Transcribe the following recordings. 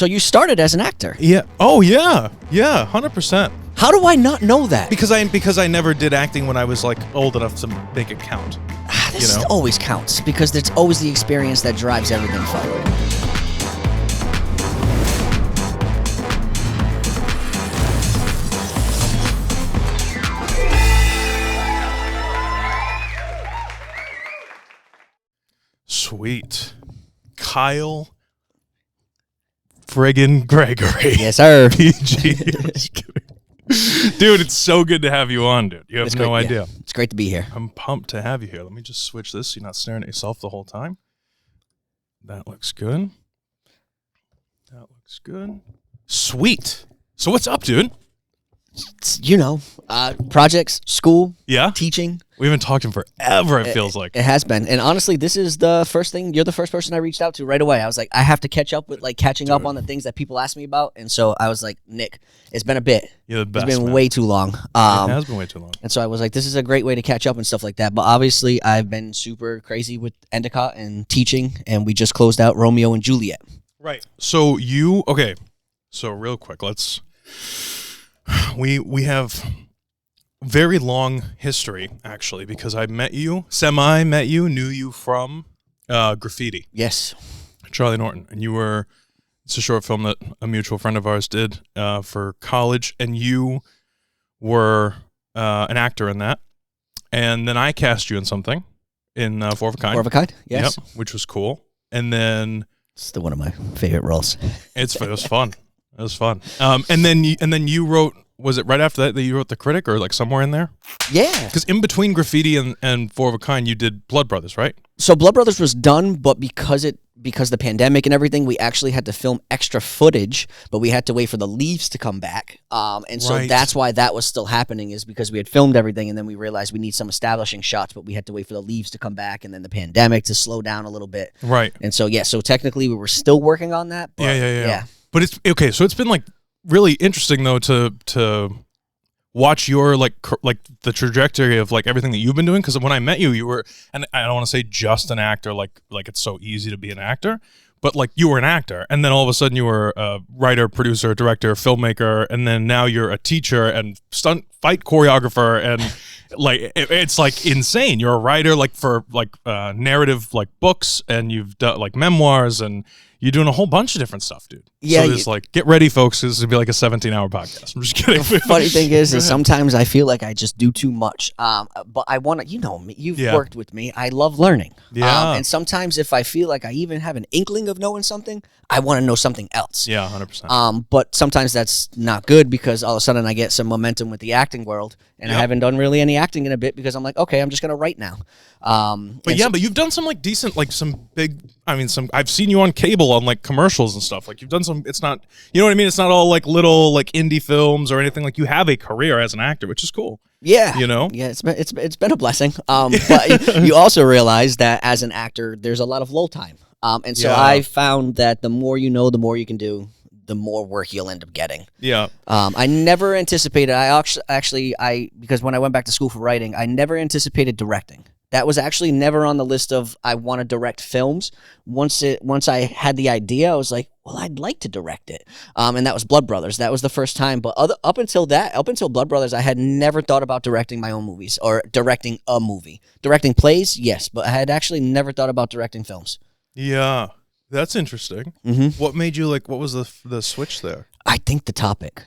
So you started as an actor. Yeah. Oh yeah. Yeah. 100%. How do I not know that? Because I never did acting when I was like old enough to make it count. This always counts because it's always the experience that drives everything forward. Sweet. Kyle friggin' Gregory. Yes, sir. PG. Dude, it's so good to have you on, dude. You have no idea. Yeah. It's great to be here. I'm pumped to have you here. Let me just switch this so you're not staring at yourself the whole time. That looks good. That looks good. Sweet. So what's up, dude? Projects, school, Yeah? teaching. We haven't talked in forever, it feels like. It has been. And honestly, this is the first thing. You're the first person I reached out to right away. I was like, I have to catch up with catching up on the things that people ask me about. And so I was like, Nick, it's been a bit. You're the best, It's been man. way too long. It has been way too long. And so I was like, this is a great way to catch up and stuff like that. But obviously, I've been super crazy with Endicott and teaching. And we just closed out Romeo and Juliet. Right. So So real quick, we have very long history, actually, because I met you, knew you from Graffiti. Yes. Charlie Norton. And it's a short film that a mutual friend of ours did for college, and you were an actor in that. And then I cast you in something in Four of a Kind. Four of a Kind, yes. Yep, which was cool. And then... It's still one of my favorite roles. It was fun. It was fun. And then you wrote... Was it right after that you wrote The Critic, or like somewhere in there? Yeah. Because in between Graffiti and Four of a Kind, you did Blood Brothers, right? So Blood Brothers was done, but because the pandemic and everything, we actually had to film extra footage, but we had to wait for the leaves to come back. And so Right. that's why that was still happening, is because we had filmed everything, and then we realized we need some establishing shots, but we had to wait for the leaves to come back, and then the pandemic to slow down a little bit. Right. And so, so technically we were still working on that. But Yeah. But it's okay. So it's been like really interesting though to watch your like the trajectory of like everything that you've been doing. Because when I met you, you were, and I don't want to say just an actor, like it's so easy to be an actor, but like you were an actor, and then all of a sudden you were a writer, producer, director, filmmaker, and then now you're a teacher and stunt fight choreographer, and like it's like insane. You're a writer like for like narrative like books, and you've done like memoirs, and you're doing a whole bunch of different stuff, dude. Yeah, So there's like, get ready, folks. This is gonna be like a 17-hour podcast. I'm just kidding. The funny thing is sometimes I feel like I just do too much. But I want to, you know me, you've worked with me. I love learning. Yeah. And sometimes if I feel like I even have an inkling of knowing something, I want to know something else. Yeah, 100%. But sometimes that's not good, because all of a sudden I get some momentum with the acting world, and I haven't done really any acting in a bit, because I'm like, okay, I'm just gonna write now. But you've done some like decent, like some big. I mean, I've seen you on cable on like commercials and stuff. Like you've done some. It's not, you know what I mean. It's not all like little like indie films or anything. Like you have a career as an actor, which is cool. Yeah, you know. Yeah, it's been a blessing. But you also realize that as an actor, there's a lot of lull time. And so I found that the more you know, the more you can do, the more work you'll end up getting. Yeah. I never anticipated. Because when I went back to school for writing, I never anticipated directing. That was actually never on the list of I want to direct films. Once I had the idea, I was like, well, I'd like to direct it. And that was Blood Brothers. That was the first time. But up until Blood Brothers, I had never thought about directing my own movies or directing a movie. Directing plays, yes, but I had actually never thought about directing films. Yeah, that's interesting. Mm-hmm. What made you like? What was the switch there? I think the topic.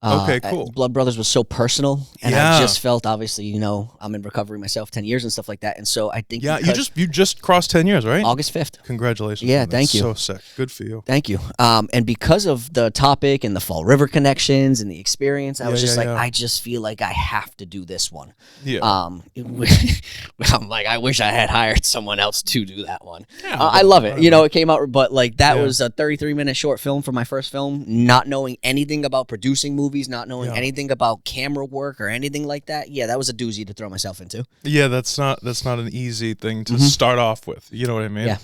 Okay, cool. Blood Brothers was so personal, and I just felt, obviously, I'm in recovery myself, 10 years and stuff like that, and so I think you just crossed 10 years, right? August 5th. Congratulations. Yeah, man. thank you. So sick. Good for you. Thank you. And because of the topic and the Fall River connections and the experience, I was just like, I just feel like I have to do this one. Yeah. I'm like, I wish I had hired someone else to do that one. Yeah, I love it. It came out, but like that was a 33-minute short film for my first film, not knowing anything about producing movies, not knowing anything about camera work or anything like that. Yeah, that was a doozy to throw myself into. Yeah, that's not an easy thing to start off with. You know what I mean? Yeah.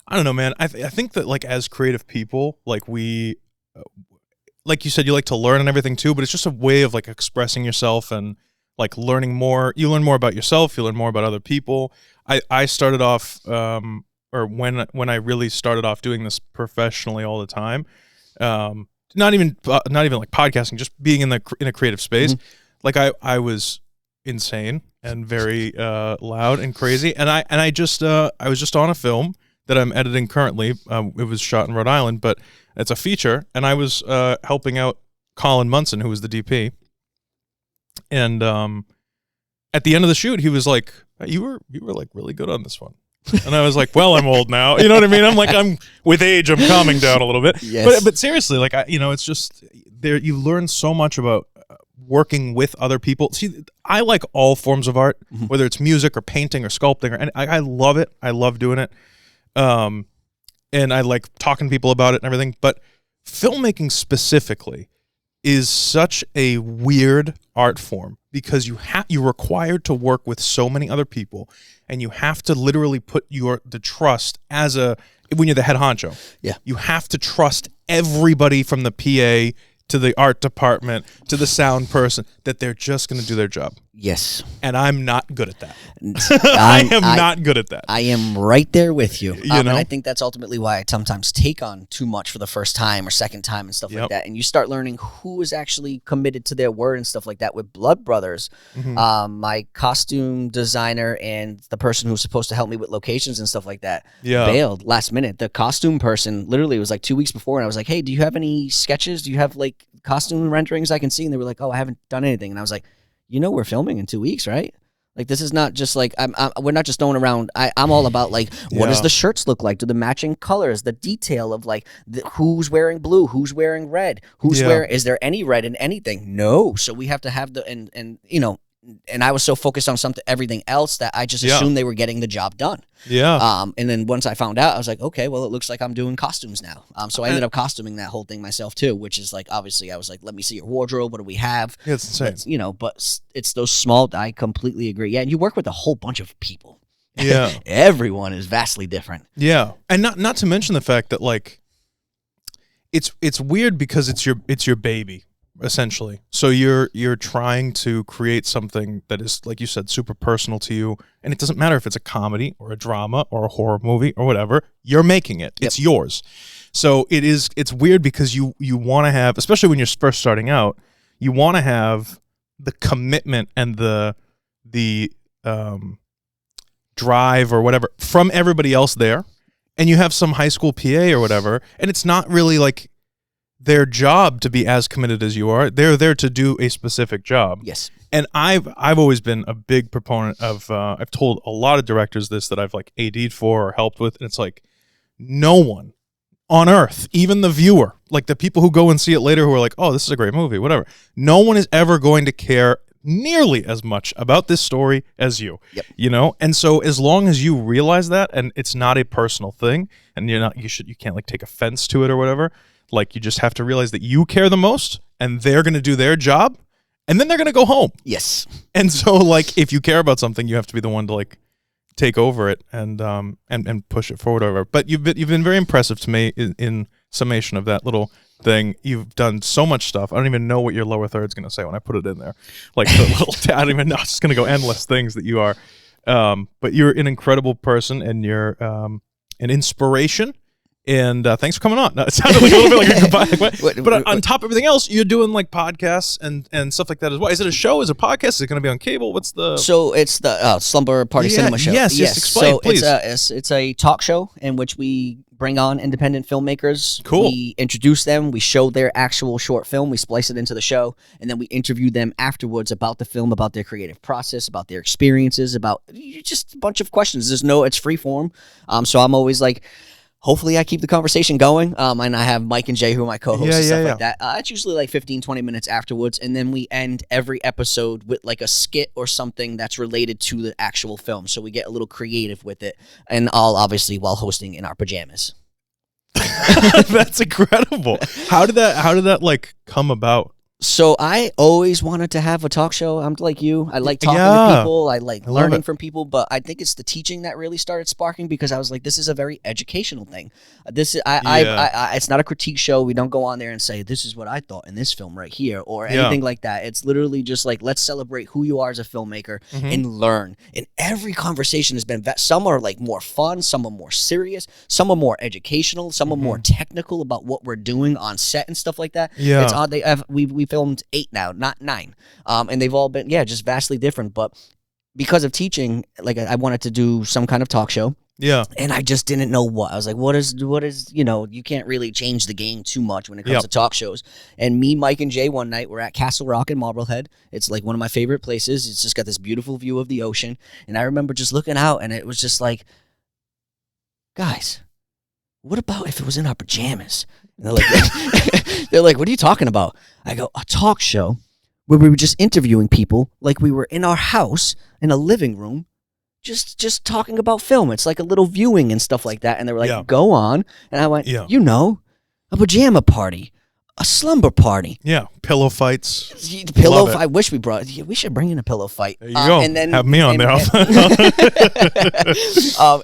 I don't know, man. I think that like as creative people, like we, like you said, you like to learn and everything too, but it's just a way of like expressing yourself and like learning more. You learn more about yourself. You learn more about other people. I started off, or when I really started off doing this professionally all the time, Not even like podcasting, just being in a creative space. Like I was insane and very loud and crazy, and I was just on a film that I'm editing currently. It was shot in Rhode Island, but it's a feature, and I was helping out Colin Munson, who was the DP. And at the end of the shoot, he was like, "You were like really good on this one." And I was like, "Well, I'm old now." You know what I mean? I'm with age, I'm calming down a little bit. Yes. But seriously, like it's just there. You learn so much about working with other people. See, I like all forms of art, whether it's music or painting or sculpting, and I love it. I love doing it. And I like talking to people about it and everything, but filmmaking specifically is such a weird art form because you're required to work with so many other people, and you have to literally put the trust when you're the head honcho. Yeah. You have to trust everybody from the PA to the art department to the sound person that they're just going to do their job. Yes. And I'm not good at that. I am not good at that. I am right there with you. You know? And I think that's ultimately why I sometimes take on too much for the first time or second time and stuff like that. And you start learning who is actually committed to their word and stuff like that. With Blood Brothers, my costume designer and the person who's supposed to help me with locations and stuff like that bailed last minute. The costume person literally was like 2 weeks before, and I was like, "Hey, do you have any sketches? Do you have like costume renderings I can see?" And they were like, "Oh, I haven't done anything." And I was like, we're filming in 2 weeks, right? Like, this is not just like, we're not just throwing around. I'm all about like, what does the shirts look like? Do the matching colors, the detail of like, who's wearing blue, who's wearing red, is there any red in anything? No. So we have to have and I was so focused on everything else that I just assumed they were getting the job done. Yeah. And then once I found out, I was like, okay, well, it looks like I'm doing costumes now. So I ended up costuming that whole thing myself too, which is like, obviously I was like, let me see your wardrobe. What do we have? Yeah, it's insane. But it's those small, I completely agree. Yeah. And you work with a whole bunch of people. Yeah. Everyone is vastly different. Yeah. And not to mention the fact that like, it's weird because it's your baby. Essentially. So you're trying to create something that is, like you said, super personal to you, and it doesn't matter if it's a comedy or a drama or a horror movie or whatever, you're making it. It's yours. So it's weird because you want to have, especially when you're first starting out, you want to have the commitment and the drive or whatever from everybody else there, and you have some high school PA or whatever, and it's not really like their job to be as committed as you are. They're there to do a specific job. Yes. And I've always been a big proponent of, I've told a lot of directors this that I've like AD'd for or helped with, and it's like, no one on earth, even the viewer, like the people who go and see it later who are like, oh, this is a great movie, whatever. No one is ever going to care nearly as much about this story as you. Yep. You know? And so as long as you realize that, and it's not a personal thing, and you can't like take offense to it or whatever. Like, you just have to realize that you care the most, and they're going to do their job, and then they're going to go home. Yes. And so, like, if you care about something, you have to be the one to, like, take over it and push it forward over. But you've been very impressive to me in summation of that little thing. You've done so much stuff. I don't even know what your lower third's going to say when I put it in there. Like, the little I don't even know. It's just going to go endless things that you are. But you're an incredible person, and you're an inspiration. And thanks for coming on. No, it sounded like a little bit like a goodbye. But on top of everything else, you're doing like podcasts and stuff like that as well. Is it a show? Is it a podcast? Is it going to be on cable? What's the... So it's the Slumber Party Cinema Show. Yes, explain, so please. It's a talk show in which we bring on independent filmmakers. Cool. We introduce them. We show their actual short film. We splice it into the show. And then we interview them afterwards about the film, about their creative process, about their experiences, about just a bunch of questions. It's free form. So I'm always like... Hopefully I keep the conversation going, and I have Mike and Jay, who are my co-hosts and stuff like that. It's usually like 15, 20 minutes afterwards, and then we end every episode with like a skit or something that's related to the actual film. So we get a little creative with it, and all obviously while hosting in our pajamas. That's incredible. How did that like come about? So I always wanted to have a talk show. I'm like you. I like talking to Yeah. people. I like I love learning it. from people. But I think it's the teaching that really started sparking, because I was like, this is a very educational thing. This is it's not a critique show. We don't go on there and say this is what I thought in this film right here or anything like that. It's literally just like, let's celebrate who you are as a filmmaker and learn. And every conversation has been some are like more fun, some are more serious, some are more educational, some are more technical about what we're doing on set and stuff like that. Yeah. It's odd. We filmed 8 now, not 9, and they've all been just vastly different. But because of teaching, like I wanted to do some kind of talk show. Yeah. And I just didn't know what. I was like, what is, you can't really change the game too much when it comes to talk shows. And me, Mike, and Jay one night, we're at Castle Rock in Marblehead. It's like one of my favorite places. It's just got this beautiful view of the ocean. And I remember just looking out, and it was just like, guys, what about if it was in our pajamas? And they're like, they're like, what are you talking about? I go, a talk show where we were just interviewing people like we were in our house in a living room, just talking about film. It's like a little viewing and stuff like that. And they were like, go on. And I went, a pajama party, a slumber party. Yeah, pillow fights. Pillow. I wish we should bring in a pillow fight. There you go. And then have me on there.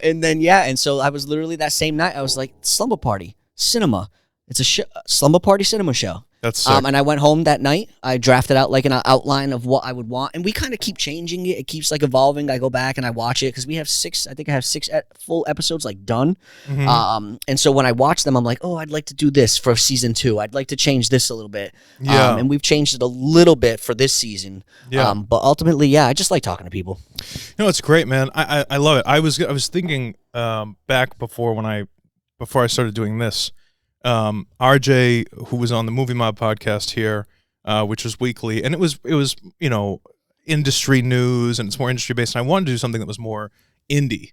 And then and so I was literally that same night. I was like, slumber party, cinema. It's a slumber party cinema show. That's sick. And I went home that night. I drafted out like an outline of what I would want, and we kind of keep changing it. It keeps like evolving. I go back and I watch it because we have 6. I think I have 6 full episodes like done. And so when I watch them, I'm like, oh, I'd like to do this for season 2. I'd like to change this a little bit. And we've changed it a little bit for this season. But ultimately, I just like talking to people. It's great, man. I love it. I was thinking back before I started doing this. RJ, who was on the Movie Mob podcast here, which was weekly, and it was industry news, and it's more industry based. And I wanted to do something that was more indie,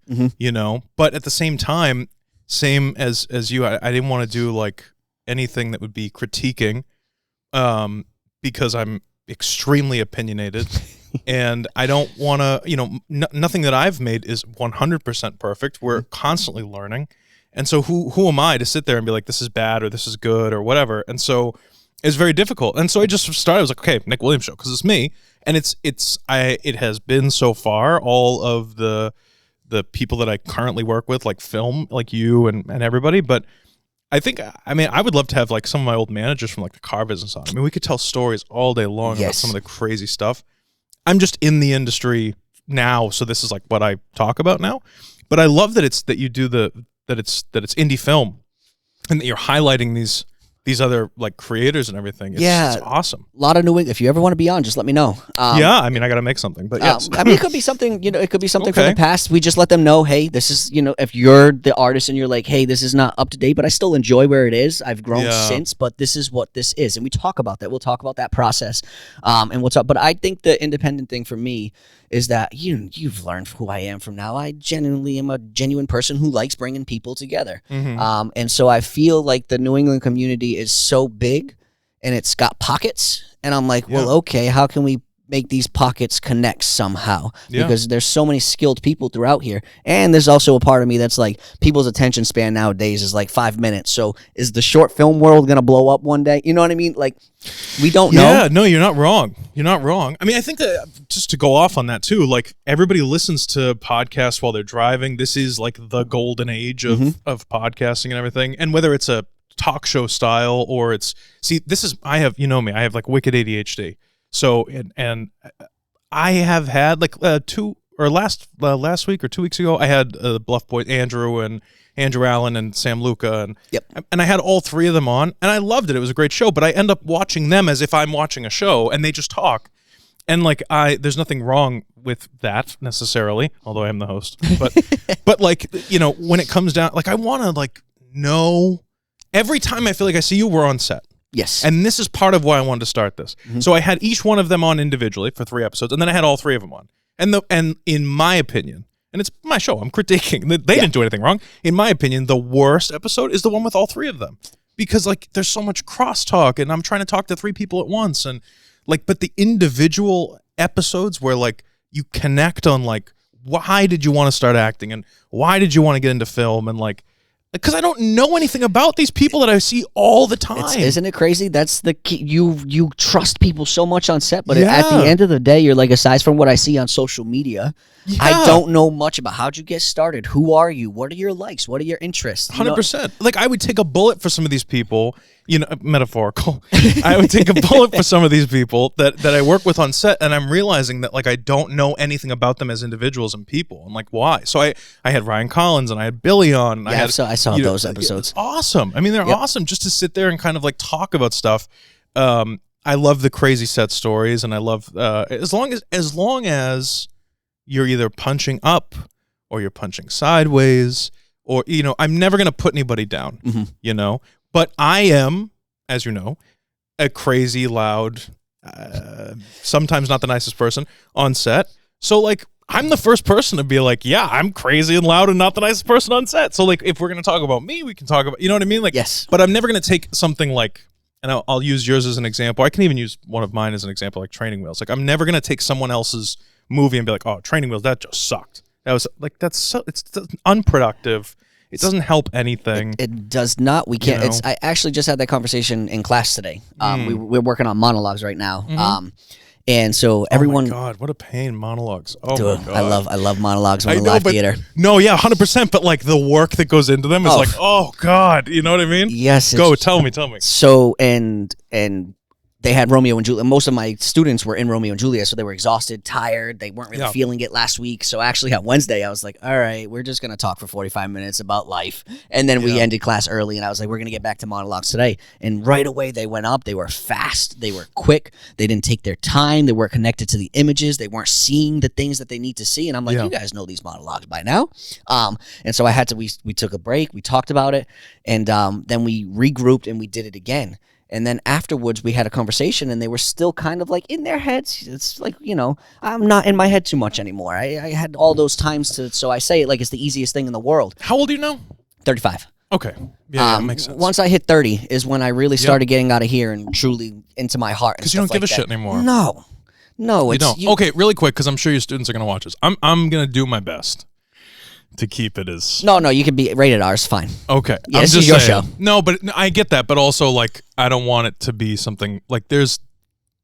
but at the same time, same as you, I didn't want to do like anything that would be critiquing, because I'm extremely opinionated, and I don't want to, nothing that I've made is 100% perfect. We're constantly learning. And so who am I to sit there and be like, this is bad or this is good or whatever? And so it's very difficult. And so I just started, I was like, okay, Nick Williams Show, because it's me. And it has been so far all of the people that I currently work with, like film, like you and everybody. But I would love to have like some of my old managers from like the car business on. I mean, we could tell stories all day long about some of the crazy stuff. I'm just in the industry now, so this is like what I talk about now. But I love that it's indie film, and that you're highlighting these other like creators and everything. It's awesome. A lot of new. If you ever want to be on, just let me know. I got to make something, but yes. It could be something. It could be something from the past. We just let them know, hey, this is. If you're the artist and you're like, hey, this is not up to date, but I still enjoy where it is. I've grown since, but this is what this is, and we talk about that. We'll talk about that process, and we'll talk. But I think the independent thing for me is that you've learned who I am from now. I genuinely am a genuine person who likes bringing people together. And so I feel like the New England community is so big and it's got pockets. And I'm like, well, okay, how can we make these pockets connect somehow? Because there's so many skilled people throughout here. And there's also a part of me that's like, people's attention span nowadays is like 5 minutes. So is the short film world going to blow up one day? You know what I mean? Like, we don't know. Yeah, no, you're not wrong. You're not wrong. I mean, I think that just to go off on that too, like everybody listens to podcasts while they're driving. This is like the golden age of podcasting and everything. And whether it's a talk show style or I have like wicked ADHD. So and I have had like last week or 2 weeks ago, I had Bluff Boy Andrew Allen and Sam Luca, and I had all 3 of them on, and I loved it. It was a great show, but I end up watching them as if I'm watching a show, and they just talk, and like there's nothing wrong with that necessarily, although I am the host, but like when it comes down, like I want to like know every time I feel like I see you, we're on set. Yes. And this is part of why I wanted to start this. So I had each one of them on individually for 3 episodes, and then I had all 3 of them on. And in my opinion, and it's my show, I'm critiquing. They didn't do anything wrong. In my opinion, the worst episode is the one with all 3 of them. Because like there's so much crosstalk, and I'm trying to talk to 3 people at once, and like, but the individual episodes where like you connect on like why did you want to start acting and why did you want to get into film, and like because I don't know anything about these people that I see all the time. Isn't it crazy? That's the key. You trust people so much on set, but Yeah. at the end of the day, you're like, aside from what I see on social media, I don't know much about how'd you get started. Who are you? What are your likes? What are your interests? 100%. Like, I would take a bullet for some of these people, you know, metaphorical. I would take a bullet for some of these people that I work with on set, and I'm realizing that, like, I don't know anything about them as individuals and people. I'm like, why? So I had Ryan Collins, and I had Billy on. And I saw those episodes. It's awesome. I mean, they're awesome just to sit there and kind of, like, talk about stuff. I love the crazy set stories, and I love as long as you're either punching up or you're punching sideways, or, you know, I'm never going to put anybody down, you know, but I am, as you know, a crazy, loud, sometimes not the nicest person on set. So, like, I'm the first person to be like, yeah, I'm crazy and loud and not the nicest person on set. So, like, if we're going to talk about me, we can talk about, you know what I mean? Like, yes. But I'm never going to take something like, and I'll use yours as an example. I can even use one of mine as an example, like Training Wheels. Like, I'm never going to take someone else's movie and be like, oh, Training Wheels, that just sucked. That was like, it's unproductive. It doesn't help anything. It does not. We can't. You know? I actually just had that conversation in class today. We're working on monologues right now. And so everyone. Oh my God, what a pain, monologues. Oh dude, my God. I love monologues when I live theater. No, yeah, 100%. But like the work that goes into them is like, oh God, you know what I mean? Yes. Go, tell me. So and they had Romeo and Juliet. Most of my students were in Romeo and Juliet, so they were exhausted, tired. They weren't really feeling it last week. So actually on Wednesday, I was like, all right, we're just going to talk for 45 minutes about life. And then we ended class early, and I was like, we're going to get back to monologues today. And right away, they went up. They were fast. They were quick. They didn't take their time. They weren't connected to the images. They weren't seeing the things that they need to see. And I'm like, you guys know these monologues by now. And so I had to, we took a break. We talked about it. And then we regrouped, and we did it again. And then afterwards, we had a conversation, and they were still kind of like in their heads. It's like, you know, I'm not in my head too much anymore. I had all those times to, so I say it like it's the easiest thing in the world. How old are you now? 35. Okay. Yeah, that makes sense. Once I hit 30 is when I really started getting out of here and truly into my heart. Because you don't give a shit anymore. No, you don't. Okay, really quick, because I'm sure your students are going to watch this. I'm going to do my best to keep it as... No, you can be rated R. It's fine. Okay. Yeah, this is your show. No, but I get that. But also, like, I don't want it to be something... Like,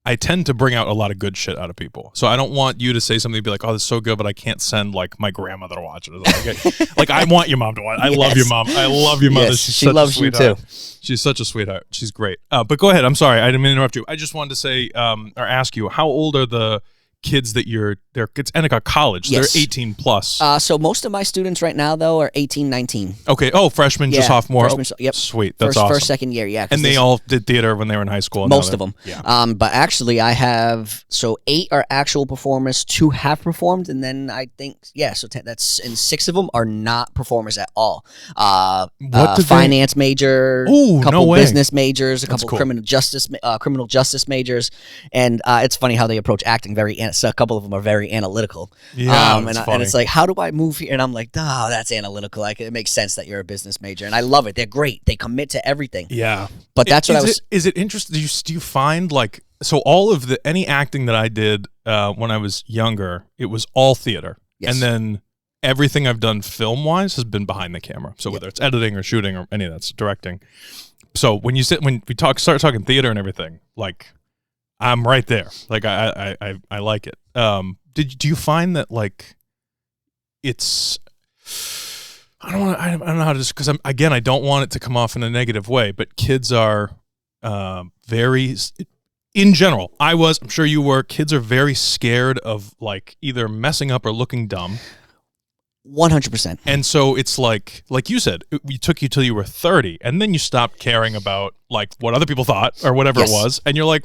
I tend to bring out a lot of good shit out of people. So I don't want you to say something and be like, oh, this is so good, but I can't send, like, my grandmother to watch it. Like, I want your mom to watch it. I love your mom. I love your mother. Yes, she loves you, too. She's such a sweetheart. She's great. But go ahead. I'm sorry. I didn't mean to interrupt you. I just wanted to say, or ask you, how old are the kids that it's Endicott College? Yes. They're 18 plus. So most of my students right now, though, are 18, 19. Okay. Oh, freshman to sophomore. Yep. Sweet. That's awesome. First, second year, yeah. And they all did theater when they were in high school. Most of them. Yeah. But actually, I have, 8 are actual performers, 2 have performed, and then I think, so 10, and 6 of them are not performers at all. Finance major, a couple business majors, a couple criminal justice majors, and it's funny how they approach acting. So a couple of them are very analytical. Yeah, and it's like, how do I move here? And I'm like, oh, that's analytical. Like, it makes sense that you're a business major, and I love it. They're great. They commit to everything. Yeah, but that's what Is it interesting? Do you find, like, so all of any acting that I did when I was younger, it was all theater, and then everything I've done film wise has been behind the camera. So whether it's editing or shooting or any of that's directing. So when we start talking theater and everything, like, I'm right there. Like, I like it. Do you find that, like, it's, I don't know how to just, because I don't want it to come off in a negative way, but kids are very, in general, I'm sure you were, kids are very scared of, like, either messing up or looking dumb. 100%. And so it's like you said, it took you till you were 30, and then you stopped caring about, like, what other people thought or whatever it was, and you're like,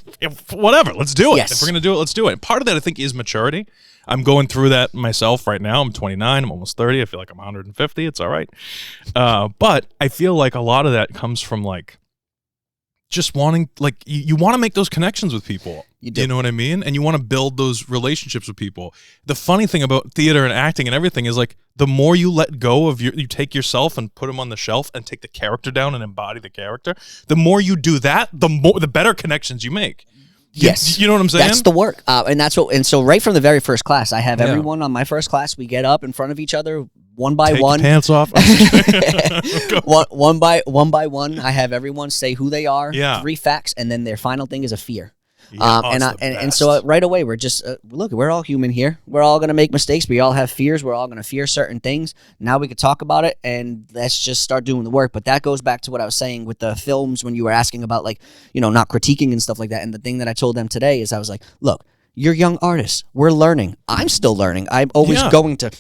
whatever, let's do it. If we're gonna do it, let's do it. And part of that, I think, is maturity. I'm going through that myself right now. I'm 29. I'm almost 30. I feel like I'm 150. It's all right. But I feel like a lot of that comes from, like, just wanting, like, you want to make those connections with people. You do. You know what I mean? And you want to build those relationships with people. The funny thing about theater and acting and everything is, like, the more you let go of you take yourself and put them on the shelf and take the character down and embody the character, the more you do that, the better connections you make. Yes. You know what I'm saying? That's the work. And so right from the very first class, I have Yeah. everyone on my first class. We get up in front of each other one by Take one. your pants off. one by one. I have everyone say who they are, Yeah. 3 facts, and then their final thing is a fear. Yeah, And so right away we're just look, we're all human here. We're all gonna make mistakes. We all have fears. We're all gonna fear certain things. Now we could talk about it and let's just start doing the work. But that goes back to what I was saying with the films when you were asking about like not critiquing and stuff like that. And the thing that I told them today is I was like, look, you're young artists. We're learning. I'm still learning. I'm always going to.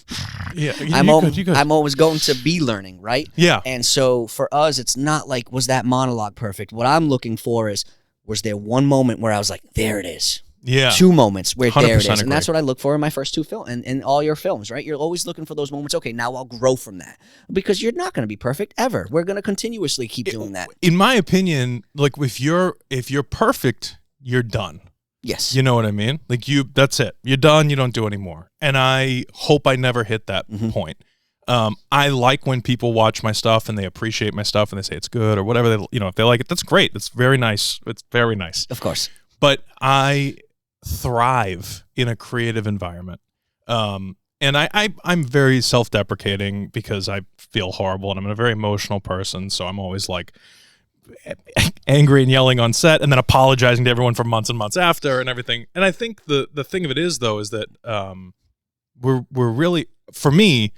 Yeah, I'm always going to be learning, right? Yeah. And so for us, it's not like was that monologue perfect. What I'm looking for is, was there one moment where I was like, there it is? Yeah. 2 moments where there it is. agree. And that's what I look for in my first 2 films and in all your films, right? You're always looking for those moments. Okay, now I'll grow from that. Because you're not going to be perfect ever. We're going to continuously keep doing that. In my opinion, like if you're perfect, you're done. Yes. You know what I mean? Like that's it. You're done. You don't do anymore. And I hope I never hit that point. I like when people watch my stuff and they appreciate my stuff and they say it's good or whatever. They, if they like it, that's great. That's very nice. It's very nice. Of course. But I thrive in a creative environment. And I'm very self-deprecating because I feel horrible and I'm a very emotional person. So I'm always like angry and yelling on set and then apologizing to everyone for months and months after and everything. And I think the thing of it is though, is that we're really, for me,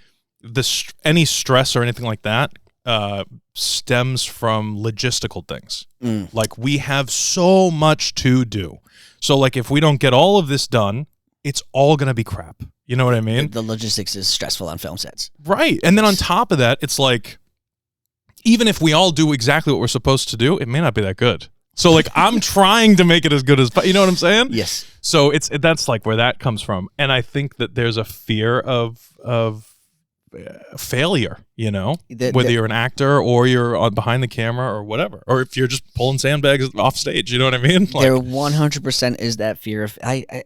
any stress or anything like that stems from logistical things. Like we have so much to do. So like if we don't get all of this done, it's all going to be crap. You know what I mean? The logistics is stressful on film sets. Right. And then on top of that, it's like, even if we all do exactly what we're supposed to do, it may not be that good. So like I'm trying to make it as good as, you know what I'm saying? Yes. So that's like where that comes from. And I think that there's a fear of failure, whether you're an actor or you're behind the camera or whatever, or if you're just pulling sandbags off stage, you know what I mean? Like, there 100% is that fear of and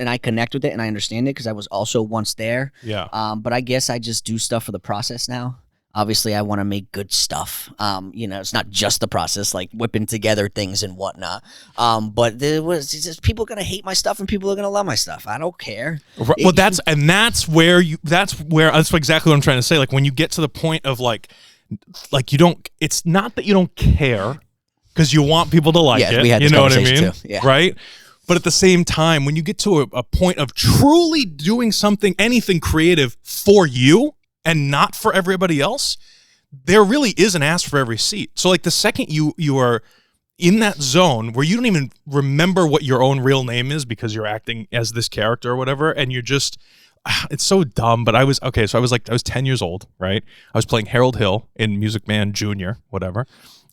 I connect with it and I understand it because I was also once there. Yeah. But I guess I just do stuff for the process now. Obviously, I want to make good stuff. It's not just the process, like whipping together things and whatnot. But it's just people are gonna hate my stuff and people are gonna love my stuff. I don't care. Right. Well, that's exactly what I'm trying to say. Like when you get to the point of like you don't. It's not that you don't care because you want people to like it. We had this you know what I conversation mean? too. Yeah. Right. But at the same time, when you get to a point of truly doing anything creative for you, and not for everybody else, there really is an ass for every seat. So like the second you are in that zone where you don't even remember what your own real name is because you're acting as this character or whatever, and you're just, it's so dumb, but I was 10 years old, right? I was playing Harold Hill in Music Man Jr., whatever,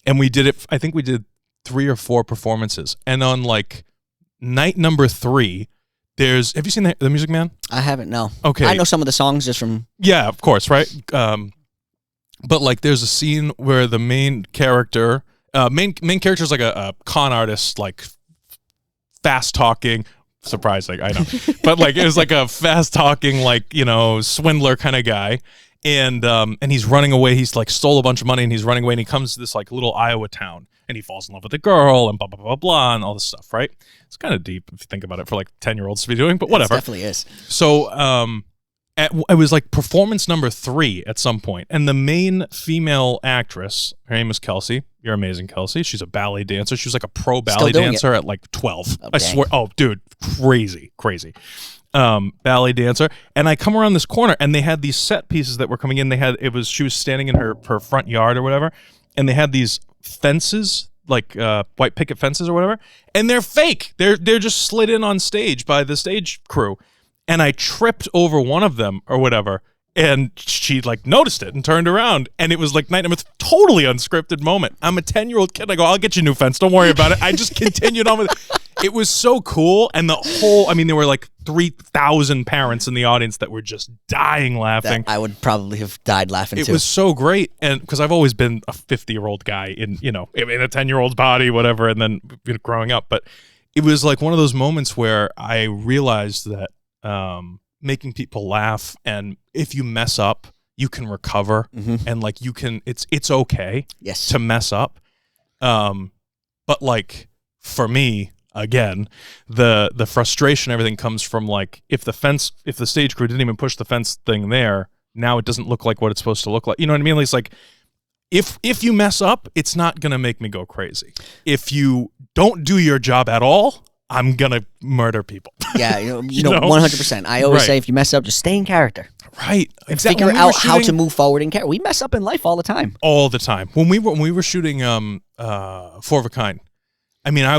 and we did it, I think we did 3 or 4 performances, and on like night number 3, have you seen the Music Man? I haven't, no. Okay. I know some of the songs just from... Yeah, of course, right? But like there's a scene where the main character is like a con artist, like fast-talking, surprising, I know. But like it was like a fast-talking, like, swindler kind of guy. And he's running away. He's like stole a bunch of money and he's running away and he comes to this like little Iowa town and he falls in love with a girl and blah, blah, blah, blah, and all this stuff, right? It's kind of deep if you think about it for like 10-year-olds to be doing, but whatever. It definitely is. So it was like performance number 3 at some point, and the main female actress, her name was Kelsey. You're amazing, Kelsey. She's a ballet dancer. She was like a pro ballet dancer at like 12. I swear. Oh, dude, crazy. Ballet dancer. And I come around this corner and they had these set pieces that were coming in. She was standing in her front yard or whatever, and they had these fences, like white picket fences or whatever, and they're fake. They're just slid in on stage by the stage crew. And I tripped over one of them or whatever, and she like noticed it and turned around, and it was like night number, totally unscripted moment. I'm a 10-year-old kid. I go, I'll get you a new fence. Don't worry about it. I just continued on with it. It was so cool. And there were like 3,000 parents in the audience that were just dying laughing. I would probably have died laughing too. It was so great. And because I've always been a 50-year-old guy in a 10-year-old's body, whatever, and then growing up. But it was like one of those moments where I realized that making people laugh, and if you mess up, you can recover, and like it's okay yes to mess up. But like for me, again, the frustration, everything comes from like if the stage crew didn't even push the fence thing there, now it doesn't look like what it's supposed to look like. You know what I mean? It's like if you mess up, it's not gonna make me go crazy. If you don't do your job at all, I'm gonna murder people. Yeah, 100%. I always say if you mess up, just stay in character. Right. And figure out how to move forward in character. We mess up in life all the time. All the time. When we were shooting Four of a Kind, I mean, I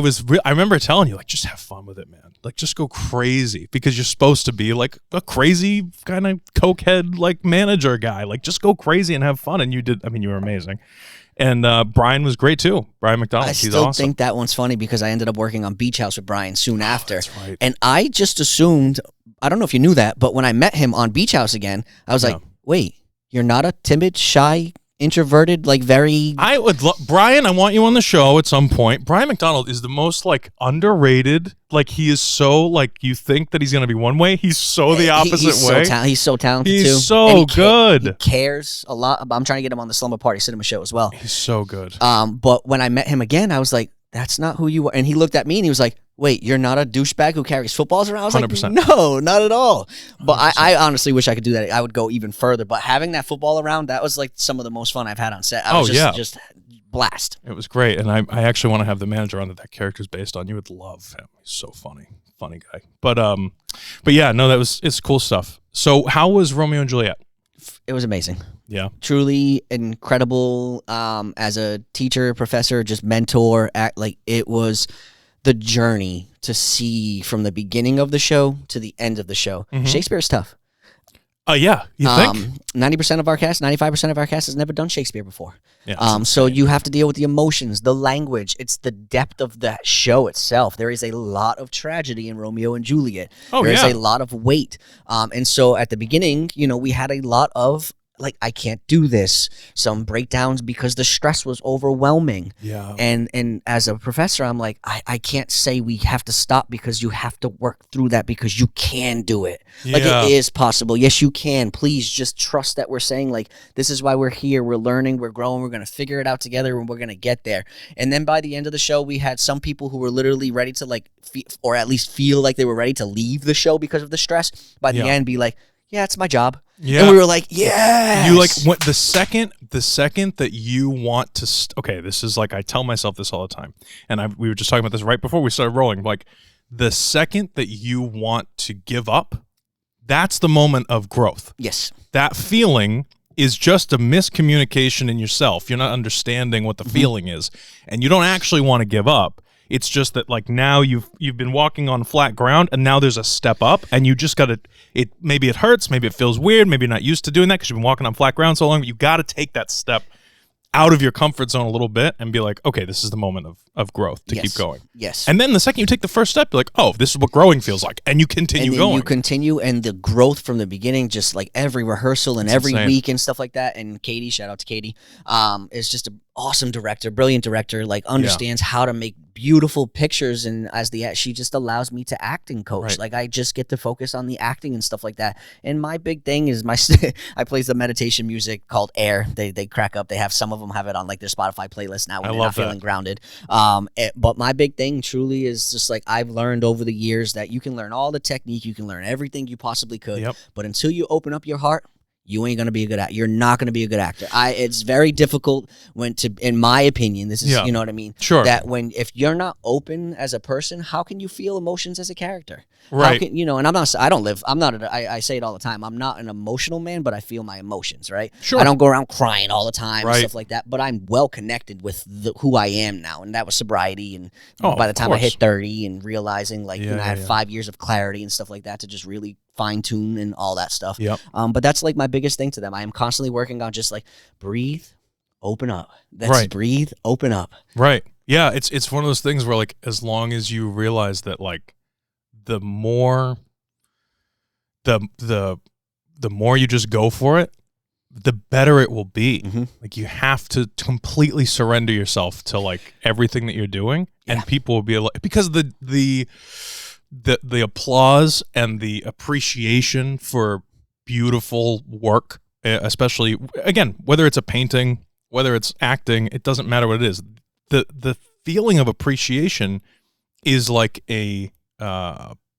remember telling you, like, just have fun with it, man. Like, just go crazy because you're supposed to be like a crazy kind of cokehead, like manager guy. Like, just go crazy and have fun. And you did. I mean, you were amazing. And Brian was great too. Brian McDonald. He's awesome. I still think that one's funny because I ended up working on Beach House with Brian soon after. That's right. And I just assumed, I don't know if you knew that, but when I met him on Beach House again, I was like, wait, you're not a timid, shy, introverted, like very... I would love... Brian, I want you on the show at some point. Brian McDonald is the most, like, underrated. Like, he is so, like, you think that he's going to be one way. He's so the opposite way. He's so talented, too. He's so good. He cares a lot. I'm trying to get him on the Slumber Party Cinema show as well. He's so good. But when I met him again, I was like, that's not who you are. And he looked at me and he was like, wait, you're not a douchebag who carries footballs around? I was 100%. like, no, not at all. But I honestly wish I could do that. I would go even further. But having that football around, that was like some of the most fun I've had on set. I was just blast. It was great. And I actually want to have the manager on that character's based on. You would love him. He's so funny. Funny guy. But yeah, no, it's cool stuff. So how was Romeo and Juliet? It was amazing. Yeah. Truly incredible. As a teacher, professor, just mentor, it was the journey to see from the beginning of the show to the end of the show. Mm-hmm. Shakespeare is tough. Yeah, you think? 90% of our cast, 95% of our cast has never done Shakespeare before. Yeah, so you have to deal with the emotions, the language. It's the depth of the show itself. There is a lot of tragedy in Romeo and Juliet. There is a lot of weight. And so at the beginning, we had a lot of, like, I can't do this. Some breakdowns because the stress was overwhelming. Yeah. And as a professor, I'm like, I can't say we have to stop because you have to work through that because you can do it. Yeah. Like, it is possible. Yes, you can. Please just trust that we're saying, like, this is why we're here. We're learning. We're growing. We're going to figure it out together and we're going to get there. And then by the end of the show, we had some people who were literally ready to, like, or at least feel like they were ready to leave the show because of the stress. By the end, be like, yeah, it's my job. Yeah. And we were like, yes. You like what the second that you want to okay, this is like I tell myself this all the time. And we were just talking about this right before we started rolling. Like the second that you want to give up, that's the moment of growth. Yes. That feeling is just a miscommunication in yourself. You're not understanding what the feeling is, and you don't actually want to give up. It's just that, like, now you've been walking on flat ground, and now there's a step up, and you just got to. Maybe it hurts, maybe it feels weird, maybe you're not used to doing that because you've been walking on flat ground so long. But you got to take that step out of your comfort zone a little bit and be like, okay, this is the moment of growth to keep going. Yes. And then the second you take the first step, you're like, oh, this is what growing feels like, and you continue going. You continue, and the growth from the beginning, just like every rehearsal and every week and stuff like that. And Katie, shout out to Katie, is just an awesome director, brilliant director. Like understands how to make beautiful pictures, and she just allows me to acting coach. Right. Like I just get to focus on the acting and stuff like that. And my big thing is I play the meditation music called Air. They crack up. They have some of them have it on like their Spotify playlist now when they're not feeling grounded. But my big thing truly is just like I've learned over the years that you can learn all the technique, you can learn everything you possibly could, but until you open up your heart, you ain't gonna be a good actor. You're not gonna be a good actor. It's very difficult in my opinion, this is you know what I mean. Sure. That if you're not open as a person, how can you feel emotions as a character? Right. How can, and I say it all the time. I'm not an emotional man, but I feel my emotions. Right. Sure. I don't go around crying all the time and Right. stuff like that. But I'm well connected with who I am now, and that was sobriety. And by the time I course. hit 30 and realizing I had 5 years of clarity and stuff like that to just really fine tune and all that stuff. Yep. But that's like my biggest thing to them. I am constantly working on just like breathe, open up. Breathe, open up. Right. Yeah. It's one of those things where like as long as you realize that like the more you just go for it, the better it will be. Mm-hmm. Like you have to completely surrender yourself to like everything that you're doing, and people will be like, because the applause and the appreciation for beautiful work, especially again, whether it's a painting, whether it's acting, it doesn't matter what it is. The feeling of appreciation is like a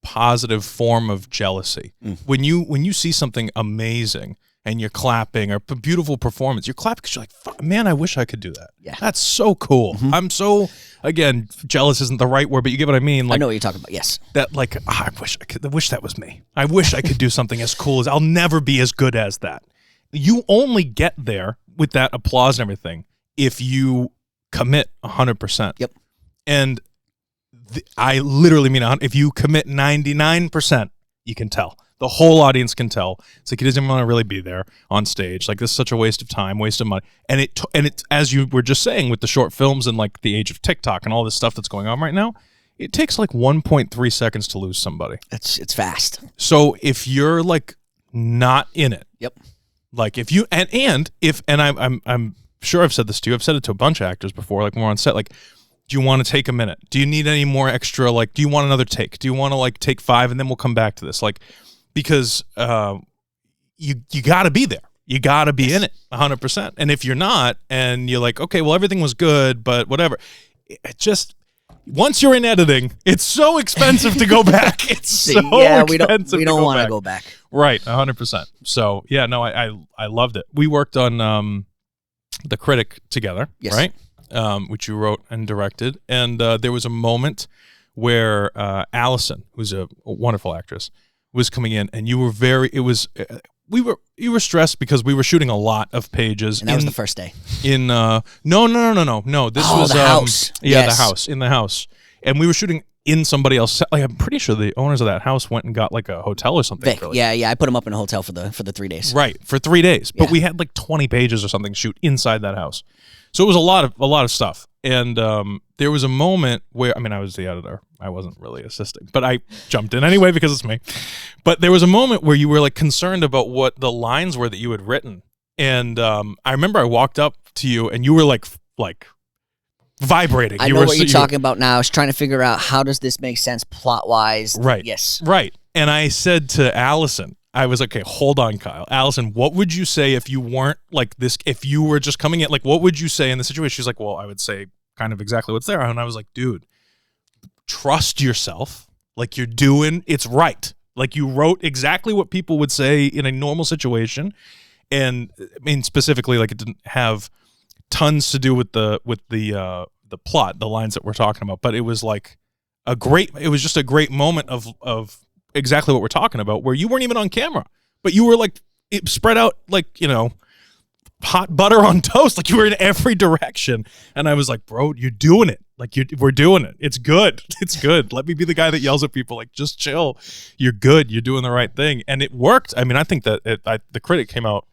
positive form of jealousy. When you see something amazing and you're clapping, or beautiful performance, you're clapping because you're like, fuck, man, I wish I could do that. Yeah. That's so cool. I'm so, again, jealous isn't the right word, but you get what I mean. Like, I know what you're talking about. Yes. That, like, I wish that was me. I wish I could do something as cool as, I'll never be as good as that. You only get there with that applause and everything if you commit 100%. Yep. And I literally mean, if you commit 99%, you can tell. The whole audience can tell. It's like he doesn't want to really be there on stage. Like, this is such a waste of time, waste of money. And it, as you were just saying, with the short films and like the age of TikTok and all this stuff that's going on right now, it takes like 1.3 seconds to lose somebody. It's fast. So if you're like not in it, yep. Like if you and I'm sure I've said this to you. I've said it to a bunch of actors before. Like when we're on set, like, do you want to take a minute? Do you need any more extra? Like, do you want another take? Do you want to like take 5 and then we'll come back to this? Like, because you got to be there. You got to be in it 100%. And if you're not, and you're like, okay, well, everything was good, but whatever. It just, once you're in editing, it's so expensive to go back. It's so expensive. We don't want to go back. Right, 100%. So yeah, no, I loved it. We worked on The Critic together, yes. Right? Which you wrote and directed, and there was a moment where Allison, who's a wonderful actress, was coming in, and you were you were stressed because we were shooting a lot of pages. And that was the first day. No. This was the house. Yeah, yes. the house, in the house, and we were shooting in somebody else. Like, I'm pretty sure the owners of that house went and got like a hotel or something. Vic, yeah. I put them up in a hotel for the 3 days. Right, for 3 days. But Yeah. we had like 20 pages or something to shoot inside that house, so it was a lot of stuff. And there was a moment where, I mean, I was the editor. I wasn't really assisting, but I jumped in anyway because it's me. But there was a moment where you were like concerned about what the lines were that you had written. And I remember I walked up to you and you were like vibrating. I know what you're talking about now. I was trying to figure out, how does this make sense plot-wise? Right. Yes. Right. And I said to Allison, I was like, okay, hold on, Kyle. Allison, what would you say if you weren't like this, if you were just coming in, like, what would you say in the situation? She's like, well, I would say kind of exactly what's there. And I was like, dude, trust yourself. Like, you're doing, it's right. Like, you wrote exactly what people would say in a normal situation. And I mean, specifically, like, it didn't have tons to do with the plot, the lines that we're talking about, but it was like it was just a great moment of exactly what we're talking about, where you weren't even on camera, but you were like, it spread out like, you know, hot butter on toast. Like, you were in every direction. And I was like, bro, you're doing it. Like, we're doing it. It's good. It's good. Let me be the guy that yells at people, like, just chill. You're good. You're doing the right thing. And it worked. I mean, I think that The Critic came out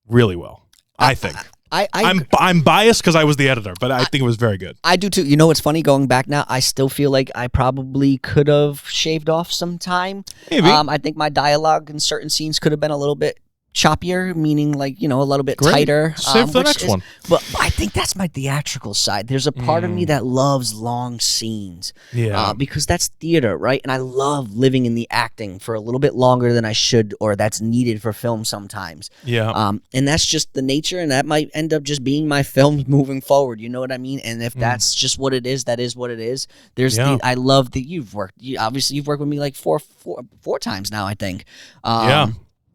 really well. I think. I'm biased because I was the editor, but I think it was very good. I do too. You know what's funny? Going back now, I still feel like I probably could have shaved off some time. Maybe. I think my dialogue in certain scenes could have been a little bit choppier, meaning like, you know, a little bit tighter. Save the next one. But I think that's my theatrical side. There's a part of me that loves long scenes. Yeah. Because that's theater, right? And I love living in the acting for a little bit longer than I should, or that's needed for film sometimes. Yeah. And that's just the nature, and that might end up just being my films moving forward. You know what I mean? And if that's just what it is, that is what it is. I love that you've worked. Obviously, you've worked with me like four times now, I think. Yeah.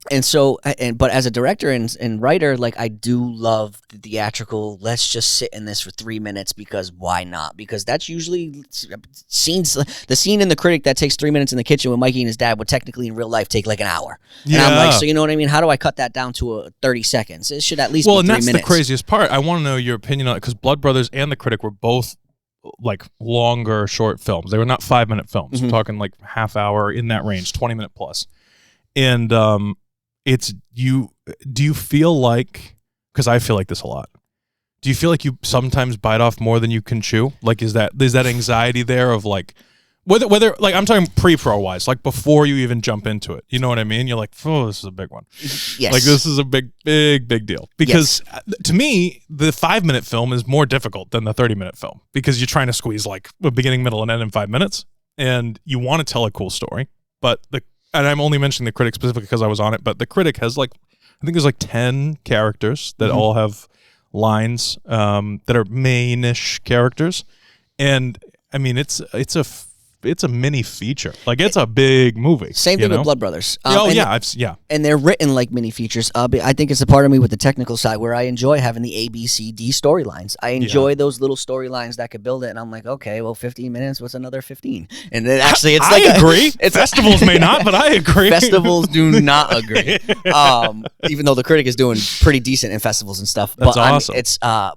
And so, but as a director and writer, like, I do love the theatrical, let's just sit in this for 3 minutes, because why not? Because that's usually scenes, the scene in The Critic that takes 3 minutes in the kitchen with Mikey and his dad would technically in real life take like an hour. Yeah. And I'm like, so you know what I mean? How do I cut that down to 30 seconds? It should at least be 3 minutes. Well, and that's the craziest part. I want to know your opinion on it, because Blood Brothers and The Critic were both like longer short films. They were not 5-minute films. Mm-hmm. We're talking like half hour, in that range, 20-minute plus. And do you feel like, because I feel like this a lot, do you feel like you sometimes bite off more than you can chew? Like, is that anxiety there of like, whether like, I'm talking pre-pro wise, like before you even jump into it, you know what I mean? You're like, oh, this is a big one. Yes. Like, this is a big deal. Because to me, the 5-minute film is more difficult than the 30-minute film, because you're trying to squeeze like a beginning, middle, and end in 5 minutes, and you want to tell a cool story. But and I'm only mentioning The Critic specifically because I was on it, but The Critic has like, I think there's like 10 characters that all have lines that are main-ish characters. And I mean, it's a it's a mini feature. Like it's a big movie. Same thing with Blood Brothers. And they're written like mini features. I think it's a part of me with the technical side where I enjoy having the A, B, C, D storylines. I enjoy those little storylines that could build it. And I'm like, okay, well, 15 minutes. What's another 15? And then actually, it's like I agree. Festivals may not, but I agree. Festivals do not agree. Even though the critic is doing pretty decent in festivals and stuff. That's awesome.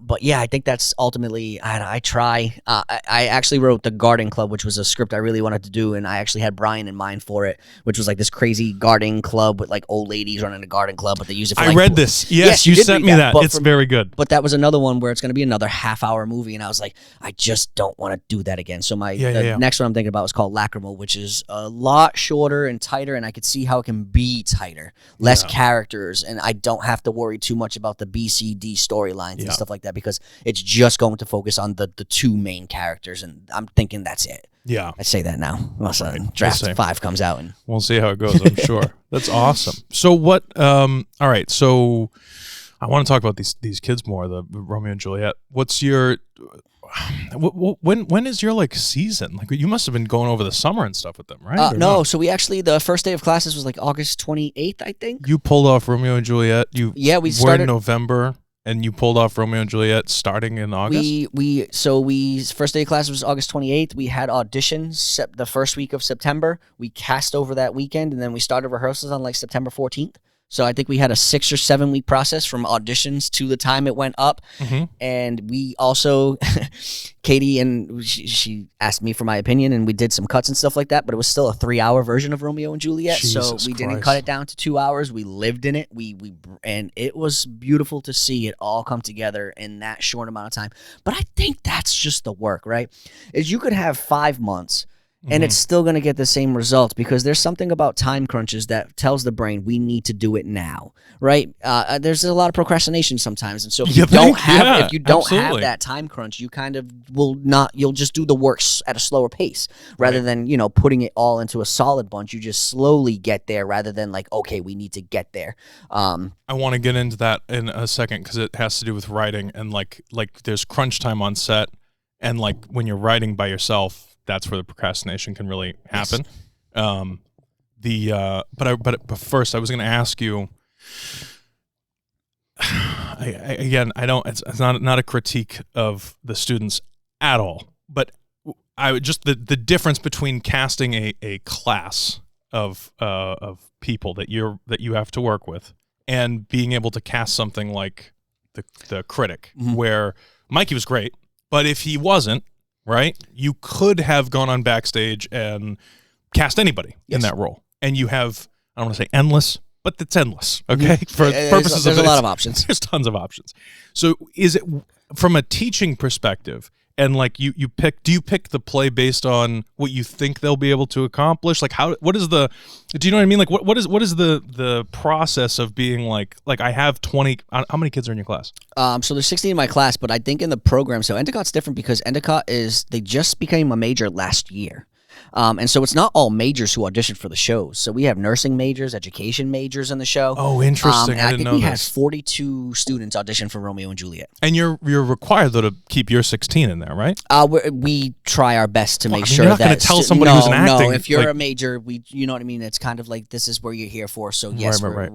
But yeah, I think that's ultimately. I try. I actually wrote the Garden Club, which was a script I really wanted to do, and I actually had Brian in mind for it, which was like this crazy garden club with like old ladies running a garden club, but they use it for. I read this. Yes, you sent me that. It's very good. But that was another one where it's going to be another half-hour movie, and I was like, I just don't want to do that again. So the next one I'm thinking about is called Lacrimal, which is a lot shorter and tighter, and I could see how it can be tighter, less characters, and I don't have to worry too much about the B, C, D storylines and stuff like that because it's just going to focus on the two main characters, and I'm thinking that's it. Yeah. I say that now. Well, Draft 5 comes out. And we'll see how it goes, I'm sure. That's awesome. So what, all right, so I want to talk about these kids more, the Romeo and Juliet. What's your, when is your like season? Like you must have been going over the summer and stuff with them, right? No, so we actually, the first day of classes was like August 28th, I think. You pulled off Romeo and Juliet. We started in November. And you pulled off Romeo and Juliet starting in August? We first day of class was August 28th. We had auditions the first week of September. We cast over that weekend, and then we started rehearsals on like September 14th. So I think we had a 6 or 7 week process from auditions to the time it went up. Mm-hmm. And we also, Katie, and she asked me for my opinion, and we did some cuts and stuff like that, but it was still a 3-hour version of Romeo and Juliet. So we didn't cut it down to 2 hours. We lived in it. And it was beautiful to see it all come together in that short amount of time. But I think that's just the work, right? Is you could have 5 months and it's still going to get the same result because there's something about time crunches that tells the brain we need to do it now, right? There's a lot of procrastination sometimes, and so if you don't have that time crunch, you kind of will not. You'll just do the work at a slower pace rather than putting it all into a solid bunch. You just slowly get there rather than like, okay, we need to get there. I want to get into that in a second because it has to do with writing and like there's crunch time on set, and like when you're writing by yourself. That's where the procrastination can really happen. Yes. But first, I was going to ask you. It's not a critique of the students at all, but I would just the difference between casting a class of people that you have to work with and being able to cast something like the critic, where Mikey was great, but if he wasn't. Right? You could have gone on backstage and cast anybody in that role. And you have, I don't want to say endless, but it's endless, okay? For purposes there's a lot of options. There's tons of options. So is it, from a teaching perspective, and like do you pick the play based on what you think they'll be able to accomplish? Like do you know what I mean? Like what is the process of being like I have 20, how many kids are in your class? So there's 16 in my class, but I think in the program, so Endicott's different because Endicott they just became a major last year. And so it's not all majors who audition for the shows. So we have nursing majors, education majors in the show. Oh, interesting. I didn't know we had 42 students audition for Romeo and Juliet. And you're required, though, to keep your 16 in there, right? We try our best to make sure you're not going to tell somebody who's an acting. No, if you're a major, you know what I mean? It's kind of like this is where you're here for. So yes, right.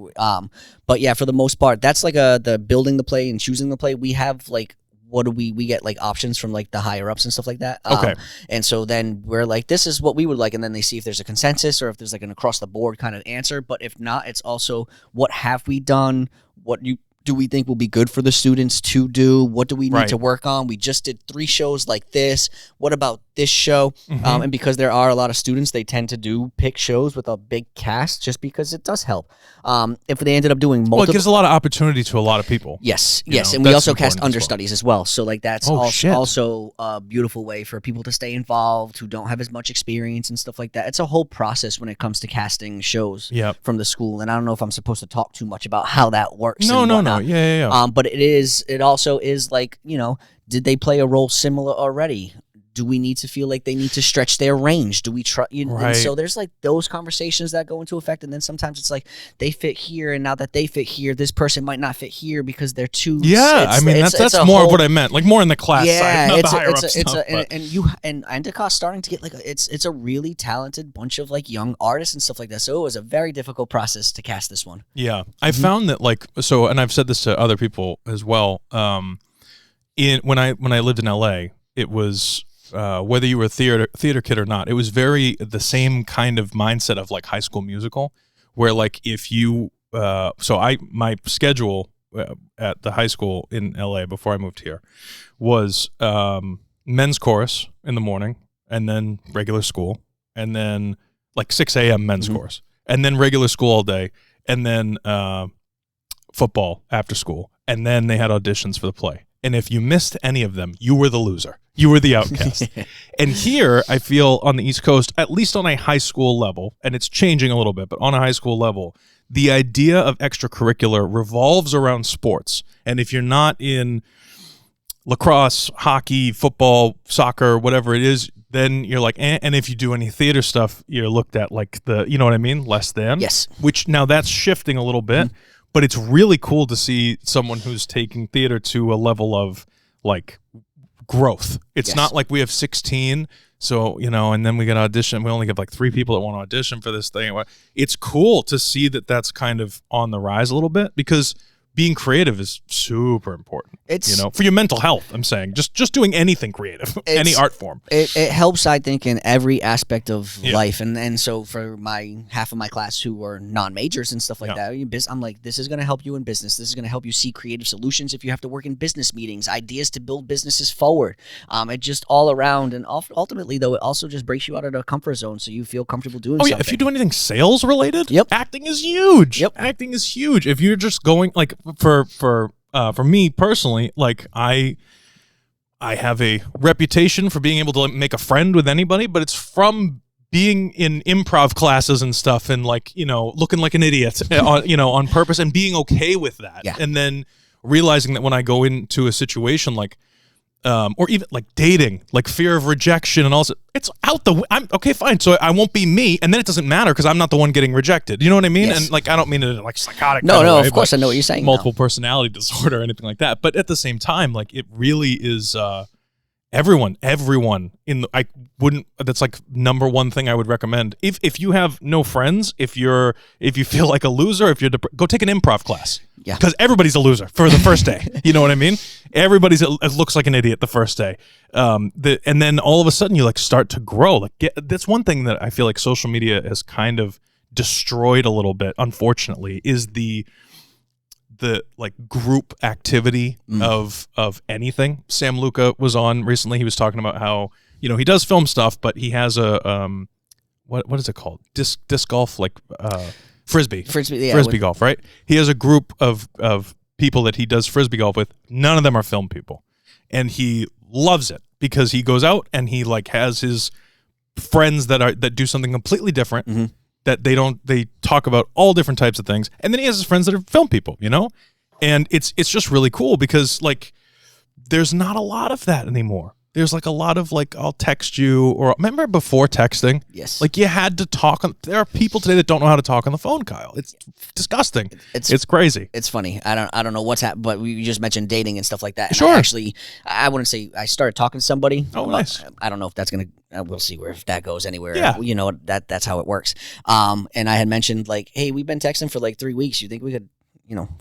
But yeah, for the most part, that's like the building the play and choosing the play. We have like we get like options from like the higher ups and stuff like that. Okay. And so then we're like, this is what we would like. And then they see if there's a consensus or if there's like an across the board kind of answer. But if not, it's also what have we done? What do we think will be good for the students to do? What do we need to work on? We just did 3 shows like this. What about this show? And because there are a lot of students, they tend to pick shows with a big cast just because it does help. If they ended up doing multiple... Well, it gives a lot of opportunity to a lot of people. Yes. And we also cast understudies as well. So like that's also a beautiful way for people to stay involved who don't have as much experience and stuff like that. It's a whole process when it comes to casting shows from the school. And I don't know if I'm supposed to talk too much about how that works. No. Yeah. But it also is like, did they play a role similar already? Do we need to feel like they need to stretch their range? Do we try? Right. And so there's like those conversations that go into effect, and then sometimes it's like they fit here, and now that they fit here, this person might not fit here because they're too. Yeah, I mean that's more of what I meant, like more in the class side, not the higher up stuff. And Endicott's starting to get like it's a really talented bunch of like young artists and stuff like that. So it was a very difficult process to cast this one. Yeah, I found that like and I've said this to other people as well. When I lived in LA, it was whether you were a theater kid or not, it was very the same kind of mindset of like High School Musical, where like if you my schedule at the high school in LA before I moved here was men's chorus in the morning, and then regular school, and then like 6 a.m. men's chorus, and then regular school all day, and then football after school, and then they had auditions for the play. And if you missed any of them, you were the loser. You were the outcast. And here, I feel on the East Coast, at least on a high school level, and it's changing a little bit, but on a high school level, the idea of extracurricular revolves around sports. And if you're not in lacrosse, hockey, football, soccer, whatever it is, then you're like, eh. And if you do any theater stuff, you're looked at like you know what I mean? Less than. Yes. Which now that's shifting a little bit. But it's really cool to see someone who's taking theater to a level of like growth. It's not like we have 16, so and then we get audition. We only have like 3 people that want to audition for this thing. It's cool to see that that's kind of on the rise a little bit, because being creative is super important. It's for your mental health. I'm saying just doing anything creative, any art form. It helps, I think, in every aspect of life. And so for half of my class who were non-majors and stuff like that, I'm like, this is going to help you in business. This is going to help you see creative solutions if you have to work in business meetings, ideas to build businesses forward. It just all around, and ultimately though, it also just breaks you out of the comfort zone, so you feel comfortable doing something. If you do anything sales related, acting is huge. Acting is huge. If you're just going like for me personally, like I have a reputation for being able to make a friend with anybody, but it's from being in improv classes and stuff, and like looking like an idiot on purpose, and being okay with that, and then realizing that when I go into a situation like or even like dating, like fear of rejection and all that, it's out I'm okay, fine. So I won't be me, and then it doesn't matter because I'm not the one getting rejected. You know what I mean? Yes. And like I don't mean it in like psychotic. No, way, of course I know what you're saying. Multiple personality disorder or anything like that. But at the same time, like it really is. Everyone in the, that's like number one thing I would recommend. If you have no friends, if you feel like a loser, if you're go take an improv class. Yeah. Because everybody's a loser for the first day. You know what I mean? Everybody's it looks like an idiot the first day. And then all of a sudden you like start to grow. Like that's one thing that I feel like social media has kind of destroyed a little bit, unfortunately, is the like group activity of anything. Sam Luca was on recently. He was talking about how he does film stuff, but he has a what is it called? Disc golf, like frisbee golf, right? He has a group of people that he does frisbee golf with. None of them are film people, and he loves it because he goes out and he like has his friends that do something completely different. Mm-hmm. That they talk about all different types of things, and then he has his friends that are film people, and it's just really cool because like there's not a lot of that anymore. There's like a lot of like I'll text you, or remember before texting? Yes. Like you had to talk on. There are people today that don't know how to talk on the phone, Kyle. It's disgusting. It's crazy. It's funny. I don't know what's happened, but we just mentioned dating and stuff like that. And sure. I wouldn't say I started talking to somebody. Oh, nice. I don't know if that's gonna. We'll see if that goes anywhere. Yeah. That's how it works. And I had mentioned like, hey, we've been texting for like 3 weeks. You think we could,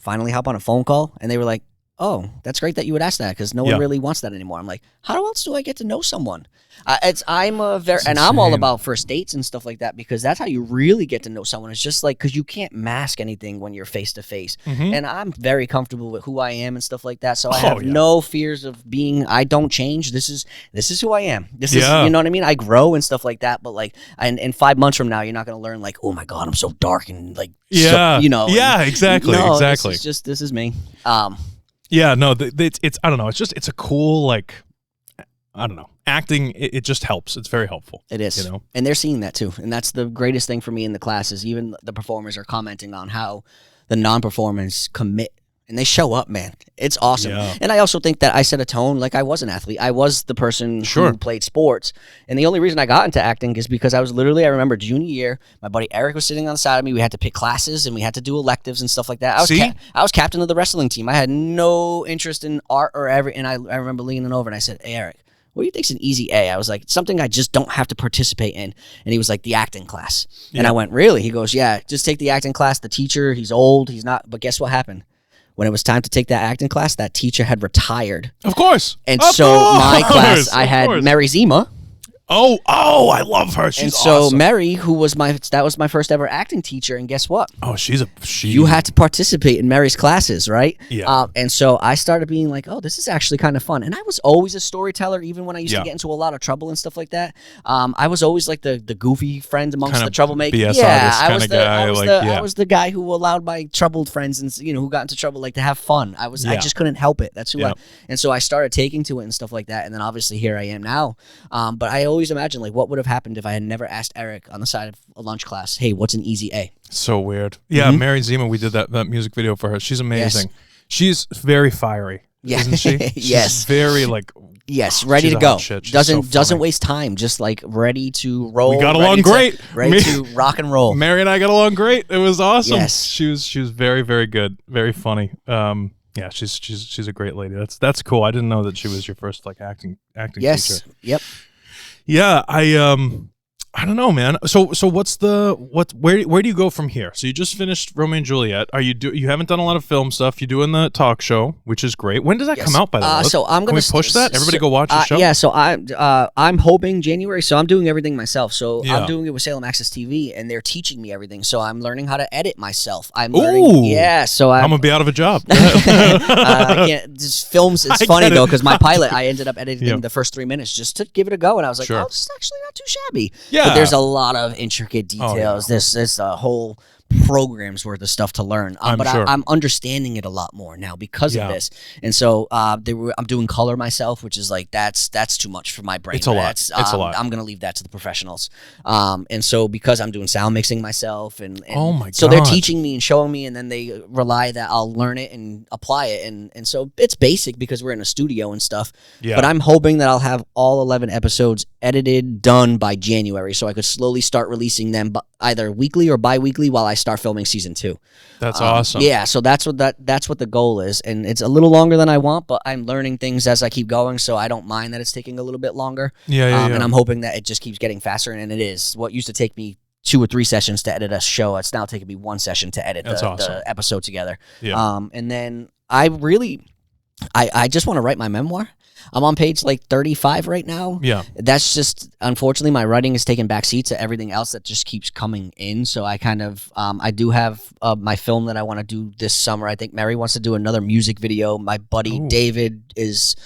finally hop on a phone call? And they were like, oh, that's great that you would ask that because no one really wants that anymore. I'm like, how else do I get to know someone? I'm all about first dates and stuff like that because that's how you really get to know someone. It's just like because you can't mask anything when you're face to face, and I'm very comfortable with who I am and stuff like that. So I have no fears of being. I don't change. This is who I am. This is you know what I mean. I grow and stuff like that. But like, in 5 months from now, you're not gonna learn like, oh my god, I'm so dark and like exactly. This is me. Yeah, no, it's I don't know. It's a cool like I don't know. Acting it just helps. It's very helpful. It is, and they're seeing that too. And that's the greatest thing for me in the classes. Even the performers are commenting on how the non-performers commit and they show up, man. It's awesome. Yeah. And I also think that I set a tone. Like, I was an athlete. I was the person Sure. who played sports. And the only reason I got into acting is because I remember junior year, my buddy Eric was sitting on the side of me. We had to pick classes and we had to do electives and stuff like that. I was captain of the wrestling team. I had no interest in art or and I remember leaning over and I said, "Hey, Eric, what do you think's an easy A?" I was like, something I just don't have to participate in. And he was like, the acting class. Yeah. And I went, really? He goes, yeah, just take the acting class. The teacher, he's old. He's not. But guess what happened? When it was time to take that acting class, that teacher had retired. Of course. And of so course. my class, I Of had course. Mary Zima. Oh, I love her. She's and so awesome. Mary, that was my first ever acting teacher. And guess what? Oh, You had to participate in Mary's classes, right? Yeah. And so I started being like, oh, this is actually kind of fun. And I was always a storyteller, even when I used to get into a lot of trouble and stuff like that. I was always like the goofy friend amongst the troublemakers. BS artist kind of guy. I was the guy who allowed my troubled friends and who got into trouble like to have fun. I just couldn't help it. That's who I. And so I started taking to it and stuff like that. And then obviously here I am now. But I always imagine like what would have happened if I had never asked Eric on the side of a lunch class, hey, what's an easy A? So weird. Yeah, Mary Zima, we did that music video for her. She's amazing. Yes. She's very fiery, isn't she? Yes. She's very like... Yes, ready to go. Doesn't waste time. Just like ready to roll. We got along great. Ready to rock and roll. Mary and I got along great. It was awesome. Yes. She was very, very good. Very funny. Yeah, she's a great lady. That's cool. I didn't know that she was your first like acting yes. teacher. Yep. Yeah, I don't know, man. So where do you go from here? So you just finished Romeo and Juliet. You haven't done a lot of film stuff. You're doing the talk show, which is great. When does that come out, by the way? So I'm gonna Can we push that? Everybody go watch the show. Yeah. So I'm hoping January. So I'm doing everything myself. So I'm doing it with Salem Access TV, and they're teaching me everything. So I'm learning how to edit myself. I'm learning. Yeah. So I'm gonna be out of a job. I can't. Just films. It's funny though because my pilot, I ended up editing the first 3 minutes just to give it a go, and I was like, oh, this is actually not too shabby. Yeah. But there's a lot of intricate details. There's a whole program's worth of stuff to learn. But sure. I'm understanding it a lot more now because of this. And so I'm doing color myself, which is like that's too much for my brain. It's a lot. It's a lot. I'm gonna leave that to the professionals. And so because I'm doing sound mixing myself, and oh my god, so they're teaching me and showing me, and then they rely that I'll learn it and apply it. And so it's basic because we're in a studio and stuff. Yeah. But I'm hoping that I'll have all 11 episodes edited, done by January, so I could slowly start releasing them either weekly or bi-weekly while I start filming season 2. That's awesome. Yeah, so that's what the goal is, and it's a little longer than I want, but I'm learning things as I keep going, so I don't mind that it's taking a little bit longer. Yeah. And I'm hoping that it just keeps getting faster, and it is. What used to take me 2 or 3 sessions to edit a show, it's now taking me 1 session to edit the episode together. Yeah. And then I just want to write my memoir. I'm on page like 35 right now. Yeah. That's just, unfortunately, my writing is taking backseat to everything else that just keeps coming in. So I kind of, I do have my film that I want to do this summer. I think Mary wants to do another music video. My buddy David is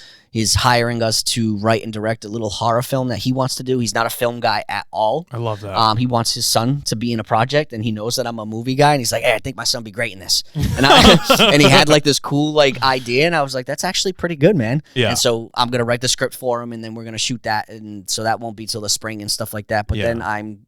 hiring us to write and direct a little horror film that he wants to do. He's not a film guy at all. I love that. He wants his son to be in a project, and he knows that I'm a movie guy, and he's like, hey, I think my son would be great in this. And he had like this cool like idea, and I was like, that's actually pretty good, man. Yeah. And so I'm going to write the script for him, and then we're going to shoot that, and so that won't be till the spring and stuff like that. But then I'm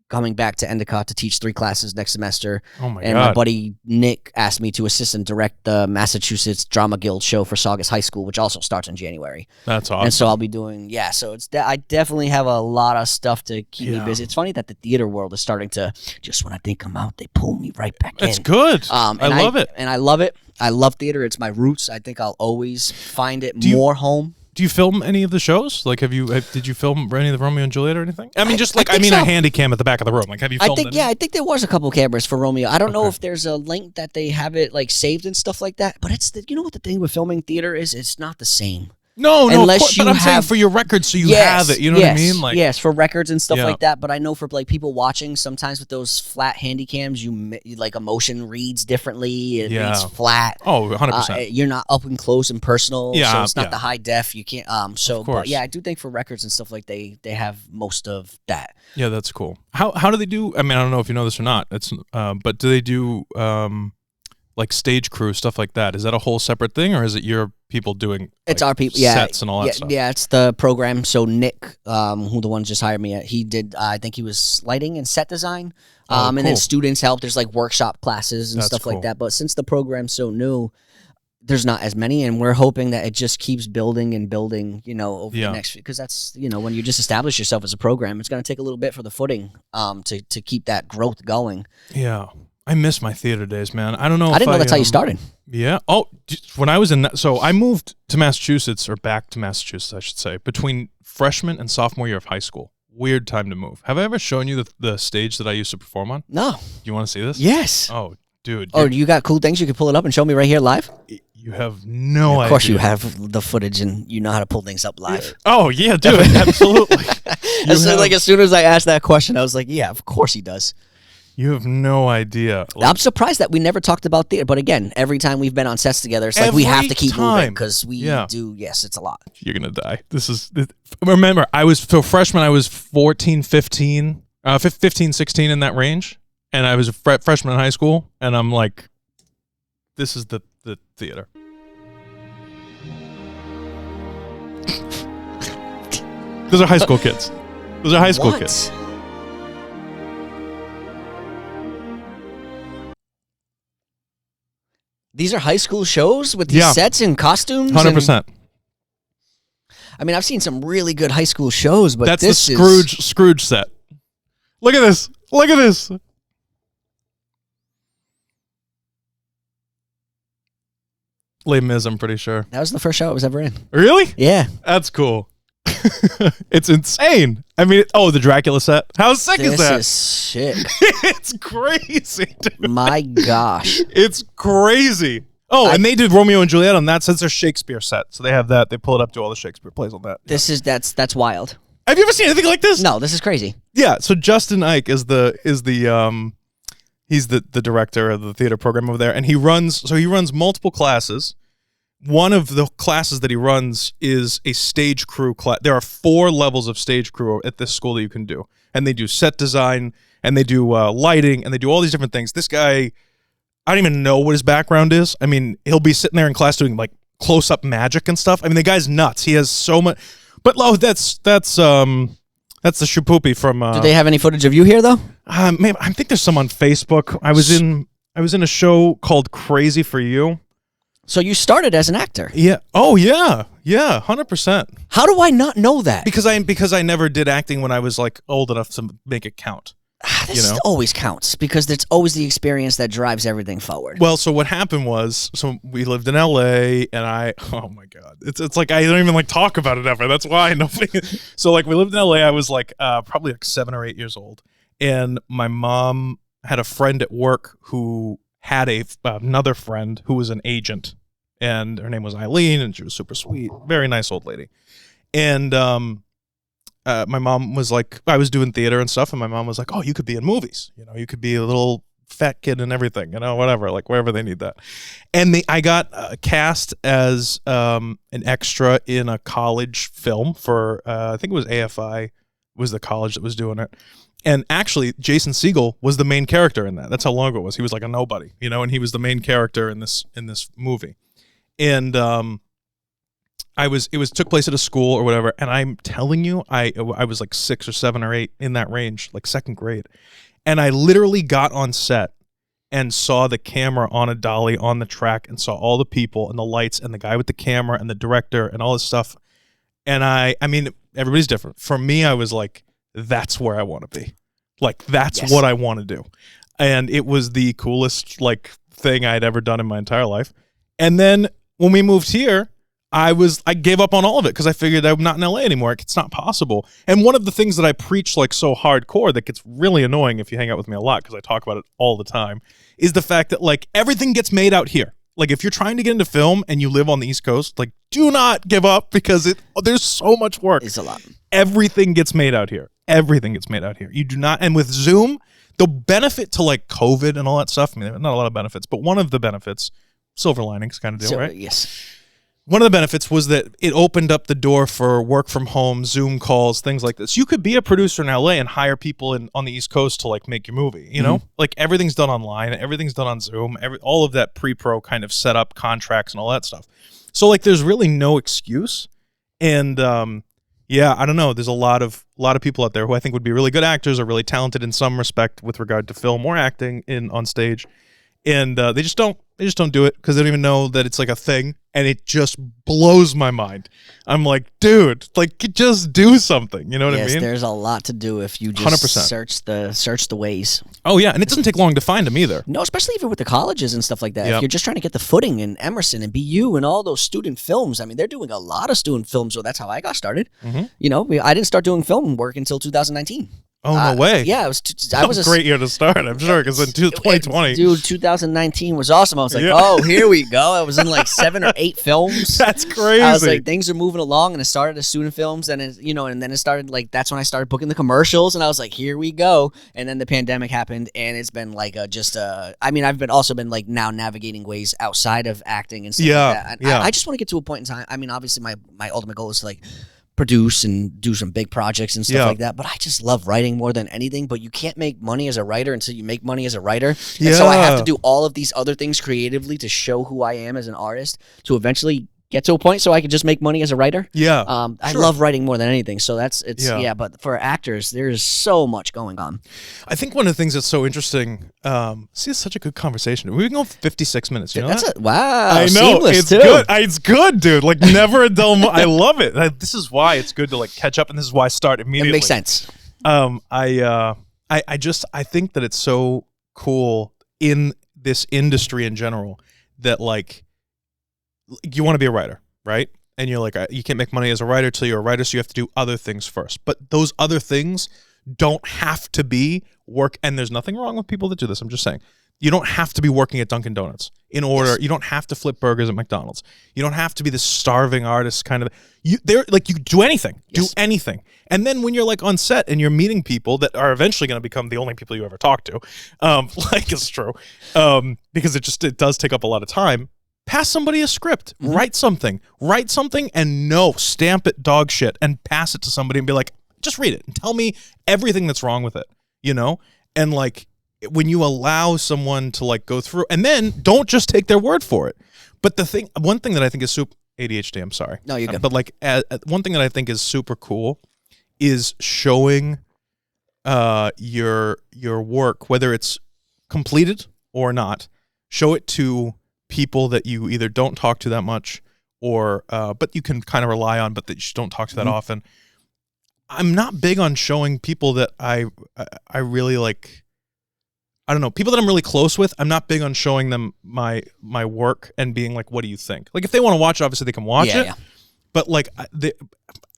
coming back to Endicott to teach 3 classes next semester. Oh my and god! My buddy Nick asked me to assist and direct the Massachusetts Drama Guild show for Saugus High School, which also starts in January. That's awesome. And so I'll be doing So it's I definitely have a lot of stuff to keep me busy. It's funny that the theater world is starting to just when I think I'm out, they pull me right back in. It's good. I love it, and I love it. I love theater. It's my roots. I think I'll always find it more home. Do you film any of the shows? Like, did you film any of the Romeo and Juliet or anything? I mean, a handy cam at the back of the room. Like, have you filmed I think there was a couple cameras for Romeo. I don't know if there's a link that they have it like saved and stuff like that. But you know what the thing with filming theater is? It's not the same. No, unless but I'm saying for your records, so you have it. You know what I mean? Like, yes, for records and stuff like that. But I know for like people watching, sometimes with those flat handy cams, you like emotion reads differently. It reads flat. Oh, 100%. You're not up and close and personal. Yeah, so it's not the high def. You can't. But yeah, I do think for records and stuff like they have most of that. Yeah, that's cool. How do they do? I mean, I don't know if you know this or not. It's but do they do like stage crew stuff like that? Is that a whole separate thing, or is it your people doing? It's like, our people, sets and all that stuff. Yeah, it's the program. So Nick, who the one just hired me, he did. I think he was lighting and set design. Cool. And then students help. There's like workshop classes and stuff like that. But since the program's so new, there's not as many, and we're hoping that it just keeps building and building, over the next, because that's, when you just establish yourself as a program, it's going to take a little bit for the footing to keep that growth going. Yeah. I miss my theater days, man. I don't know. I didn't know that's how you started. Yeah. Oh, when I was so I moved to Massachusetts, or back to Massachusetts, I should say, between freshman and sophomore year of high school. Weird time to move. Have I ever shown you the stage that I used to perform on? No. You want to see this? Yes. Oh, dude. Oh, you got cool things you can pull it up and show me right here live? You have no idea. Of course you have the footage and you know how to pull things up live. Oh, yeah, dude. Absolutely. As soon as I asked that question, I was like, yeah, of course he does. You have no idea. I'm surprised that we never talked about theater. But again, every time we've been on sets together, it's like we have to keep moving because we do. Yes, it's a lot. You're going to die. Remember, freshman, I was 14, 15, 16 in that range. And I was a freshman in high school. And I'm like, this is the theater. Those are high school kids. Those are high school kids. These are high school shows with these sets and costumes? 100%. I mean, I've seen some really good high school shows, but that's the Scrooge set. Look at this. Look at this. Les Mis, I'm pretty sure. That was the first show I was ever in. Really? Yeah. That's cool. It's insane. I mean, the Dracula set. How sick is that? This is shit. It's crazy, dude. My gosh. It's crazy. Oh, and they did Romeo and Juliet on that since their Shakespeare set. So they have that. They pull it up to all the Shakespeare plays on that. That's wild. Have you ever seen anything like this? No, this is crazy. Yeah. So Justin Ike he's the director of the theater program over there, and he runs multiple classes. One of the classes that he runs is a stage crew class. There are 4 levels of stage crew at this school that you can do. And they do set design, and they do lighting, and they do all these different things. This guy, I don't even know what his background is. I mean, he'll be sitting there in class doing like close-up magic and stuff. I mean, the guy's nuts. He has so much. But that's the Shapoopy from. Do they have any footage of you here though? Maybe, I think there's some on Facebook. I was in a show called Crazy for You. So you started as an actor? Yeah. Oh yeah. Yeah. 100%. How do I not know that? Because I never did acting when I was like old enough to make it count. This always counts because it's always the experience that drives everything forward. Well, so what happened was, we lived in LA, and oh my God, it's like I don't even like talk about it ever. That's why nobody. So like we lived in LA. I was like probably like 7 or 8 years old, and my mom had a friend at work who had another friend who was an agent, and her name was Eileen, and she was super sweet, very nice old lady. And my mom was like, I was doing theater and stuff, and my mom was like, oh, you could be in movies, you could be a little fat kid and everything, whatever, like wherever they need that. And I got cast as an extra in a college film for I think it was AFI was the college that was doing it. And actually, Jason Segel was the main character in that. That's how long ago it was. He was like a nobody, and he was the main character in this movie. And it took place at a school or whatever. And I'm telling you, I was like 6 or 7 or 8 in that range, like second grade. And I literally got on set and saw the camera on a dolly on the track and saw all the people and the lights and the guy with the camera and the director and all this stuff. And I mean, everybody's different. For me, I was like, that's where I want to be. Like, that's what I want to do. And it was the coolest, like, thing I'd ever done in my entire life. And then when we moved here, I gave up on all of it because I figured I'm not in LA anymore. It's not possible. And one of the things that I preach like so hardcore that gets really annoying if you hang out with me a lot, because I talk about it all the time, is the fact that like everything gets made out here. Like if you're trying to get into film and you live on the East Coast, like do not give up because there's so much work. It's a lot. Everything gets made out here. Everything gets made out here. You do not, and with Zoom, the benefit to like COVID and all that stuff, I mean, not a lot of benefits, but one of the benefits, silver linings kind of deal, right? Yes. One of the benefits was that it opened up the door for work from home, Zoom calls, things like this. You could be a producer in LA and hire people on the East Coast to like make your movie, Like everything's done online, everything's done on Zoom, all of that pre-pro kind of setup, contracts and all that stuff. So like there's really no excuse. And yeah, I don't know. There's a lot of people out there who I think would be really good actors or really talented in some respect with regard to film or acting on stage. And they just don't They just don't do it because they don't even know that it's like a thing, and it just blows my mind. I'm like, dude, like just do something. You know what I mean? There's a lot to do if you just 100%. search the ways. Oh yeah, and it doesn't take long to find them either. No, especially even with the colleges and stuff like that. Yep. If you're just trying to get the footing in Emerson and BU and all those student films, I mean, they're doing a lot of student films, so that's how I got started. Mm-hmm. You know, I didn't start doing film work until 2019. Oh, no way. Yeah, I was a great year to start, I'm sure, because in 2020. Dude, 2019 was awesome. I was like, oh, here we go. I was in like 7 or 8 films. That's crazy. I was like, things are moving along, and it started as student films, and then it started like, that's when I started booking the commercials, and I was like, here we go. And then the pandemic happened, and it's been like I mean, I've also been like now navigating ways outside of acting and stuff like that. And I just want to get to a point in time. I mean, obviously my ultimate goal is to like produce and do some big projects and stuff like that, but I just love writing more than anything. But you can't make money as a writer until you make money as a writer, and so I have to do all of these other things creatively to show who I am as an artist to eventually get to a point so I can just make money as a writer. I love writing more than anything, so but for actors there's so much going on. I think one of the things that's so interesting, it's such a good conversation. We've been going 56 minutes, you know that? Wow. I know, it's too. good. It's good, dude. Like never a dull I love it. This is why it's good to like catch up, and this is why I start immediately. It makes sense. I think that it's so cool in this industry in general that like you want to be a writer, right? And you're like, you can't make money as a writer till you're a writer, so you have to do other things first. But those other things don't have to be work, and there's nothing wrong with people that do this. I'm just saying. You don't have to be working at Dunkin' Donuts in order. Yes. You don't have to flip burgers at McDonald's. You don't have to be this starving artist kind of. You do anything. Yes. Do anything. And then when you're like on set and you're meeting people that are eventually going to become the only people you ever talk to, like it's true, because it does take up a lot of time. Pass somebody a script, write something, and stamp it dog shit and pass it to somebody and be like, just read it and tell me everything that's wrong with it, you know? And like, when you allow someone to like go through, and then don't just take their word for it. But one thing that I think is super, ADHD, I'm sorry. No, you're good. But like, one thing that I think is super cool is showing your work, whether it's completed or not, show it to people that you either don't talk to that much or but you can kind of rely on, but that you don't talk to that often. I'm not big on showing people that I really like, I don't know, people that I'm really close with. I'm not big on showing them my work and being like, what do you think? Like if they want to watch it, obviously they can watch it. Yeah. But like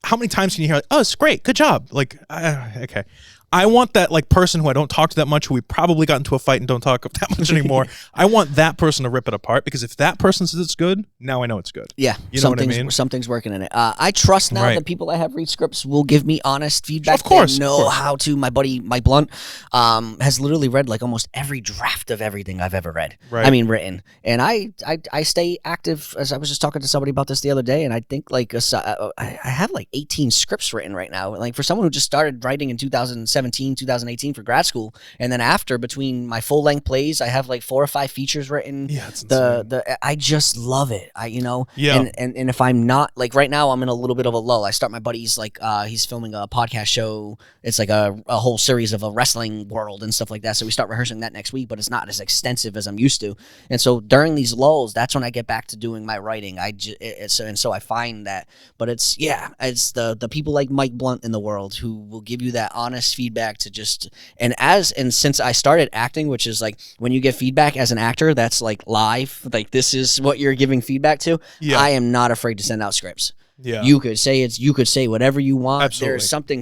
how many times can you hear like, oh, it's great, good job. Like okay. I want that like person who I don't talk to that much, who we probably got into a fight and don't talk that much anymore. I want that person to rip it apart, because if that person says it's good, now I know it's good. Yeah, you know what I mean? Something's working in it. I trust now that people I have read scripts will give me honest feedback. Of course, they know how to. My buddy Mike Blunt has literally read like almost every draft of everything I've ever read. Right. I mean, written, and I stay active. As I was just talking to somebody about this the other day, and I think like I have like 18 scripts written right now. Like for someone who just started writing in 2017, 2018 for grad school, and then after, between my full length plays, I have like 4 or 5 features written. Yeah, it's insane. I just love it. And if I'm not, like right now I'm in a little bit of a lull. I start, my buddy's like he's filming a podcast show. It's like a whole series of a wrestling world and stuff like that. So we start rehearsing that next week, but it's not as extensive as I'm used to. And so during these lulls, that's when I get back to doing my writing. So I find that, but it's the people like Mike Blunt in the world who will give you that honest feedback to just, and since I started acting, which is like when you get feedback as an actor, that's like live, like this is what you're giving feedback to. Yeah. I am not afraid to send out scripts. Yeah. You could say whatever you want. Absolutely. There's something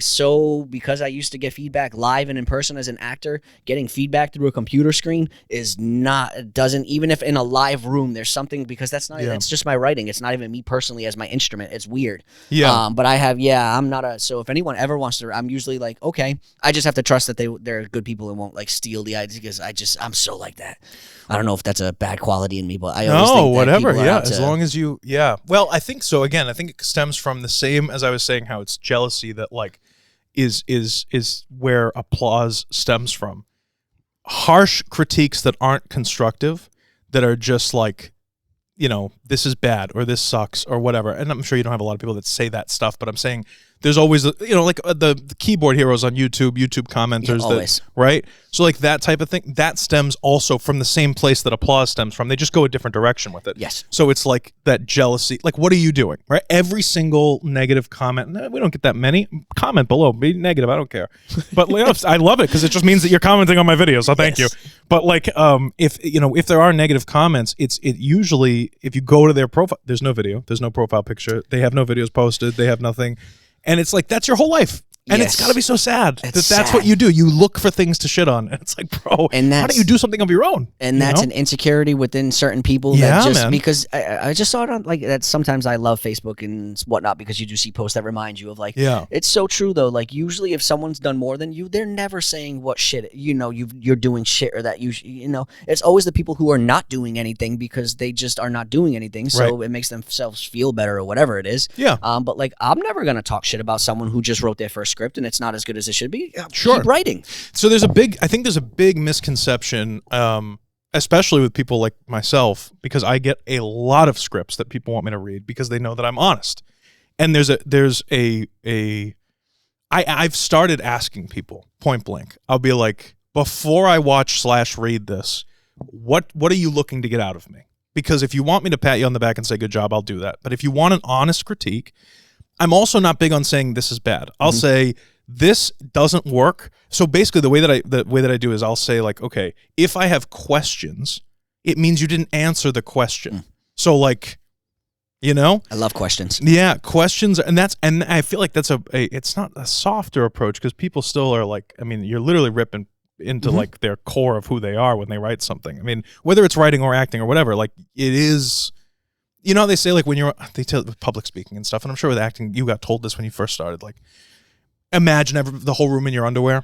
because I used to get feedback live and in person as an actor, getting feedback through a computer screen doesn't, even if in a live room, there's something, because it's just my writing. It's not even me personally as my instrument. It's weird. Yeah. But I'm not so if anyone ever wants to, I'm usually like, okay, I just have to trust that they're good people and won't like steal the idea, because I'm so like that. I don't know if that's a bad quality in me, but I always think whatever. Yeah. As long as you, well, I think so. Again, I think it stems from the same as I was saying, how it's jealousy that like is where applause stems from. Harsh critiques that aren't constructive, that are just like, this is bad or this sucks or whatever. And I'm sure you don't have a lot of people that say that stuff, but I'm saying there's always, like the keyboard heroes on YouTube commenters, always. Right? So like that type of thing, that stems also from the same place that applause stems from. They just go a different direction with it. Yes. So it's like that jealousy. Like, what are you doing? Right? Every single negative comment, we don't get that many. Comment below, be negative, I don't care. But I love it because it just means that you're commenting on my video. So thank you. But like, if there are negative comments, it usually, if you go to their profile, there's no video, there's no profile picture, they have no videos posted, they have nothing. And it's like, that's your whole life. And it's got to be so sad that's what you do. You look for things to shit on. And it's like, bro, why don't you do something of your own? And that's an insecurity within certain people. Because I just saw it on, like, that sometimes I love Facebook and whatnot because you do see posts that remind you of, like, it's so true, though. Like, usually if someone's done more than you, they're never saying what shit, you're doing shit or that it's always the people who are not doing anything because they just are not doing anything. So it makes themselves feel better or whatever it is. Yeah. But, like, I'm never going to talk shit about someone who just wrote their first script and it's not as good as it should be. Keep writing. So I think there's a big misconception, especially with people like myself, because I get a lot of scripts that people want me to read because they know that I'm honest. And I've started asking people point blank. I'll be like, before I watch/read this, what are you looking to get out of me? Because if you want me to pat you on the back and say good job, I'll do that. But if you want an honest critique, I'm also not big on saying this is bad. I'll say this doesn't work. So basically the way that I do is I'll say, like, okay, if I have questions, it means you didn't answer the question. So, like, I love questions. Yeah, questions, and I feel like that's it's not a softer approach because people still are like, I mean, you're literally ripping into like their core of who they are when they write something. I mean, whether it's writing or acting or whatever, like it is. They say, like, they tell public speaking and stuff, and I'm sure with acting, you got told this when you first started, like, imagine the whole room in your underwear.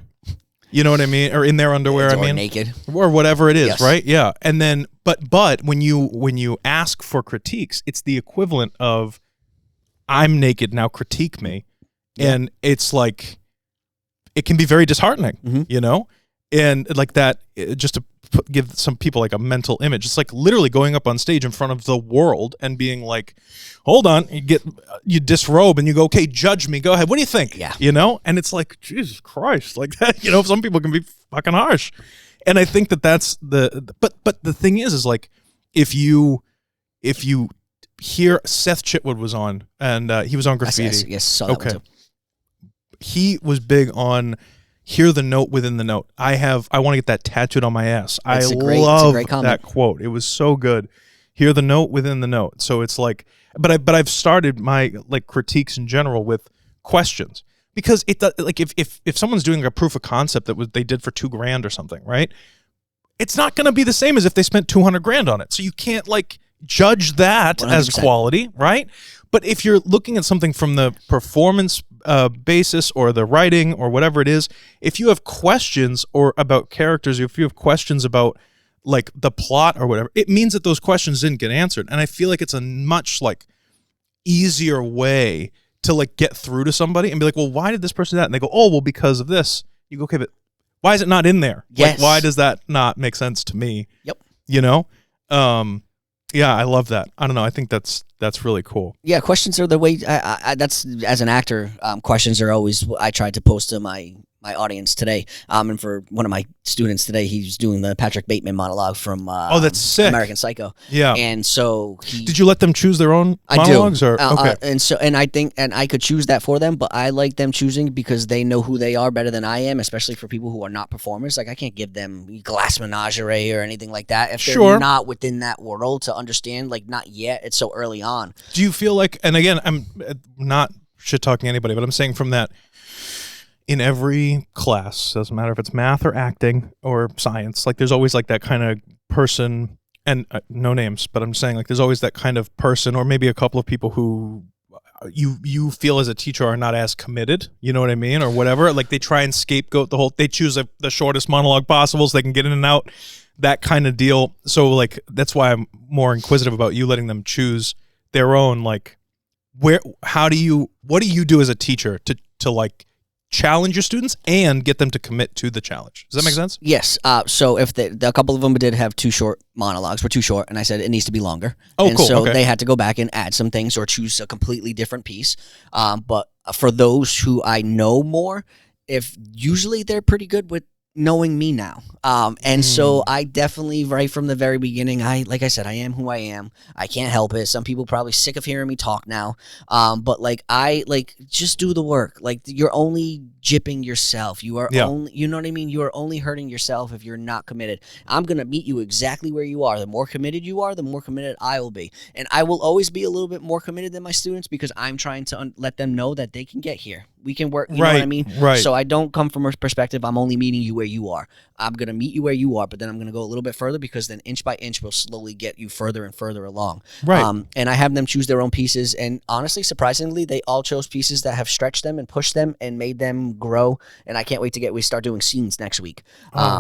You know what I mean? Or in their underwear, or naked. Or whatever it is, right? Yeah. And then, but when you ask for critiques, it's the equivalent of, I'm naked, now critique me. Yeah. And it's like, it can be very disheartening, And like that, just to give some people like a mental image, it's like literally going up on stage in front of the world and being like, hold on, you disrobe and you go, okay, judge me, go ahead, what do you think? Yeah. And it's like, Jesus Christ, like that, some people can be fucking harsh. And I think that's but the thing is like, if you hear, Seth Chitwood was on, and he was on Graffiti. Yes, saw that one too. He was big on, hear the note within the note. I want to get that tattooed on my ass. I love that quote. It was so good. Hear the note within the note. So it's like, but I've started my like critiques in general with questions, because it like if someone's doing a proof of concept that they did for $2,000 or something, right? It's not going to be the same as if they spent $200,000 on it. So you can't like judge that 100%. As quality, right? But if you're looking at something from the performance basis or the writing or whatever it is, if you have questions or about characters, if you have questions about like the plot or whatever, it means that those questions didn't get answered. And I feel like it's a much like easier way to like get through to somebody and be like, well, why did this person do that? And they go, oh, well, because of this. You go, okay, but why is it not in there? Yes. Like, why does that not make sense to me? Yep. Yeah, I love that. I don't know. I think that's really cool. Yeah, questions are the way. That's, as an actor, questions are always. I tried to post to my audience today, and for one of my students today, he's doing the Patrick Bateman monologue from that's sick. American Psycho. Yeah, and so did you let them choose their own monologues? I do. Okay, and I think I could choose that for them, but I like them choosing because they know who they are better than I am, especially for people who are not performers. Like I can't give them Glass Menagerie or anything like that if they're not within that world to understand. Like not yet. It's so early on. Do you feel like? And again, I'm not shit talking anybody, but I'm saying from that. In every class, doesn't matter if it's math or acting or science, like there's always like that kind of person, and no names, but I'm saying like there's always that kind of person or maybe a couple of people who you feel as a teacher are not as committed, you know what I mean, or whatever. Like they try and scapegoat they choose the shortest monologue possible so they can get in and out, that kind of deal. So like that's why I'm more inquisitive about you letting them choose their own, like what do you do as a teacher to like challenge your students and get them to commit to the challenge. Does that make sense? Yes. So if a couple of them did have too short monologues, were too short, and I said it needs to be longer. Oh, and cool. So Okay. they had to go back and add some things or choose a completely different piece. But for those who I know more, if usually they're pretty good with knowing me now. And so I definitely, right from the very beginning, like I said, I am who I am. I can't help it. Some people probably sick of hearing me talk now. But just do the work. Like, you're only gypping yourself. You are only, you know what I mean? You are only hurting yourself if you're not committed. I'm going to meet you exactly where you are. The more committed you are, the more committed I will be. And I will always be a little bit more committed than my students because I'm trying to let them know that they can get here. We can work, you know what I mean? Right. So I don't come from a perspective, I'm only meeting you where you are. I'm going to meet you where you are, but then I'm going to go a little bit further because then inch by inch we'll slowly get you further and further along. Right. And I have them choose their own pieces. And honestly, surprisingly, they all chose pieces that have stretched them and pushed them and made them grow. And I can't wait to we start doing scenes next week.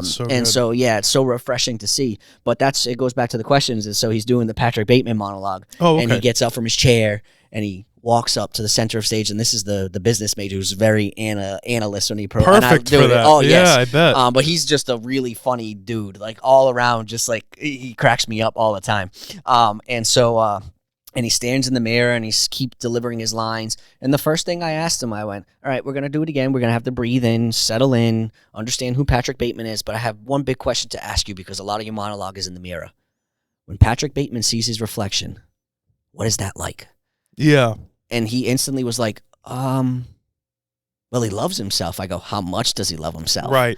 So, yeah, it's so refreshing to see. But it goes back to the questions. And so he's doing the Patrick Bateman monologue. Oh, okay. And he gets up from his chair and he walks up to the center of stage, and this is the business major who's very analyst when he perfect for that. Oh yes, yeah, I bet. But he's just a really funny dude, like all around, just like he cracks me up all the time. And he stands in the mirror and he's keep delivering his lines. And the first thing I asked him, I went, all right, we're gonna do it again. We're gonna have to breathe in, settle in, understand who Patrick Bateman is. But I have one big question to ask you because a lot of your monologue is in the mirror. When Patrick Bateman sees his reflection, what is that like? Yeah. And he instantly was like, well, he loves himself. I go, how much does he love himself? Right.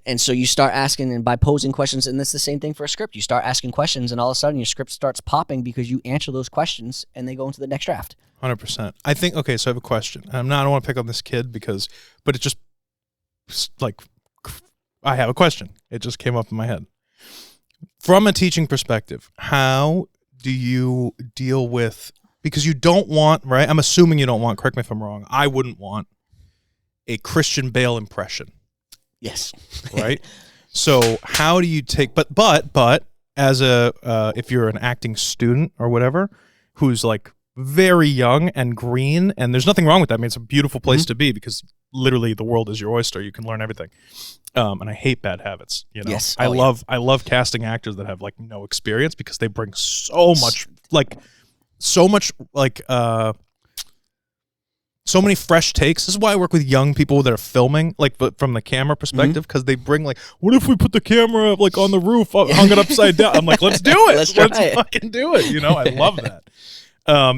And so you start asking, and by posing questions, and it's the same thing for a script. You start asking questions, and all of a sudden your script starts popping because you answer those questions, and they go into the next draft. 100%. I think, okay, so I have a question. I don't want to pick on this kid but it just, like, I have a question. It just came up in my head. From a teaching perspective, how do you deal with, because you don't want, right? I'm assuming you don't want, correct me if I'm wrong, I wouldn't want a Christian Bale impression. Yes. Right? So how do you take, but as if you're an acting student or whatever, who's like very young and green, and there's nothing wrong with that. I mean, it's a beautiful place to be because literally the world is your oyster. You can learn everything. And I hate bad habits. You know, yes. I love casting actors that have like no experience because they bring so many fresh takes. This is why I work with young people that are filming, like, but from the camera perspective, because they bring like, what if we put the camera like on the roof, hung it upside down? I'm like, let's do it. let's fucking do it. You know, I love that.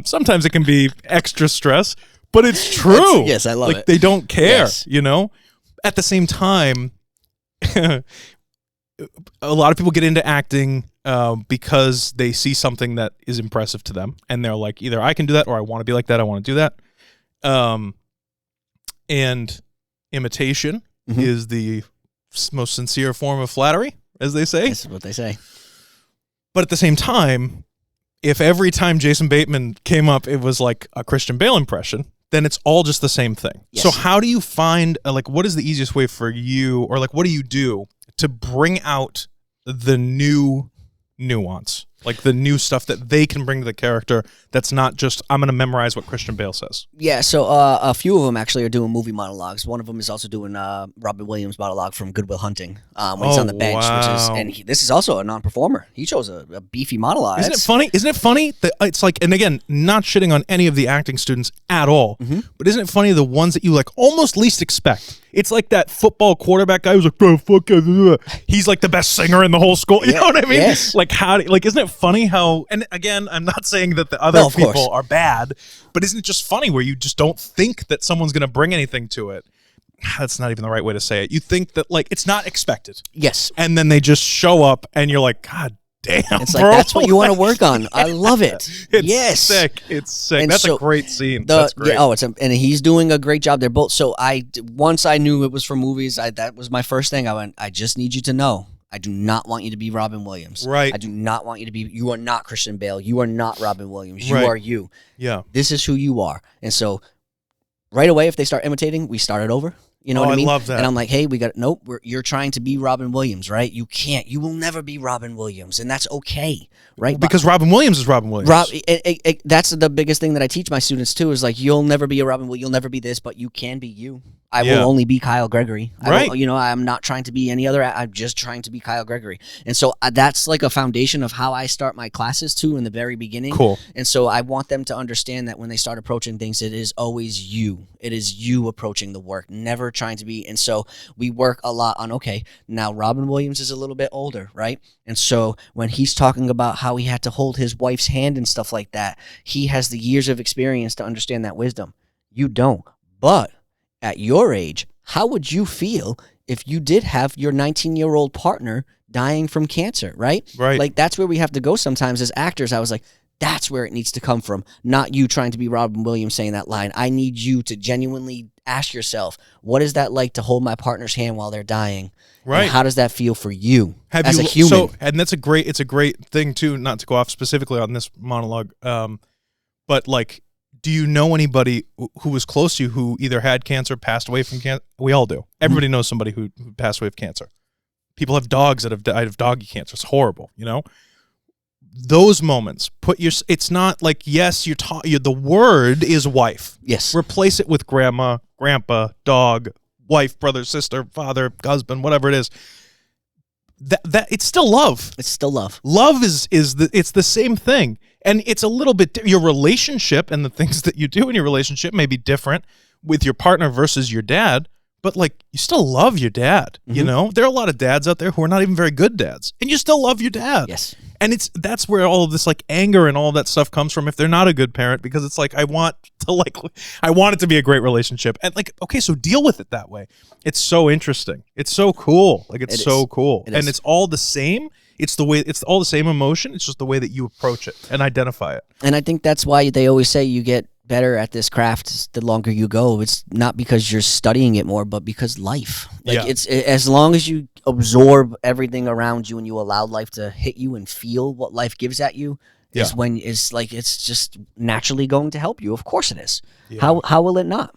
Sometimes it can be extra stress, but it's true. Yes, I love it. They don't care. Yes. You know, at the same time, a lot of people get into acting because they see something that is impressive to them, and they're like, either I can do that or I want to be like that. I want to do that. And imitation is the most sincere form of flattery, as they say. That's what they say. But at the same time, if every time Jason Bateman came up, it was like a Christian Bale impression, then it's all just the same thing. Yes. So how do you find, what is the easiest way for you, or what do you do to bring out the new nuance? Like the new stuff that they can bring to the character that's not just, I'm going to memorize what Christian Bale says. Yeah, so a few of them actually are doing movie monologues. One of them is also doing Robin Williams' monologue from Good Will Hunting when he's on the bench. Wow. This is also a non-performer. He chose a beefy monologue. Isn't it funny that it's like, and again, not shitting on any of the acting students at all, but isn't it funny the ones that you like almost least expect? It's like that football quarterback guy who's like, bro, fuck it. He's like the best singer in the whole school. You know what I mean? Yes. Like isn't it funny how, and again, I'm not saying that the other people are bad, but isn't it just funny where you just don't think that someone's going to bring anything to it? That's not even the right way to say it. You think that it's not expected. Yes. And then they just show up and you're like, God damn, it's bro. Like, that's what you want to work on. I love it. It's sick. It's sick. That's a great scene. That's great. Yeah, and he's doing a great job. They're both. So once I knew it was for movies, that was my first thing. I went, I just need you to know, I do not want you to be Robin Williams. Right. I do not want you to be, you are not Christian Bale. You are not Robin Williams. You are you. Yeah. This is who you are. And so right away, if they start imitating, we start it over. You know what I mean? I love that. And I'm like, hey, you're trying to be Robin Williams, right? You can't. You will never be Robin Williams, and that's okay, right? Because Robin Williams is Robin Williams. That's the biggest thing that I teach my students, too, is like, you'll never be a Robin Williams. You'll never be this, but you can be you. I will only be Kyle Gregory. Right. I'm not trying to be any other. I'm just trying to be Kyle Gregory. And so that's like a foundation of how I start my classes too in the very beginning. Cool. And so I want them to understand that when they start approaching things, it is always you. It is you approaching the work, never trying to be. And so we work a lot on, okay, now Robin Williams is a little bit older, right? And so when he's talking about how he had to hold his wife's hand and stuff like that, he has the years of experience to understand that wisdom. You don't. But at your age, how would you feel if you did have your 19-year-old partner dying from cancer, right? Right. Like, that's where we have to go sometimes as actors. I was like, that's where it needs to come from, not you trying to be Robin Williams saying that line. I need you to genuinely ask yourself, what is that like to hold my partner's hand while they're dying? Right. And how does that feel for you as a human? So, and it's a great thing too, not to go off specifically on this monologue, but like, do you know anybody who was close to you who either had cancer, passed away from cancer? We all do. Everybody knows somebody who passed away of cancer. People have dogs that have died of doggy cancer. It's horrible, Those moments, it's not like, yes, the word is wife. Yes. Replace it with grandma, grandpa, dog, wife, brother, sister, father, husband, whatever it is. That it's still love. It's still love. Love it's the same thing. And it's a little bit, your relationship and the things that you do in your relationship may be different with your partner versus your dad, but like, you still love your dad, There are a lot of dads out there who are not even very good dads, and you still love your dad. Yes. And that's where all of this like anger and all that stuff comes from if they're not a good parent, because it's like, I want it to be a great relationship. And like, okay, so deal with it that way. It's so interesting. It's so cool. Like, it's so cool. And it's all the same. It's all the same emotion. It's just the way that you approach it and identify it. And I think that's why they always say you get better at this craft the longer you go. It's not because you're studying it more, but because life. It's as long as you absorb everything around you and you allow life to hit you and feel what life gives at you, it's just naturally going to help you. Of course it is. Yeah. How will it not?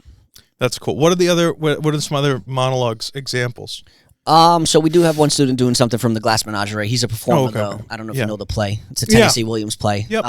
That's cool. What are some other monologues examples? So we do have one student doing something from the Glass Menagerie. He's a performer, though. I don't know if you know the play. It's a Tennessee Williams play. Yep.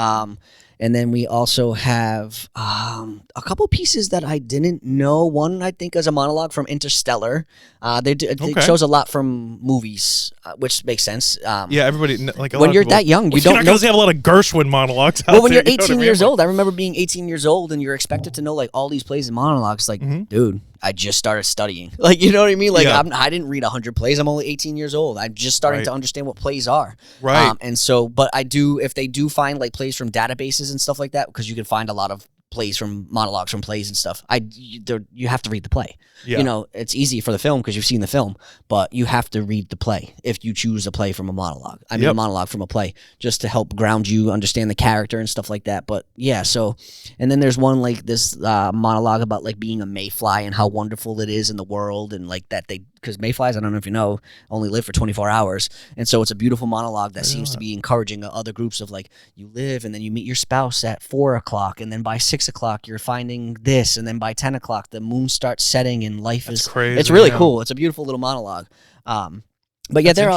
And then we also have a couple pieces that I didn't know. One, I think, is a monologue from Interstellar. It shows a lot from movies, which makes sense. Everybody, like, when you're that young, you don't know. They have a lot of Gershwin monologues. Well, when you're 18 years old, I remember being 18 years old, and you're expected to know like all these plays and monologues. Like, dude, I just started studying. Like, you know what I mean? Like, I didn't read 100 plays. I'm only 18 years old. I'm just starting to understand what plays are. Right. And so, but I do, if they do find like plays from databases and stuff like that, because you can find a lot of plays from monologues from plays and stuff. You have to read the play. Yeah. It's easy for the film because you've seen the film, but you have to read the play if you choose a play from a monologue. I mean, a monologue from a play, just to help ground you, understand the character and stuff like that. But yeah, so, and then there's one like this monologue about like being a mayfly and how wonderful it is in the world, and like that because mayflies, I don't know if you know, only live for 24 hours. And so it's a beautiful monologue that seems to be encouraging other groups of like, you live and then you meet your spouse at 4 o'clock, and then by 6 o'clock you're finding this, and then by 10 o'clock the moon starts setting and life is crazy. It's really cool. It's a beautiful little monologue. But yeah, they're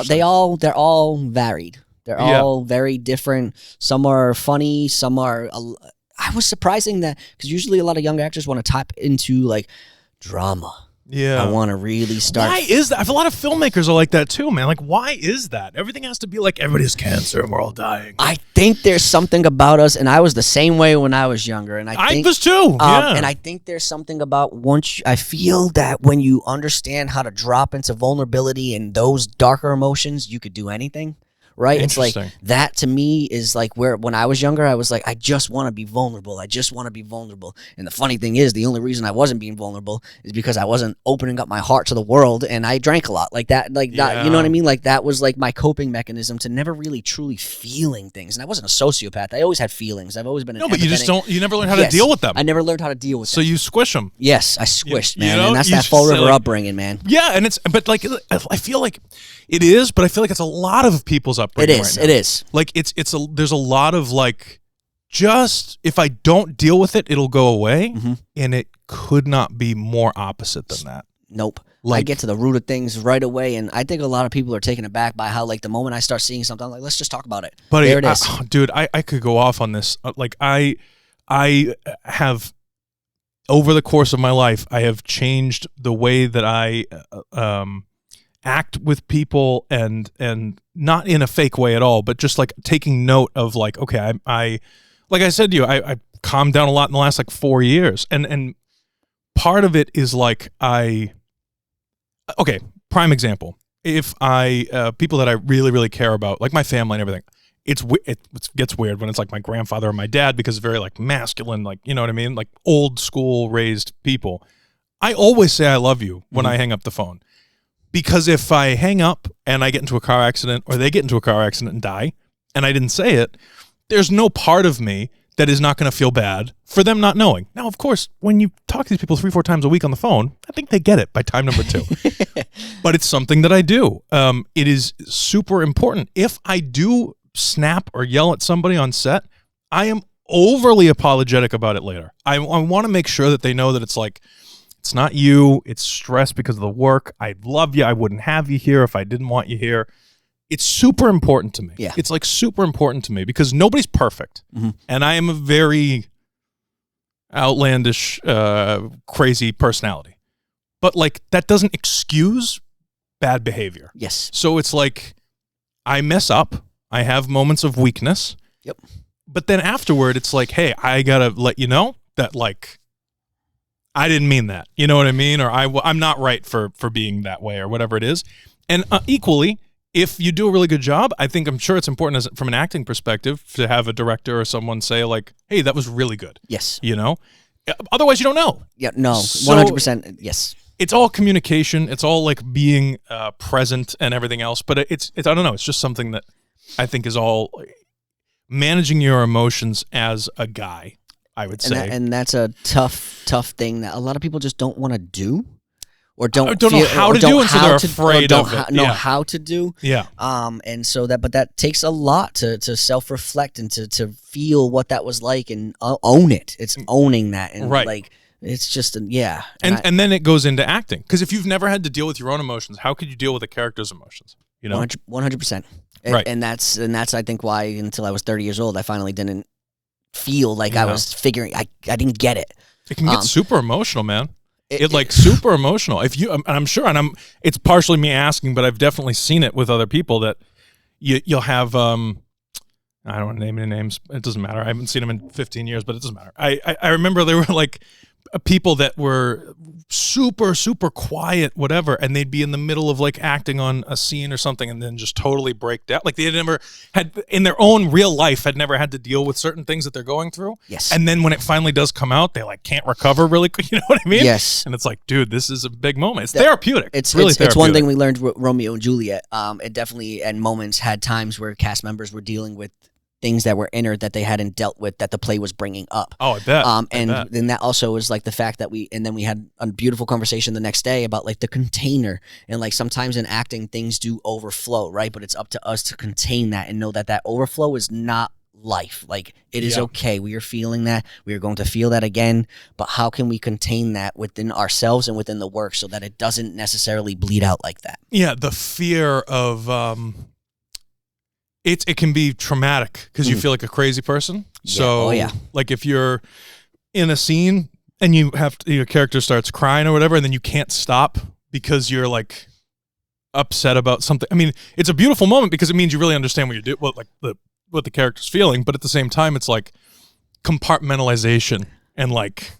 all varied. They're all very different. Some are funny, some are I was surprising that, because usually a lot of young actors want to tap into like drama. Yeah. I want to really start. Why is that? I have a lot of filmmakers are like that too, man. Like, why is that? Everything has to be like, everybody has cancer and we're all dying. I think there's something about us, and I was the same way when I was younger. And I was too. And I think there's something about I feel that when you understand how to drop into vulnerability and those darker emotions, you could do anything. Right? It's like, that to me is like where, when I was younger, I was like, I just want to be vulnerable. I just want to be vulnerable. And the funny thing is, the only reason I wasn't being vulnerable is because I wasn't opening up my heart to the world, and I drank a lot like that. Like that, you know what I mean? Like that was like my coping mechanism to never really truly feeling things. And I wasn't a sociopath. I always had feelings. I've always been an empathetic. You never learned how to deal with them. I never learned how to deal with them. So you squish them. Yes, I squished, man. And that's that Fall River upbringing, man. Yeah, and but like, I feel like it is, but I feel like it's a lot of people's upbringing right now. It is. Like there's a lot of like, just if I don't deal with it, it'll go away, and it could not be more opposite than that. Nope. I get to the root of things right away, and I think a lot of people are taken aback by how like the moment I start seeing something, I'm like, let's just talk about it. But there it is. Dude, I could go off on this. Like I have over the course of my life, I have changed the way that I act with people, and not in a fake way at all, but just like taking note of like, okay, I like I said to you, I calmed down a lot in the last like 4 years, and part of it is like okay, prime example. If people that I really, really care about, like my family and everything, it gets weird when it's like my grandfather or my dad, because it's very like masculine, like, you know what I mean? Like old school raised people. I always say I love you when I hang up the phone, because if I hang up and I get into a car accident, or they get into a car accident and die, and I didn't say it, there's no part of me that is not going to feel bad for them not knowing. Now, of course, when you talk to these people 3-4 times a week on the phone, I think they get it by time number 2. But it's something that I do. It is super important. If I do snap or yell at somebody on set, I am overly apologetic about it later. I want to make sure that they know that it's like, it's not you. It's stress because of the work. I love you. I wouldn't have you here if I didn't want you here. It's super important to me. Yeah. It's like super important to me because nobody's perfect. And I am a very outlandish, crazy personality. But like, that doesn't excuse bad behavior. Yes. So it's like, I mess up. I have moments of weakness. Yep. But then afterward, it's like, hey, I got to let you know that like, I didn't mean that. You know what I mean? Or I'm not right for being that way, or whatever it is. And equally, if you do a really good job, I'm sure it's important from an acting perspective to have a director or someone say like, hey, that was really good. Yes. You know? Otherwise, you don't know. Yeah, no, So 100%. Yes. It's all communication. It's all like being present and everything else. But it's I don't know. It's just something that I think is all managing your emotions as a guy, I would say. And that's a tough thing that a lot of people just don't want to do, or don't know how to do, and so they're afraid of it. Know how to do. Yeah. And so that takes a lot to self-reflect and to feel what that was like and own it. It's owning that, and right. like it's just yeah. And then it goes into acting, because if you've never had to deal with your own emotions, how could you deal with a character's emotions? You know, 100%. Right. And that's I think why until I was 30 years old I finally didn't feel like I was figuring. I didn't get it. It can get super emotional, man. It like super emotional. If you, and I'm sure, and it's partially me asking, but I've definitely seen it with other people that you'll have. I don't want to name any names. It doesn't matter. I haven't seen them in 15 years, but it doesn't matter. I remember there were like people that were super, super quiet, whatever, and they'd be in the middle of like acting on a scene or something and then just totally break down. Like they had never had, in their own real life, had never had to deal with certain things that they're going through. Yes. And then when it finally does come out, they like can't recover really quick. You know what I mean? Yes. And it's like, dude, this is a big moment. It's therapeutic. It's really it's one thing we learned with Romeo and Juliet. It definitely at moments had times where cast members were dealing with things that were inner that they hadn't dealt with that the play was bringing up. Oh, I bet. And then that also was like the fact that we had a beautiful conversation the next day about like the container, and like sometimes in acting things do overflow, right? But it's up to us to contain that and know that that overflow is not life. Like it is okay. We are feeling that. We are going to feel that again. But how can we contain that within ourselves and within the work so that it doesn't necessarily bleed out like that? Yeah, the fear of it can be traumatic because you feel like a crazy person. So, like if you're in a scene and your character starts crying or whatever, and then you can't stop because you're like upset about something. I mean, it's a beautiful moment because it means you really understand what you're doing, what the character's feeling. But at the same time, it's like compartmentalization and like,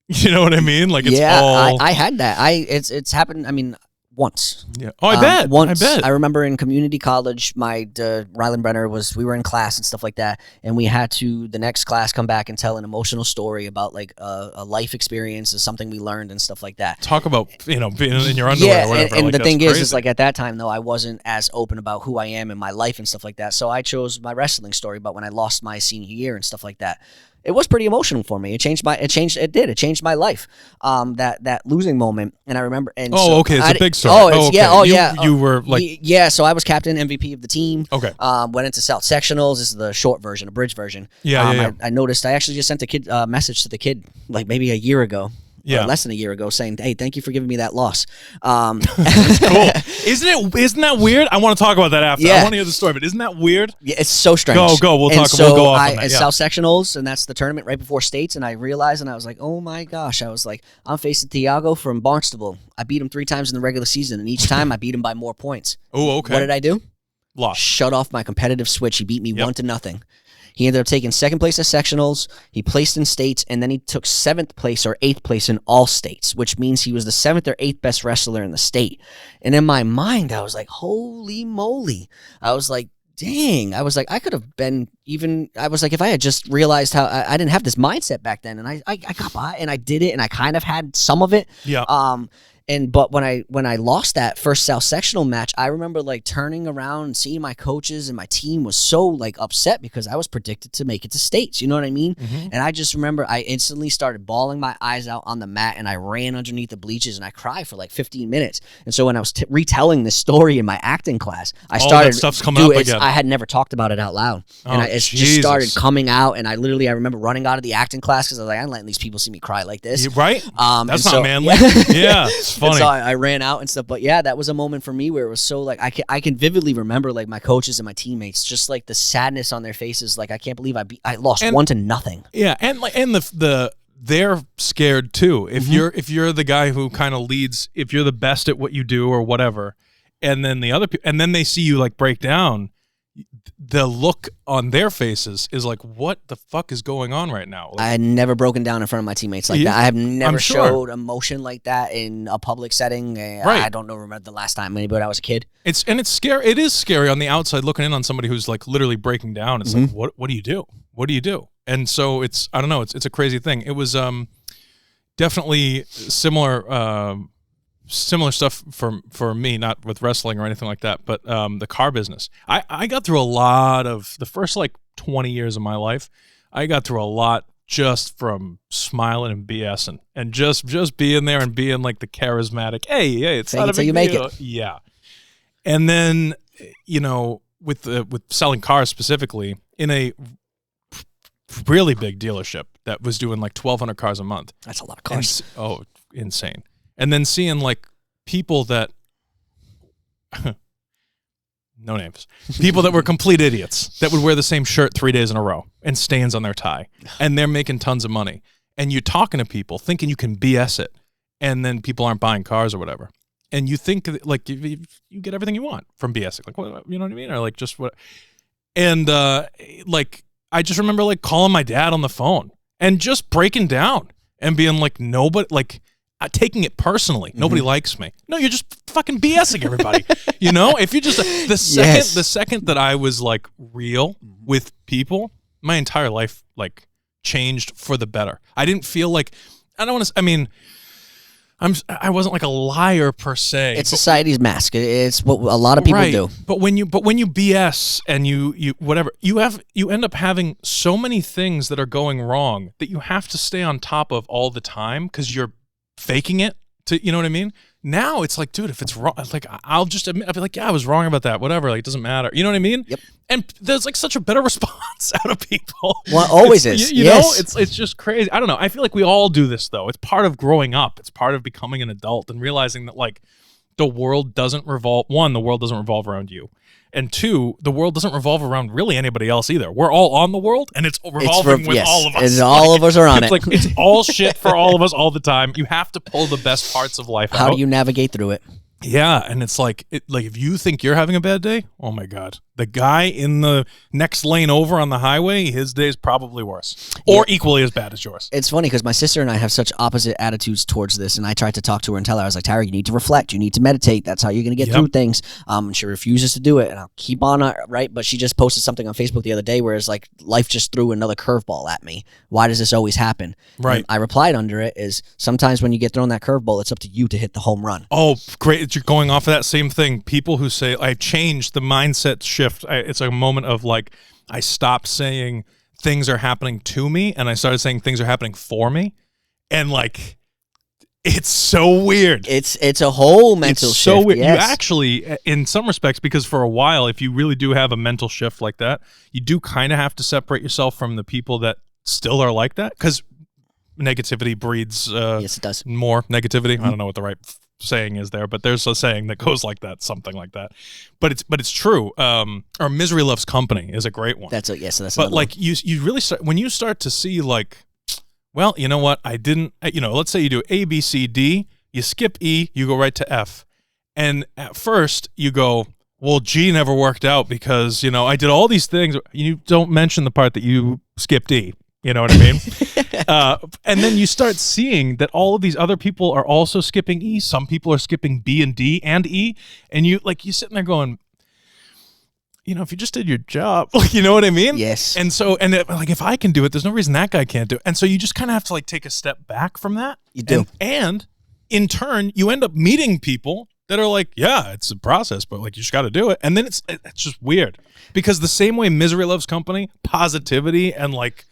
you know what I mean? Like it's all. I had that. It's happened. I mean. Once. Yeah. Oh, I bet. Once. I bet. I remember in community college, Ryland Brenner we were in class and stuff like that, and we had to, the next class, come back and tell an emotional story about like a life experience or something we learned and stuff like that. Talk about, being in your underwear or whatever. And like, the thing crazy. is like at that time though, I wasn't as open about who I am in my life and stuff like that. So I chose my wrestling story about when I lost my senior year and stuff like that. It was pretty emotional for me. It changed my life. That losing moment, and I remember. And okay, it's a big story. You were like, So I was captain MVP of the team. Okay. Went into South sectionals. This is the short version, a bridge version. I noticed. I actually just sent a message to the kid like maybe a year ago. Yeah. less than a year ago, saying, "Hey, thank you for giving me that loss." That's cool. Isn't that weird? I want to talk about that after. I want to hear the story, but isn't that weird? Yeah, it's so strange. Go. We'll talk. So we'll go off on that. At South Sectionals, and that's the tournament right before states, and I realized, and I was like, oh my gosh, I was like, I'm facing Thiago from Barnstable. I beat him 3 times in the regular season, and each time I beat him by more points. Oh, okay. What did I do? Lost. Shut off my competitive switch. He beat me 1-0. He ended up taking 2nd place at sectionals. He placed in states, and then he took 7th place or 8th place in all states, which means he was the 7th or 8th best wrestler in the state. And in my mind, I was like, holy moly. I was like, dang. I was like, I could have been even, I was like, if I had just realized how, I didn't have this mindset back then, and I got by, and I did it, and I kind of had some of it. Yeah. But when I lost that first South Sectional match, I remember like turning around and seeing my coaches, and my team was so like upset because I was predicted to make it to states. You know what I mean? Mm-hmm. And I just remember I instantly started bawling my eyes out on the mat, and I ran underneath the bleachers, and I cried for like 15 minutes. And so when I was retelling this story in my acting class, I started, that stuff's coming up again. I had never talked about it out loud, and it just started coming out. And I remember running out of the acting class because I was like, I'm letting these people see me cry like this, right? That's not manly. Yeah. Funny. And so I ran out and stuff, but yeah, that was a moment for me where it was so like I can vividly remember like my coaches and my teammates, just like the sadness on their faces, like I can't believe I lost 1-0. Yeah, and they're scared too. If you're the guy who kind of leads, if you're the best at what you do or whatever, and then the other and then they see you like break down, the look on their faces is like, what the fuck is going on right now? Like, I had never broken down in front of my teammates like that. I have never showed emotion like that in a public setting. Right. I don't remember the last time maybe, but I was a kid. It's scary. It is scary on the outside looking in on somebody who's like literally breaking down. It's like, what do you do? What do you do? And so it's, I don't know, it's a crazy thing. It was definitely similar stuff for me, not with wrestling or anything like that, but the car business. I got through a lot of the first like 20 years of my life. I got through a lot just from smiling and BSing and just being there and being like the charismatic, hey, it's not a big deal. Make it. Yeah. And then, with selling cars specifically in a really big dealership that was doing like 1,200 cars a month. That's a lot of cars. Insane. And then seeing like people that, no names, people that were complete idiots that would wear the same shirt 3 days in a row and stains on their tie, and they're making tons of money. And you're talking to people thinking you can BS it, and then people aren't buying cars or whatever. And you think like you get everything you want from BSing, like what, you know what I mean, or like just what. And like I just remember like calling my dad on the phone and just breaking down and being like, nobody like. Taking it personally. Nobody likes me. No, you're just fucking BSing everybody. If you just the second that I was like real with people, my entire life like changed for the better. I didn't feel like I wasn't like a liar per se. It's society's mask. It's what a lot of people do. But when you BS and you whatever, you end up having so many things that are going wrong that you have to stay on top of all the time because you're faking it to, you know what I mean? Now it's like, dude, if it's wrong, like I'll just admit, I'll be like, yeah, I was wrong about that, whatever, like it doesn't matter. You know what I mean? Yep. And there's like such a better response out of people. Well, always is. You know, it's just crazy. I don't know. I feel like we all do this though. It's part of growing up. It's part of becoming an adult and realizing that like the world doesn't revolve around you. And 2, the world doesn't revolve around really anybody else either. We're all on the world, and it's revolving with all of us. It's all of us are on it. Like it's all shit for all of us all the time. You have to pull the best parts of life out. How do you navigate through it? Yeah, and it's like if you think you're having a bad day, oh my God. The guy in the next lane over on the highway, his day is probably worse or equally as bad as yours. It's funny because my sister and I have such opposite attitudes towards this, and I tried to talk to her and tell her, I was like, Tyra, you need to reflect. You need to meditate. That's how you're going to get through things. And she refuses to do it, and I'll keep on, right? But she just posted something on Facebook the other day where it's like, life just threw another curveball at me. Why does this always happen? Right. And I replied under it is, sometimes when you get thrown that curveball, it's up to you to hit the home run. Oh, great. You're going off of that same thing. People who say, I changed the mindset shift. It's a moment of like, I stopped saying things are happening to me and I started saying things are happening for me. And like, it's so weird. It's a whole mental shift. So weird. Yes. You actually, in some respects, because for a while, if you really do have a mental shift like that, you do kind of have to separate yourself from the people that still are like that. Because negativity breeds yes, it does. more negativity. I don't know what the right saying is there, but there's a saying that goes like that, something like that. But it's true. Or misery loves company is a great one. That's so that's. But like you really start when you start to see like, well, you know what? I didn't. Let's say you do A, B, C, D. You skip E, you go right to F, and at first you go, well, G never worked out because I did all these things. You don't mention the part that you skipped E. You know what I mean? And then you start seeing that all of these other people are also skipping E. Some people are skipping B and D and E. And you sitting there going, if you just did your job, you know what I mean? Yes. And so, if I can do it, there's no reason that guy can't do it. And so you just kind of have to like take a step back from that. You do. And in turn, you end up meeting people that are like, yeah, it's a process, but like you just got to do it. And then it's just weird because the same way misery loves company, positivity and like,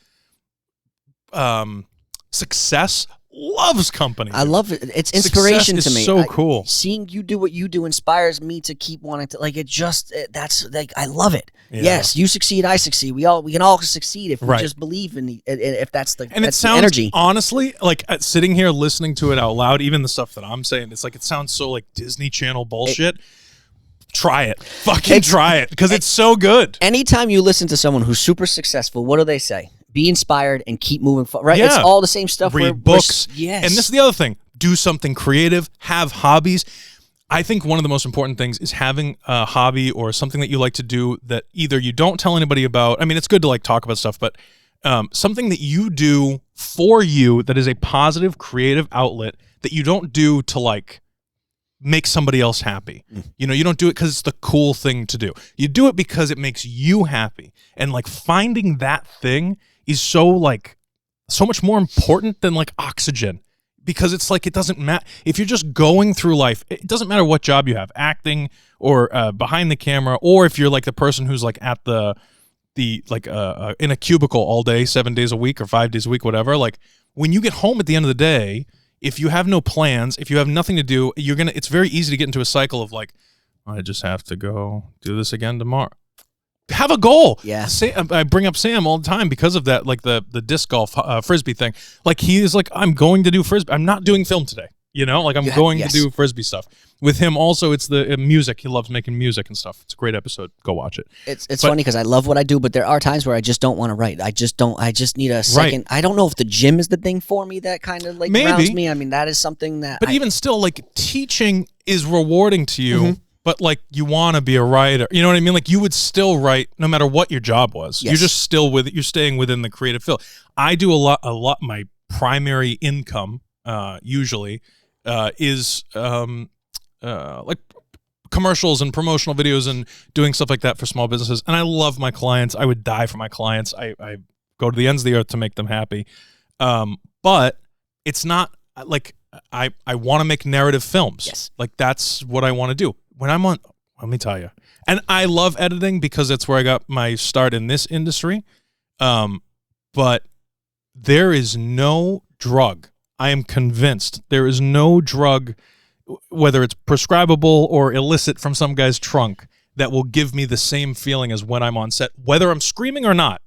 success loves company. I love it. It's inspiration to me. So cool. Seeing you do what you do inspires me to keep wanting to that's like I love it. Yeah. Yes, you succeed, I succeed. We can all succeed if we just believe in if that's the and that's it sounds the energy. Honestly, like sitting here listening to it out loud, even the stuff that I'm saying, it's like it sounds so like Disney Channel bullshit. Try it. Fucking try it because it's so good. Anytime you listen to someone who's super successful, what do they say? Be inspired and keep moving forward. Right? Yeah. It's all the same stuff. Read books. Yes. And this is the other thing. Do something creative. Have hobbies. I think one of the most important things is having a hobby or something that you like to do that either you don't tell anybody about. I mean, it's good to like talk about stuff, but something that you do for you that is a positive, creative outlet that you don't do to like make somebody else happy. You don't do it because it's the cool thing to do. You do it because it makes you happy. And like finding that thing is so much more important than like oxygen because it's like it doesn't matter if you're just going through life. It doesn't matter what job you have, acting or behind the camera, or if you're like the person who's like at the in a cubicle all day, 7 days a week or 5 days a week, whatever. Like when you get home at the end of the day, if you have no plans, if you have nothing to do, it's very easy to get into a cycle of like, I just have to go do this again tomorrow. Have a goal. Yeah. I bring up Sam all the time because of that, like the disc golf frisbee thing. Like he is like, I'm going to do frisbee. I'm not doing film today. Like I'm going to do frisbee stuff. With him also, it's the music. He loves making music and stuff. It's a great episode. Go watch it. It's funny because I love what I do, but there are times where I just don't want to write. I just need a second. Right. I don't know if the gym is the thing for me that kind of like grounds me. I mean, that is something that. But even still, like teaching is rewarding to you. Mm-hmm. But like you want to be a writer, you know what I mean? Like you would still write no matter what your job was. Yes. You're just still you're staying within the creative field. I do a lot. My primary income usually is like commercials and promotional videos and doing stuff like that for small businesses. And I love my clients. I would die for my clients. I go to the ends of the earth to make them happy. But it's not like I want to make narrative films. Yes. Like that's what I want to do. When I'm on, let me tell you, and I love editing because that's where I got my start in this industry. But there is no drug. I am convinced there is no drug, whether it's prescribable or illicit from some guy's trunk, that will give me the same feeling as when I'm on set, whether I'm screaming or not.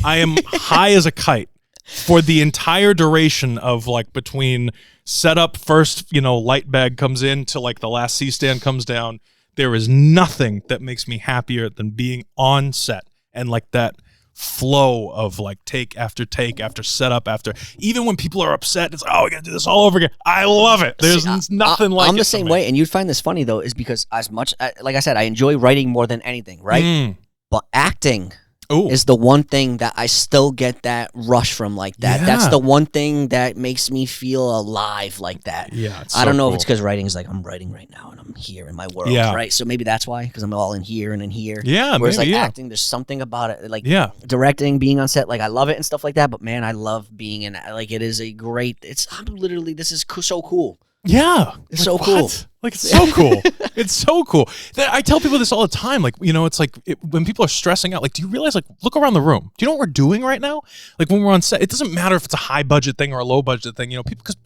I am high as a kite for the entire duration of like between setup, first, light bag comes in to like the last C-stand comes down. There is nothing that makes me happier than being on set and like that flow of like take after setup after, even when people are upset, it's, we got to do this all over again. I love it. There's nothing like it. I'm the same way. And you'd find this funny though, is because as much, like I said, I enjoy writing more than anything, right? But acting is the one thing that I still get that rush from like that. Yeah. That's the one thing that makes me feel alive like that. Yeah, I don't know if it's because writing is like, I'm writing right now and I'm here in my world, right? So maybe that's why, because I'm all in here and in here. Yeah, whereas like acting, there's something about it, like directing, being on set, like I love it and stuff like that. But man, I love being in, like it is a great, this is so cool. Yeah. It's so cool. Like, it's so cool. It's so cool. I tell people this all the time. Like, it's like when people are stressing out, like, do you realize, like, look around the room. Do you know what we're doing right now? Like, when we're on set, it doesn't matter if it's a high budget thing or a low budget thing, people, because,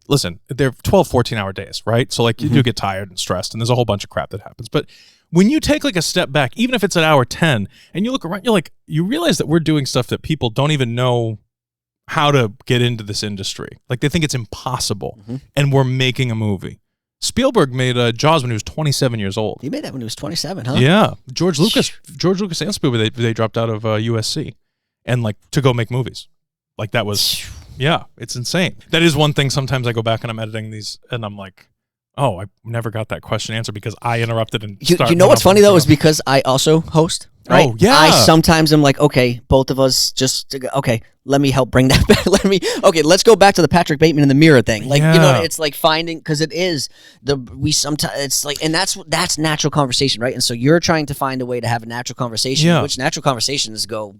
listen, they're 12, 14-hour days, right? So, like, you do get tired and stressed, and there's a whole bunch of crap that happens. But when you take, like, a step back, even if it's at hour 10, and you look around, you realize that we're doing stuff that people don't even know how to get into this industry. Like they think it's impossible, and we're making a movie. Spielberg made Jaws when he was 27 years old. He made that when he was 27, huh? Yeah, George Lucas and Spielberg, they dropped out of USC and like to go make movies. Like that was, yeah, it's insane. That is one thing. Sometimes I go back and I'm editing these, and I'm like, oh, I never got that question answered because I interrupted and you know what's funny though is because I also host. Right? Oh yeah. I sometimes am like, okay, both of us just okay. Let me help bring that back. Let's go back to the Patrick Bateman in the mirror thing. Like you know, it's like finding because it is sometimes it's like, and that's natural conversation, right? And so you're trying to find a way to have a natural conversation, which natural conversations go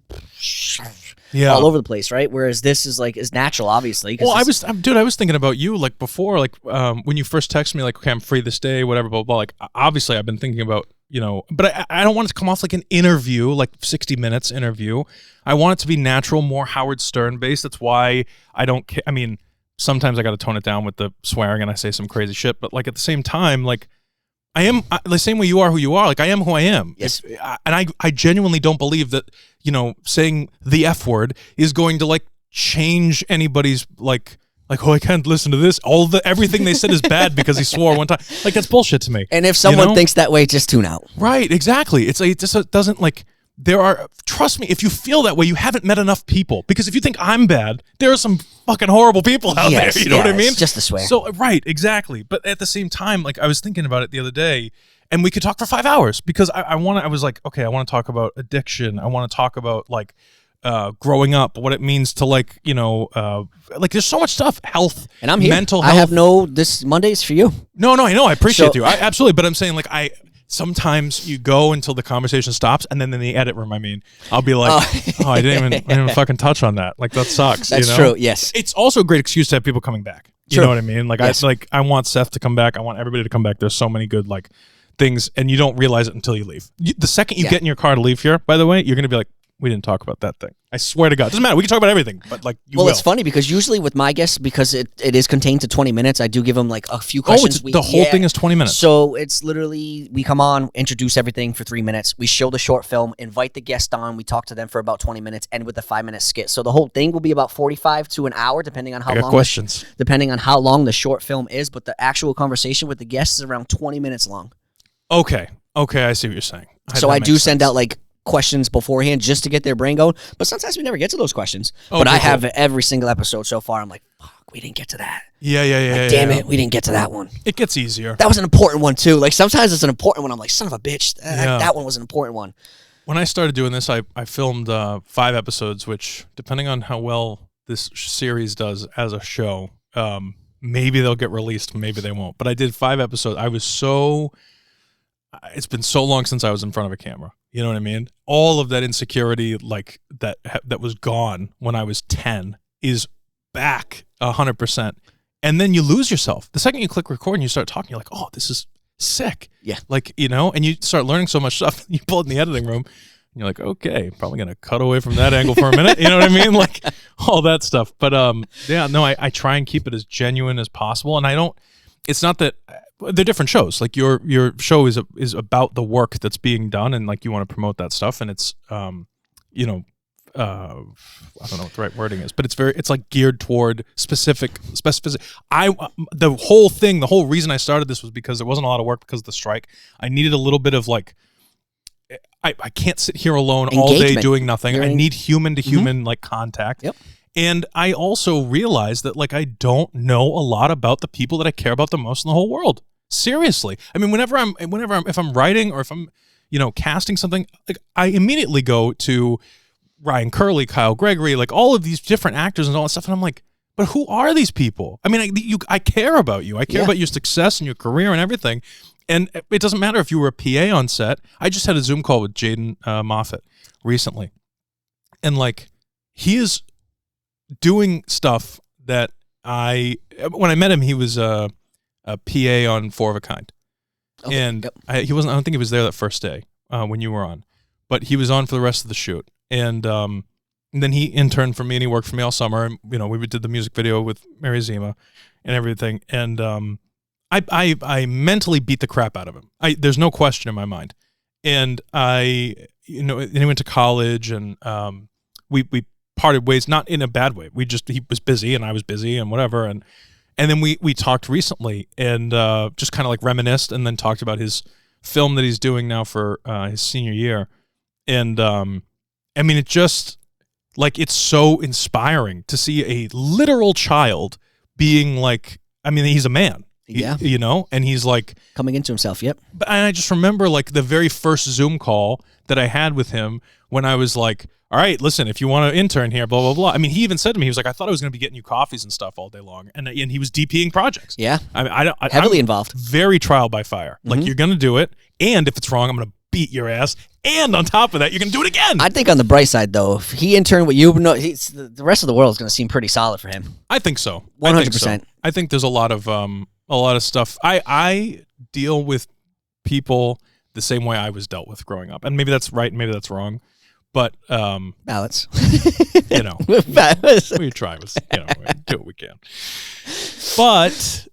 all over the place, right? Whereas this is natural, obviously. Well, I was thinking about you like before, like when you first texted me, like, okay, I'm free this day, whatever, blah, blah, blah. Like obviously I've been thinking about, you know, but I don't want it to come off like an interview, like 60 minutes interview. I want it to be natural, more Howard Stern based. That's why I don't I mean, sometimes I got to tone it down with the swearing and I say some crazy shit, but like at the same time, like I am the same way you are who you are. Like I am who I am. Yes. And I genuinely don't believe that, you know, saying the F word is going to like change anybody's like, oh, I can't listen to this. Everything they said is bad because he swore one time. Like that's bullshit to me. And if someone thinks that way, just tune out. Right, exactly. It's like it just doesn't like trust me, if you feel that way, you haven't met enough people. Because if you think I'm bad, there are some fucking horrible people out there. You know what I mean? It's just a swear. So right, exactly. But at the same time, like I was thinking about it the other day, and we could talk for 5 hours because I was like, okay, I want to talk about addiction. I want to talk about like growing up, what it means to like, you know, like there's so much stuff, health, and I'm here. Mental health. I have this Monday's for you. No, I know. I appreciate you. Absolutely. But I'm saying like sometimes you go until the conversation stops, and then in the edit room, I'll be like, I didn't even fucking touch on that. Like that sucks. That's you know? true. Yes. It's also a great excuse to have people coming back. You know what I mean? Like yes. I want Seth to come back. I want everybody to come back. There's so many good like things, and you don't realize it until you leave. The second you get in your car to leave here, by the way, you're gonna be like, we didn't talk about that thing. I swear to God. It doesn't matter. We can talk about everything, but like it's funny because usually with my guests, because it is contained to 20 minutes, I do give them like a few questions. The whole thing is 20 minutes. So it's literally, we come on, introduce everything for 3 minutes. We show the short film, invite the guest on. We talk to them for about 20 minutes, end with a 5-minute skit. So the whole thing will be about 45 to an hour, depending on how long the short film is. But the actual conversation with the guests is around 20 minutes long. Okay. I see what you're saying. So I do send out like questions beforehand just to get their brain going, but sometimes we never get to those questions. But I have every single episode so far. I'm like, fuck, we didn't get to that. Yeah. Damn it, we didn't get to that one. It gets easier. That was an important one too. Like sometimes it's an important one. I'm like, son of a bitch, that one was an important one. When I started doing this, I filmed 5 episodes, which depending on how well this series does as a show, maybe they'll get released, maybe they won't. But I did 5 episodes. It's been so long since I was in front of a camera. You know what I mean? All of that insecurity, like that was gone when I was 10, is back 100%. And then you lose yourself. The second you click record and you start talking, you're like, oh, this is sick. Yeah. Like, you know, and you start learning so much stuff. You pull it in the editing room, and you're like, okay, probably gonna cut away from that angle for a minute. You know what I mean? Like all that stuff. But I try and keep it as genuine as possible. And it's not that. They're different shows. Like your show is about the work that's being done, and like you want to promote that stuff, and it's I don't know what the right wording is, but it's like geared toward specificity. The whole reason I started this was because there wasn't a lot of work because of the strike. I needed a little bit of like, I can't sit here alone all day doing nothing. I need human to human like contact. Yep. And I also realized that like I don't know a lot about the people that I care about the most in the whole world. Seriously. I mean, if I'm writing or if I'm, you know, casting something, like I immediately go to Ryan Curley, Kyle Gregory, like all of these different actors and all that stuff. And I'm like, but who are these people? I mean, I care about you. I care about your success and your career and everything. And it doesn't matter if you were a PA on set. I just had a Zoom call with Jaden Moffat recently. And like, he is doing stuff that when I met him, he was a PA on 4 of a Kind. Okay. And I don't think he was there that first day when you were on, but he was on for the rest of the shoot. And then he interned for me and he worked for me all summer. And, you know, we did the music video with Mary Zima and everything. And I mentally beat the crap out of him. There's no question in my mind. And then he went to college and we parted ways, not in a bad way. He was busy and I was busy and whatever. And then we talked recently and just kind of like reminisced and then talked about his film that he's doing now for his senior year. And I mean, it just like, it's so inspiring to see a literal child being like, I mean, he's a man. Yeah. You know, and he's like coming into himself. Yep. And I just remember like the very first Zoom call that I had with him when I was like, all right, listen, if you want to intern here, blah, blah, blah. I mean, he even said to me, he was like, I thought I was going to be getting you coffees and stuff all day long. And he was DPing projects. Yeah. I mean, heavily I'm involved. Very trial by fire. Like, you're going to do it. And if it's wrong, I'm going to beat your ass. And on top of that, you're going to do it again. I think on the bright side, though, if he interned with you, the rest of the world is going to seem pretty solid for him. I think so. 100%. I think there's a lot of stuff. I deal with people the same way I was dealt with growing up. And maybe that's right, maybe that's wrong. But ballots. You know. We try, we do what we can. But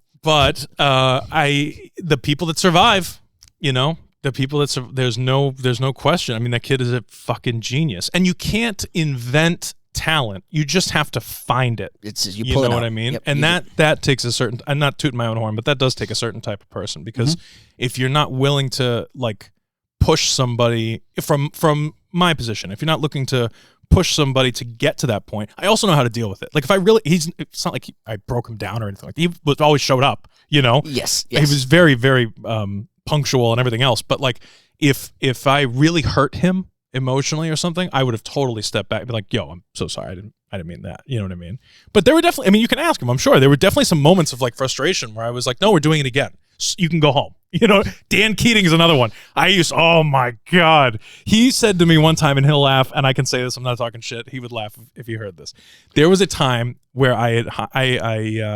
the people that survive, you know, the people that there's no question. I mean, that kid is a fucking genius. And you can't invent talent. You just have to find it. You pull it out. What I mean? Yep, and that takes a certain, I'm not tooting my own horn, but that does take a certain type of person, because if you're not willing to like push somebody from my position, if you're not looking to push somebody to get to that point, I also know how to deal with it. Like if I really, it's not like I broke him down or anything like that. He was always showed up, you know? Yes. He was very, very punctual and everything else. But like if I really hurt him emotionally or something, I would have totally stepped back and be like, yo, I'm so sorry. I didn't mean that. You know what I mean? But there were definitely, I mean, you can ask him, I'm sure there were definitely some moments of like frustration where I was like, no, we're doing it again. You can go home. You know, Dan Keating is another one. Oh my God. He said to me one time, and he'll laugh, and I can say this, I'm not talking shit. He would laugh if he heard this. There was a time where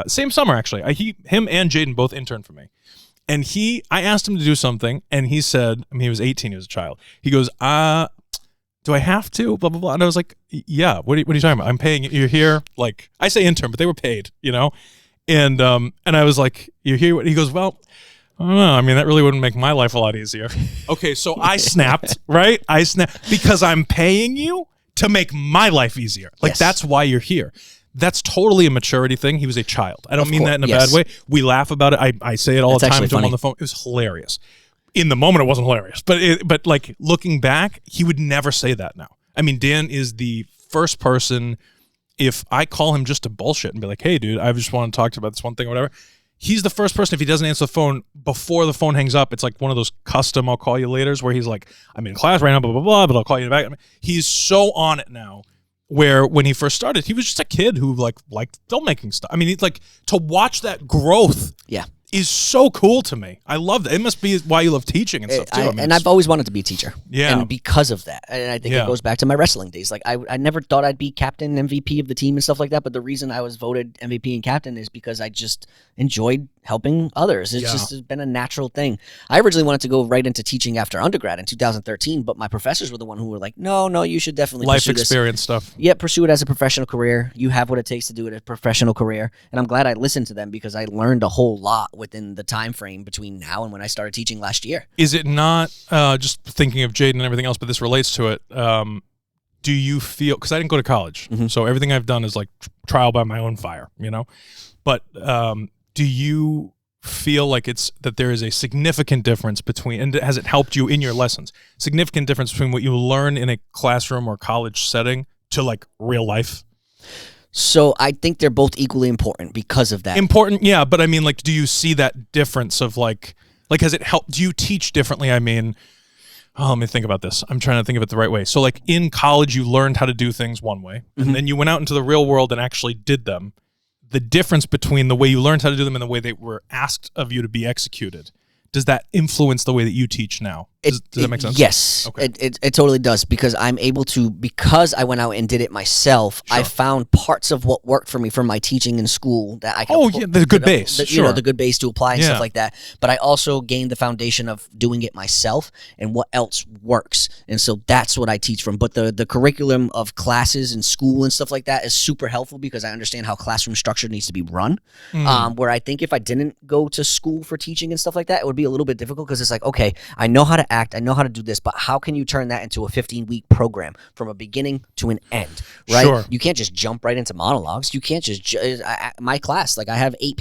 same summer actually, him and Jaden both interned for me. And I asked him to do something, and he said, I mean, he was 18, he was a child. He goes, do I have to? Blah, blah, blah. And I was like, yeah, what are you talking about? I'm paying, you're here. Like, I say intern, but they were paid, you know? And I was like, you're here? He goes, well, I don't know. I mean, that really wouldn't make my life a lot easier. Okay, so I snapped, right? I snapped because I'm paying you to make my life easier. Like, that's why you're here. That's totally a maturity thing. He was a child. I don't mean that in a bad way. We laugh about it. I say it all the time to him on the phone. It was hilarious. In the moment, it wasn't hilarious. But like looking back, he would never say that now. I mean, Dan is the first person, if I call him just to bullshit and be like, hey, dude, I just want to talk to you about this one thing or whatever, he's the first person, if he doesn't answer the phone, before the phone hangs up, it's like one of those custom I'll call you laters where he's like, I'm in class right now, blah, blah, blah, but I'll call you back. I mean, he's so on it now, where when he first started, he was just a kid who liked filmmaking stuff. I mean, it's like, to watch that growth is so cool to me. I love that. It must be why you love teaching and stuff too. And I've always wanted to be a teacher. Yeah. And because of that, and I think it goes back to my wrestling days. Like I never thought I'd be captain, MVP of the team and stuff like that. But the reason I was voted MVP and captain is because I just enjoyed helping others. It's been a natural thing. I originally wanted to go right into teaching after undergrad in 2013, but my professors were the one who were like, no, you should definitely life pursue experience this. Stuff. Yeah, pursue it as a professional career. You have what it takes to do it as a professional career. And I'm glad I listened to them because I learned a whole lot within the time frame between now and when I started teaching last year. Is it not, just thinking of Jaden and everything else, but this relates to it, do you feel, because I didn't go to college, so everything I've done is like trial by my own fire, you know? But do you feel like that there is a significant difference between, and has it helped you in your lessons, significant difference between what you learn in a classroom or college setting to like real life? So I think they're both equally important because of that. Important, yeah, but I mean, like, do you see that difference of like has it helped? Do you teach differently? I mean, let me think about this. I'm trying to think of it the right way. So like in college, you learned how to do things one way, and then you went out into the real world and actually did them. The difference between the way you learned how to do them and the way they were asked of you to be executed, does that influence the way that you teach now? Does that make sense? Yes, okay. It totally does, because I'm able to, because I went out and did it myself, I found parts of what worked for me from my teaching in school that I can the good base. The good base to apply and stuff like that. But I also gained the foundation of doing it myself and what else works. And so that's what I teach from. But the curriculum of classes and school and stuff like that is super helpful because I understand how classroom structure needs to be run. Where I think if I didn't go to school for teaching and stuff like that, it would be a little bit difficult because it's like, okay, I know how to act. I know how to do this, but how can you turn that into a 15-week program from a beginning to an end, right? Sure. You can't just jump right into monologues. You can't just my class, like I have 8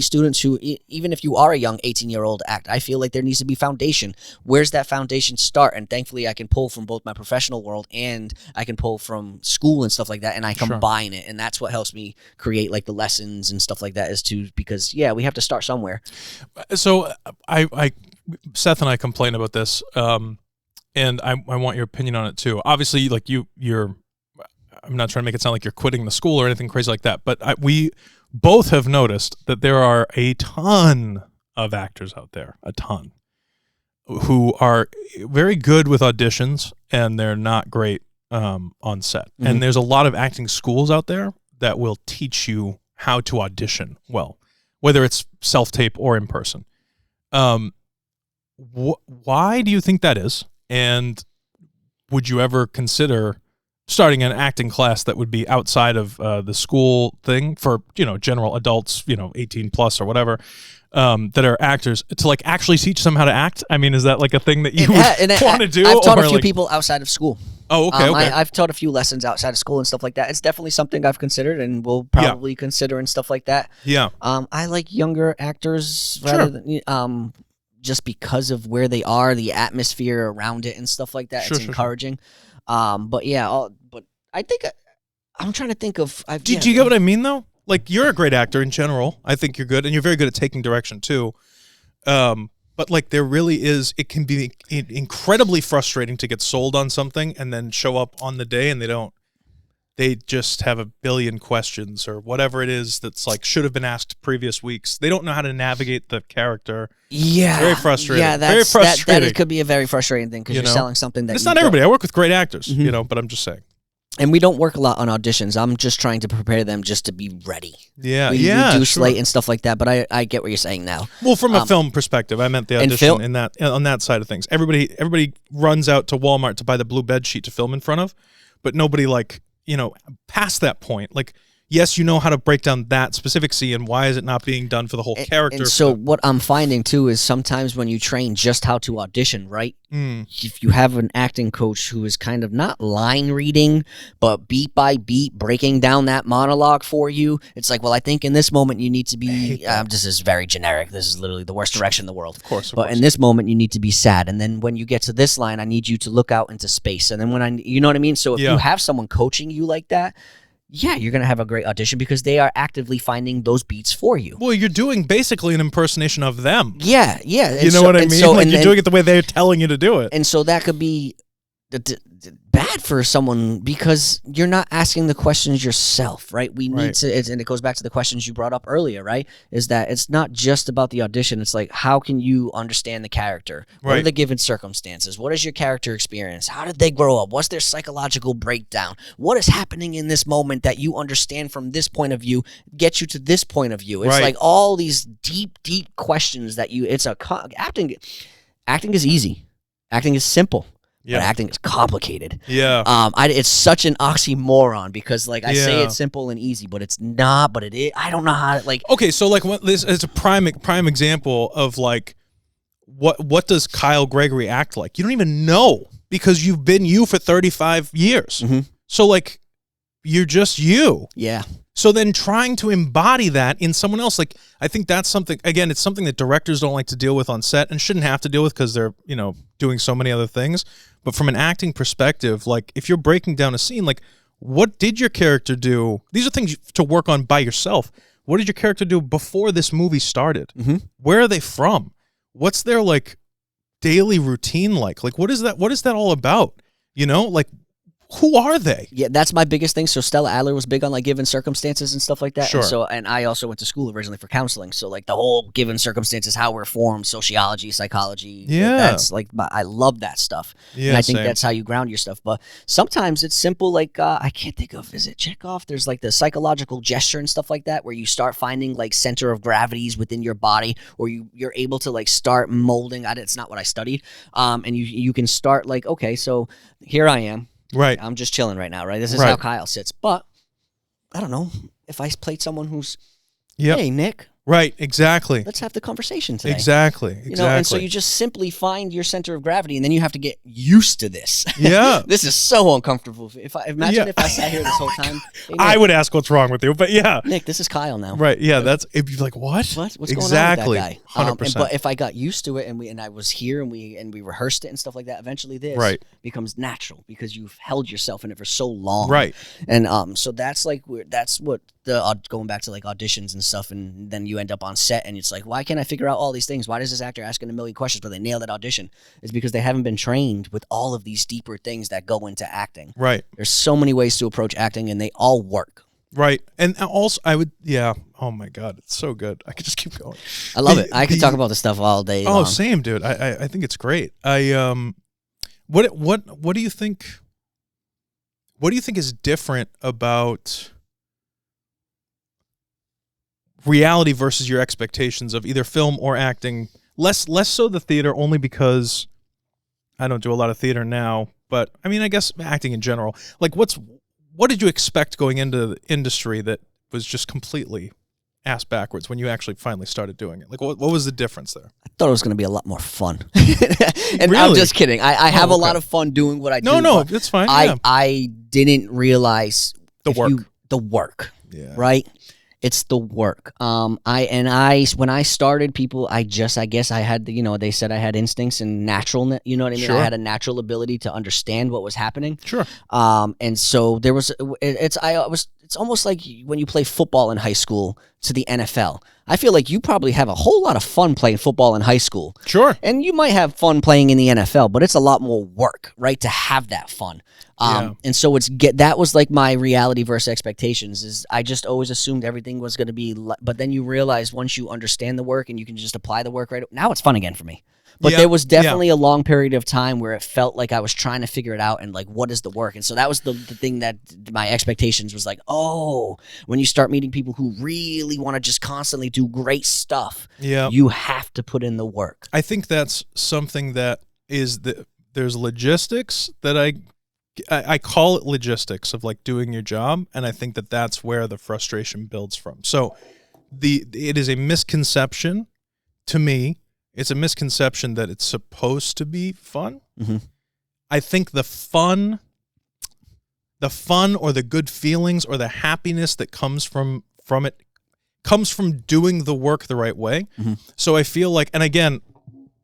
students who, even if you are a young 18-year-old act, I feel like there needs to be foundation. Where's that foundation start? And thankfully I can pull from both my professional world and I can pull from school and stuff like that, and I combine it, and that's what helps me create like the lessons and stuff like that, is to, because we have to start somewhere. So I Seth and I complain about this, and I want your opinion on it too. Obviously, like you're I'm not trying to make it sound like you're quitting the school or anything crazy like that, but we both have noticed that there are a ton of actors out there, a ton, who are very good with auditions and they're not great on set. Mm-hmm. And there's a lot of acting schools out there that will teach you how to audition well, whether it's self-tape or in person. Why do you think that is? And would you ever consider starting an acting class that would be outside of the school thing for, general adults, 18 plus or whatever, that are actors, to like actually teach them how to act? I mean, is that like a thing that you would want to do? I've taught a few people outside of school. Oh, okay, okay. I've taught a few lessons outside of school and stuff like that. It's definitely something I've considered and will probably consider and stuff like that. Yeah. I like younger actors rather than just because of where they are, the atmosphere around it and stuff like that. It's encouraging. But I think I'm trying to think of. Do you get what I mean though? Like, you're a great actor in general. I think you're good, and you're very good at taking direction too. But like, there really is. It can be incredibly frustrating to get sold on something and then show up on the day and they don't. They just have a billion questions or whatever it is that's like should have been asked previous weeks. They don't know how to navigate the character. Yeah, it's very frustrating. Yeah, very frustrating. That could be a very frustrating thing because you're selling something that. It's not everybody. I work with great actors, but I'm just saying. And we don't work a lot on auditions. I'm just trying to prepare them just to be ready. Yeah, we do slate and stuff like that. But I get what you're saying now. Well, from a film perspective, I meant the audition on that side of things. Everybody runs out to Walmart to buy the blue bed sheet to film in front of, but nobody past that point. Like, yes, you know how to break down that specific scene, and why is it not being done for the whole character? And so what I'm finding too is sometimes when you train just how to audition, right? If you have an acting coach who is kind of not line reading, but beat by beat breaking down that monologue for you, it's like, well, I think in this moment you need to be. This is very generic. This is literally the worst direction in the world. Of course. But in this moment you need to be sad, and then when you get to this line, I need you to look out into space, and then you know what I mean. So if you have someone coaching you like that. Yeah, you're going to have a great audition because they are actively finding those beats for you. Well, you're doing basically an impersonation of them. Yeah. You know what I mean? So, you're doing it the way they're telling you to do it. And so that could be bad for someone because you're not asking the questions yourself, right? We need to, and it goes back to the questions you brought up earlier, right? Is that it's not just about the audition. It's like, how can you understand the character? What are the given circumstances? What is your character experience? How did they grow up? What's their psychological breakdown? What is happening in this moment that you understand from this point of view, get you to this point of view? It's like all these deep, deep questions that acting is easy. Acting is simple. Yeah. But acting is complicated. Yeah. It's such an oxymoron because I say it's simple and easy, but it's not. But it is. I don't know how to Okay, so this is a prime example of what does Kyle Gregory act like? You don't even know because you've been you for 35 years. Mm-hmm. So you're just you. Yeah. So then trying to embody that in someone else, I think that's something, again, it's something that directors don't like to deal with on set and shouldn't have to deal with because they're, doing so many other things. But from an acting perspective, if you're breaking down a scene, what did your character do? These are things to work on by yourself. What did your character do before this movie started? Mm-hmm. Where are they from? What's their, daily routine like? What is that all about? Who are they? Yeah, that's my biggest thing. So Stella Adler was big on given circumstances and stuff like that. Sure. And I also went to school originally for counseling. So the whole given circumstances, how we're formed, sociology, psychology. Yeah. That's I love that stuff. Yeah, and I think that's how you ground your stuff. But sometimes it's simple. I can't think of, is it Chekhov? There's the psychological gesture and stuff like that where you start finding center of gravities within your body, or you're able to start molding. It's not what I studied. And you can start okay, so here I am. Right. I'm just chilling right now, right? This is how Kyle sits. But, I don't know, if I played someone who's, hey, Nick, Right, exactly. Let's have the conversation today. Exactly. You know, and so you just simply find your center of gravity, and then you have to get used to this. Yeah. This is so uncomfortable. If I sat here this whole time, hey, Nick, I would ask what's wrong with you, but yeah. Nick, this is Kyle now. Right, yeah, it'd be like, what? What's exactly. going on with that guy? 100%. But if I got used to it and I was here and we rehearsed it and stuff like that, eventually this becomes natural because you've held yourself in it for so long. Right. And so that's what the going back to like auditions and stuff, and then you end up on set and it's like, why can't I figure out all these things? Why does this actor asking a million questions but they nail that audition? It's because they haven't been trained with all of these deeper things that go into acting. Right. There's so many ways to approach acting and they all work. Right. And also oh my God, it's so good. I could just keep going. I love it. I could talk about this stuff all day long. Same, dude. I think it's great. What do you think is different about reality versus your expectations of either film or acting? Less so the theater, only because I don't do a lot of theater now, but I mean, I guess acting in general. Like, what did you expect going into the industry that was just completely ass backwards when you actually finally started doing it? Like, what was the difference there? I thought it was going to be a lot more fun. And really? I'm just kidding. I have a lot of fun doing what I do. No, it's fine. I didn't realize the work. Yeah. Right? It's the work. When I started, people, I guess I had they said I had instincts and natural, you know what I mean? Sure. I had a natural ability to understand what was happening. Sure. And so there was, it's almost like when you play football in high school to the NFL. I feel like you probably have a whole lot of fun playing football in high school. Sure. And you might have fun playing in the NFL, but it's a lot more work, right, to have that fun. And so that was like my reality versus expectations. Is I just always assumed everything was going to be, but then you realize once you understand the work and you can just apply the work right now, it's fun again for me. But there was definitely a long period of time where it felt like I was trying to figure it out and like, what is the work? And so that was the thing that my expectations was like, oh, when you start meeting people who really want to just constantly do great stuff, you have to put in the work. I think that's something that is there's logistics that I call it logistics of like doing your job. And I think that that's where the frustration builds from. So it is a misconception to me. It's a misconception that it's supposed to be fun. Mm-hmm. I think the fun or the good feelings or the happiness that comes from it comes from doing the work the right way. Mm-hmm. So I feel like, and again,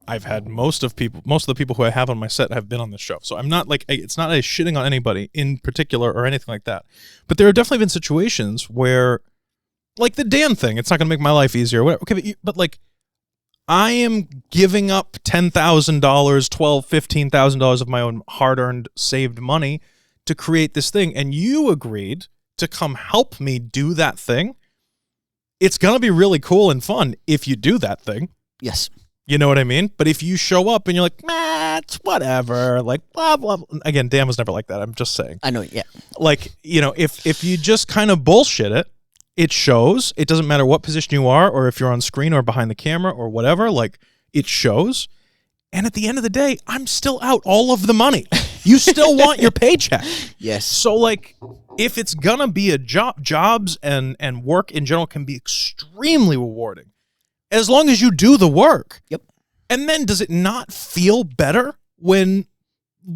I've had most of the people who I have on my set have been on this show. So I'm not like, it's not a shitting on anybody in particular or anything like that. But there have definitely been situations where, like the Dan thing, it's not going to make my life easier or whatever. Okay, but like, I am giving up $10,000, $12,000, $15,000 of my own hard-earned, saved money to create this thing, and you agreed to come help me do that thing. It's going to be really cool and fun if you do that thing. Yes. You know what I mean? But if you show up and you're like, it's whatever, like, blah, blah, blah. Again, Dan was never like that. I'm just saying. I know, yeah. Like, if you just kind of bullshit it, it shows. It doesn't matter what position you are or if you're on screen or behind the camera or whatever, like it shows. And at the end of the day, I'm still out all of the money. You still want your paycheck. Yes. So like if it's going to be a jobs and work in general can be extremely rewarding as long as you do the work. Yep. And then does it not feel better when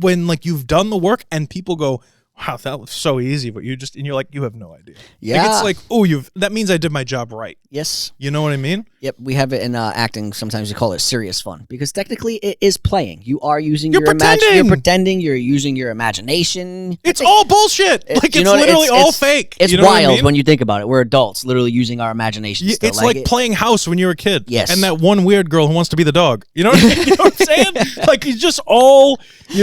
like you've done the work and people go, wow, that was so easy, but you're like, you have no idea. Yeah. Like, it's like, oh, that means I did my job right. Yes. You know what I mean? Yep. We have it in acting. Sometimes we call it serious fun because technically it is playing. You are using your imagination. You're pretending. You're using your imagination. It's all bullshit. Like, it's literally all fake. It's you know wild when you think about it. We're adults literally using our imagination. Still. It's like playing house when you were a kid. Yes. And that one weird girl who wants to be the dog. You know what I mean? You know what I'm saying? Like, you're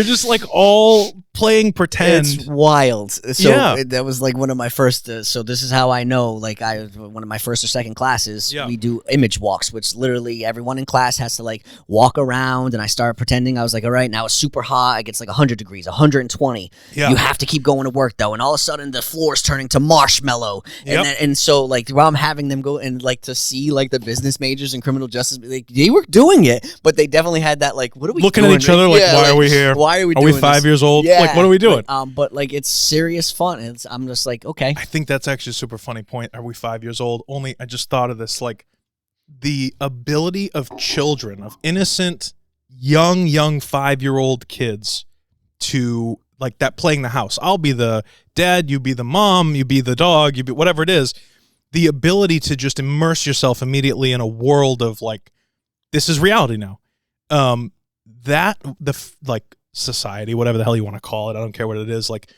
just like all playing pretend. It's wild. So that was like one of my first. So this is how I know. Like one of my first or second classes, we do image walks, which literally everyone in class has to like walk around. And I started pretending. I was like, all right, now it's super hot. It gets like 100 degrees, 120. Yeah. You have to keep going to work though, and all of a sudden the floor is turning to marshmallow. And so like while I'm having them go and like to see like the business majors and criminal justice, like they were doing it, but they definitely had that like, what are we looking doing? At each other like, why are we here? Why are we? Are doing we 5 this? years old? Yeah. Like, what are we doing? But like it's serious fun. I'm just like, okay. I think that's actually a super funny point. Are we 5 years old? Only I just thought of this. Like, the ability of children, of innocent, young 5-year-old kids to like that playing the house. I'll be the dad, you be the mom, you be the dog, you be whatever it is. The ability to just immerse yourself immediately in a world of like, this is reality now. Like society, whatever the hell you want to call it, I don't care what it is. Like,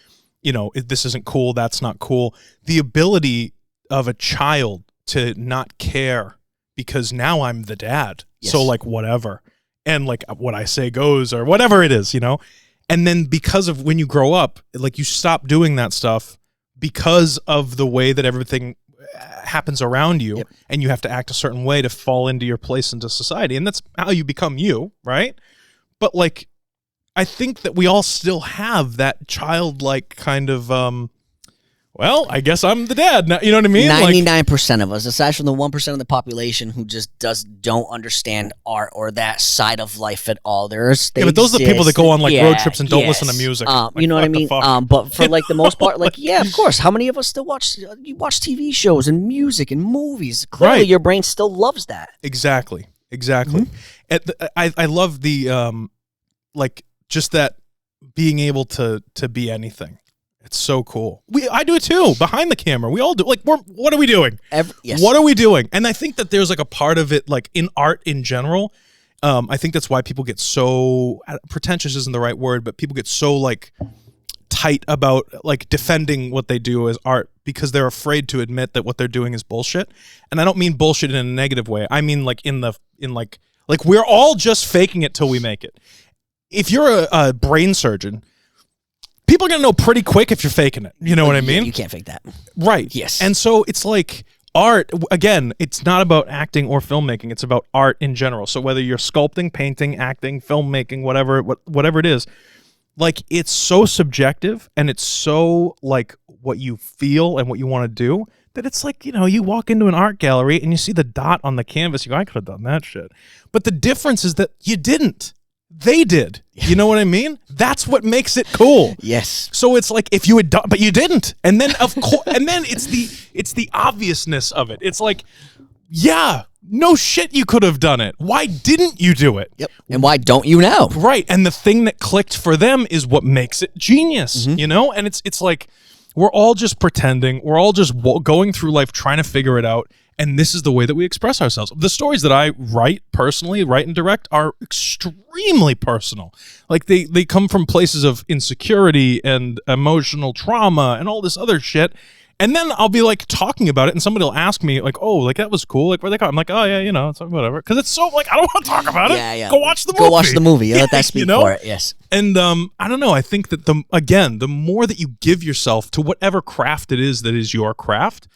you know, if this isn't cool, that's not cool. The ability of a child to not care because now I'm the dad. Yes. So like whatever. And like what I say goes or whatever it is, you know? And then because of when you grow up, like you stop doing that stuff because of the way that everything happens around you. Yep. And you have to act a certain way to fall into your place into society. And that's how you become you, right? But like, I think that we all still have that childlike kind of, well, I guess I'm the dad now. You know what I mean? 99% of us, aside from the 1% of the population who just don't understand art or that side of life at all. But those are the people that go on like road trips and don't listen to music. Like, you know what I mean? But for like the most part, like, yeah, of course. How many of us still watch TV shows and music and movies? Clearly, your brain still loves that. Exactly. Mm-hmm. I love the like just that being able to be anything. It's so cool. I do it too. Behind the camera, we all do. Like, what are we doing? Yes. What are we doing? And I think that there's like a part of it, like in art in general. I think that's why people get so pretentious isn't the right word, but people get so like tight about like defending what they do as art because they're afraid to admit that what they're doing is bullshit. And I don't mean bullshit in a negative way. I mean like in we're all just faking it till we make it. If you're a brain surgeon, people are going to know pretty quick if you're faking it. You know what I mean? You can't fake that. Right. Yes. And so it's like art, again, it's not about acting or filmmaking. It's about art in general. So whether you're sculpting, painting, acting, filmmaking, whatever it is, like it's so subjective and it's so like what you feel and what you want to do that it's like, you know, you walk into an art gallery and you see the dot on the canvas. You go, I could have done that shit. But the difference is that you didn't. They did. You know what I mean? That's what makes it cool. Yes. So it's like if you had done, but you didn't, and then of course, and then it's the obviousness of it. It's like, yeah, no shit, you could have done it. Why didn't you do it? Yep. And why don't you now? Right. And the thing that clicked for them is what makes it genius. Mm-hmm. You know, and it's like we're all just pretending. We're all just going through life trying to figure it out. And this is the way that we express ourselves. The stories that I write and direct are extremely personal. Like they come from places of insecurity and emotional trauma and all this other shit. And then I'll be like talking about it and somebody will ask me like, oh, like that was cool. Like where they come? I'm like, oh yeah, you know, it's whatever. Cause it's so like, I don't want to talk about it. Yeah. Go watch the movie. Go watch the movie. Let that speak for it. Yes. And I don't know. I think that the more that you give yourself to whatever craft it is that is your craft,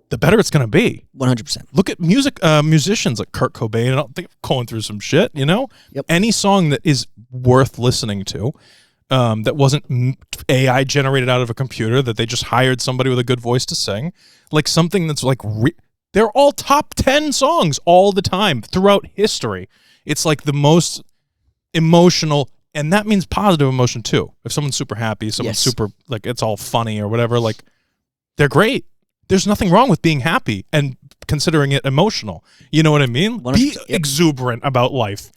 the better it's going to be. 100%. Look at musicians like Kurt Cobain. I don't think going through some shit, you know? Yep. Any song that is worth listening to that wasn't AI generated out of a computer, that they just hired somebody with a good voice to sing, like something that's like, they're all top 10 songs all the time throughout history. It's like the most emotional, and that means positive emotion too. If someone's super happy, someone's super, like it's all funny or whatever, like they're great. There's nothing wrong with being happy and considering it emotional. You know what I mean? Be exuberant about life.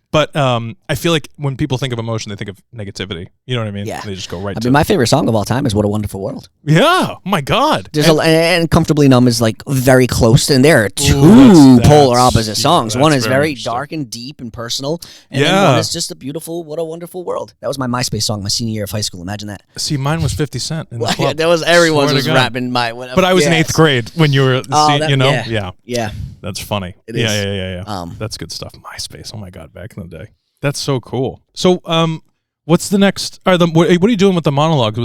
But I feel like when people think of emotion, they think of negativity. You know what I mean? Yeah. They just go right to I mean, my favorite song of all time is What a Wonderful World. Yeah. Oh, my God. And Comfortably Numb is like very close. And there are two polar opposite songs. One is very dark and deep and personal. And then one is just a beautiful, What a Wonderful World. That was my MySpace song my senior year of high school. Imagine that. See, mine was 50 Cent. In the club. That was everyone's was rapping my. But I was in 8th grade when you were, you know? Yeah. That's funny. It is. Yeah. That's good stuff. MySpace. Oh, my God. Back in the day. That's so cool. So, what's the next? What are you doing with the monologues?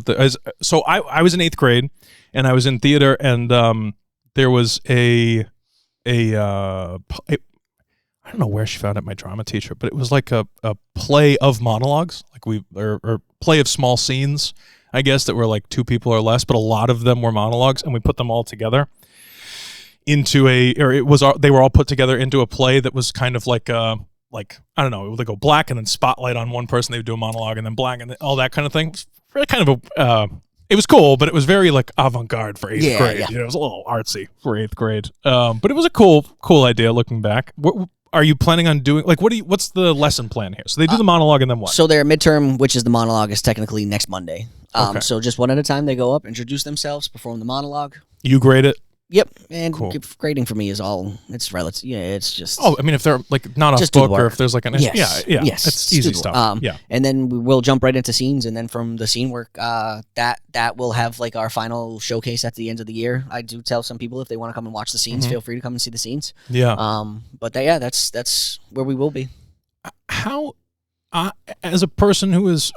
So I was in 8th grade, and I was in theater, and there was I don't know where she found it, my drama teacher, but it was like a play of monologues, like or play of small scenes, I guess, that were like 2 people or less, but a lot of them were monologues, and we put them all together into they were all put together into a play that was kind of like I don't know, they go black and then spotlight on one person, they would do a monologue, and then black and all that kind of thing. It's kind of it was cool, but it was very like avant-garde for eighth grade. Yeah. You know, it was a little artsy for eighth grade. But it was a cool idea looking back. What are you planning on doing? Like, what's the lesson plan here? So they do the monologue and then what? So their midterm, which is the monologue, is technically next Monday. Okay. So just one at a time, they go up, introduce themselves, perform the monologue. You grade it? Yep, and Cool. grading for me is it's relative. Yeah, it's just. Oh, I mean, if they're like not off Just do the book or work. if there's like an Yes. yeah, Yes. it's easy Just do the stuff. work. Yeah. And then we'll jump right into scenes, and then from the scene work, that will have like our final showcase at the end of the year. I do tell some people if they want to come and watch the scenes, feel free to come and see the scenes. Yeah. But that's where we will be. How, as a person who is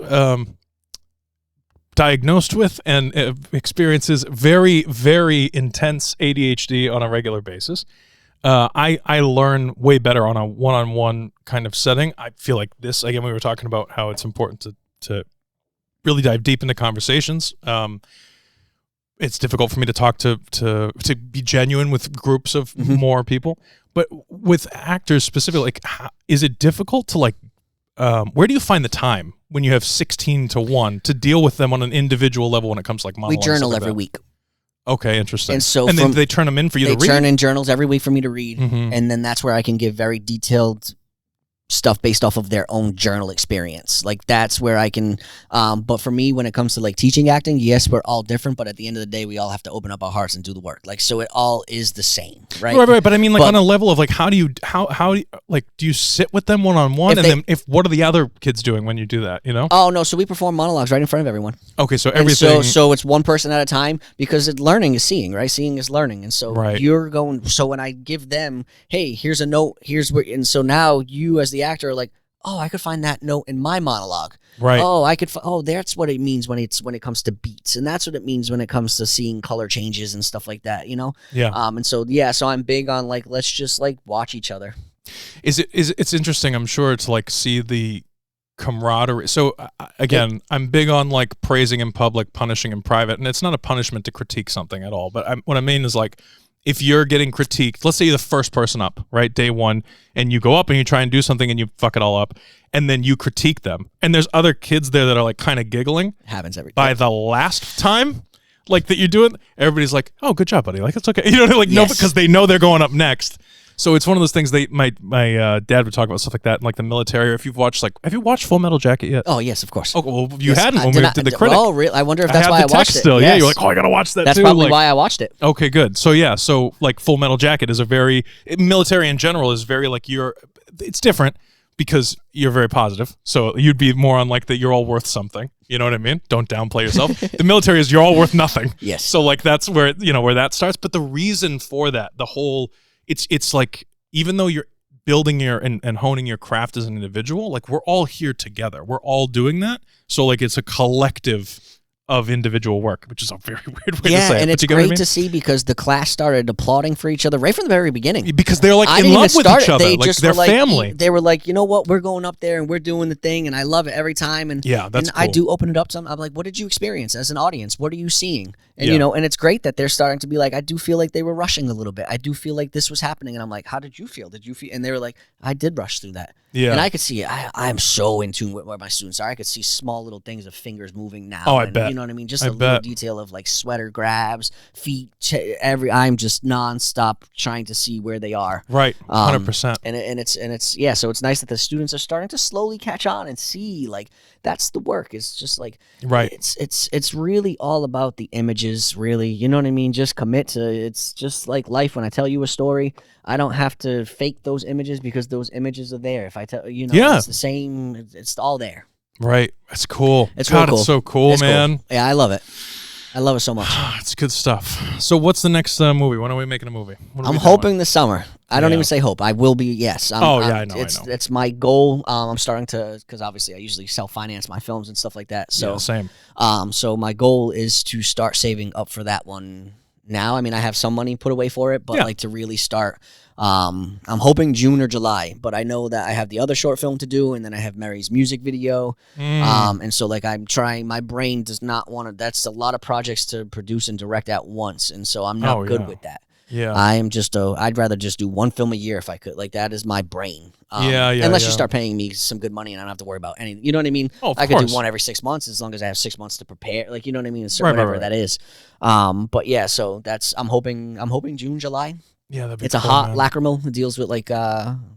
diagnosed with and experiences very, very intense ADHD on a regular basis, I learn way better on a one-on-one kind of setting. I feel like this, again, we were talking about how it's important to really dive deep into conversations. It's difficult for me to talk to be genuine with groups of more people, but with actors specifically, like, is it difficult to like, where do you find the time when you have 16 to 1 to deal with them on an individual level when it comes to like monologues? We journal every week. Okay, interesting. And so then they turn them in for you to read? They turn in journals every week for me to read, Mhm. and then that's where I can give very detailed stuff based off of their own journal experience. Like that's where I can but for me, when it comes to like teaching acting, yes, we're all different, but at the end of the day we all have to open up our hearts and do the work. Like so it all is the same, right? Right, but I mean like on a level of like how do you like do you sit with them one-on-one and then what are the other kids doing when you do that, you know? Oh no, so we perform monologues right in front of everyone. Okay, so And everything so it's one person at a time because learning is seeing, right? Seeing is learning. And so Right. you're going so when I give them, hey, here's a note, here's where and so now you as the actor are like, oh, I could find that note in my monologue. Right. Oh, I could. That's what it means when it comes to beats, and that's what it means when it comes to seeing color changes and stuff like that. You know. Yeah. And so so I'm big on like let's just like watch each other. It's interesting, I'm sure, to like see the camaraderie. So again, I'm big on like praising in public, punishing in private, and it's not a punishment to critique something at all. But what I mean is like, if you're getting critiqued, let's say you're the first person up, right, day one, and you go up and you try and do something and you fuck it all up, and then you critique them, and there's other kids there that are like kind of giggling. It happens every by the last time, like that you do it, everybody's like, "Oh, good job, buddy! Like it's okay," you know, like no, because they know they're going up next. So it's one of those things. My dad would talk about stuff like that in like the military. Or if you've watched have you watched Full Metal Jacket yet? Oh yes, of course. Oh well, you hadn't when we did the critic. Oh really? I wonder if that's I why have the I watched text it. still. Yes. Yeah, you're like, oh, I gotta watch that. That's too. probably Like, why I watched it. Okay, good. So yeah, so like Full Metal Jacket is military in general is very like it's different because you're very positive. So you'd be more on like that you're all worth something. You know what I mean? Don't downplay yourself. The military is you're all worth nothing. Yes. So like that's where where that starts. But the reason for that, it's like even though you're building and honing your craft as an individual, like we're all here together. We're all doing that. So like it's a collective of individual work, which is a very weird way to say it. Yeah, and but it's you get great what I mean? to see because the class started applauding for each other right from the very beginning. Because they're like I in didn't love even with start each it. other. They Like just they're were like, family. They were like, you know what, we're going up there and we're doing the thing, and I love it every time. And Yeah, that's and cool. I do open it up. I'm like, what did you experience as an audience? What are you seeing? And Yeah. and it's great that they're starting to be like, I do feel like they were rushing a little bit. I do feel like this was happening, and I'm like, how did you feel? Did you feel? And they were like, I did rush through that. Yeah. And I could see it. I'm so in tune with where my students are. I could see small little things of fingers moving now. Oh, I and, bet. You know what I mean? Just I a little bet. detail of like sweater grabs, feet. I'm just nonstop trying to see where they are. Right, 100%. And it's yeah. So it's nice that the students are starting to slowly catch on and see like that's the work. It's just like Right. It's really all about the images. Really, you know what I mean? Just commit to. It's just like life. When I tell you a story, I don't have to fake those images because those images are there. If I tell Yeah. it's the same. It's all there. Right. That's cool. It's God, real cool. it's so cool, It's man. Cool. Yeah, I love it. I love it so much. It's good stuff. So what's the next movie? When are we making a movie? What are I'm we hoping doing? this summer. I don't Yeah. even say hope. I will be. Yes. I know. It's my goal. I'm starting to because obviously I usually self-finance my films and stuff like that. So Yeah, same. So my goal is to start saving up for that one now. I mean, I have some money put away for it, but Yeah. like to really start. I'm hoping June or July, but I know that I have the other short film to do, and then I have Mary's music video. And so like I'm trying. My brain does not want to. That's a lot of projects to produce and direct at once, and so I'm not good with that. Yeah. I'd rather just do one film a year if I could. Like, that is my brain. Unless you start paying me some good money and I don't have to worry about anything. You know what I mean? Oh, of I could course. do one every 6 months as long as I have 6 months to prepare. Like, you know what I mean? Right, Whatever that is. But yeah, so I'm hoping June, July. Yeah, that'd be It's cool, a hot man. lacrimal. It deals with like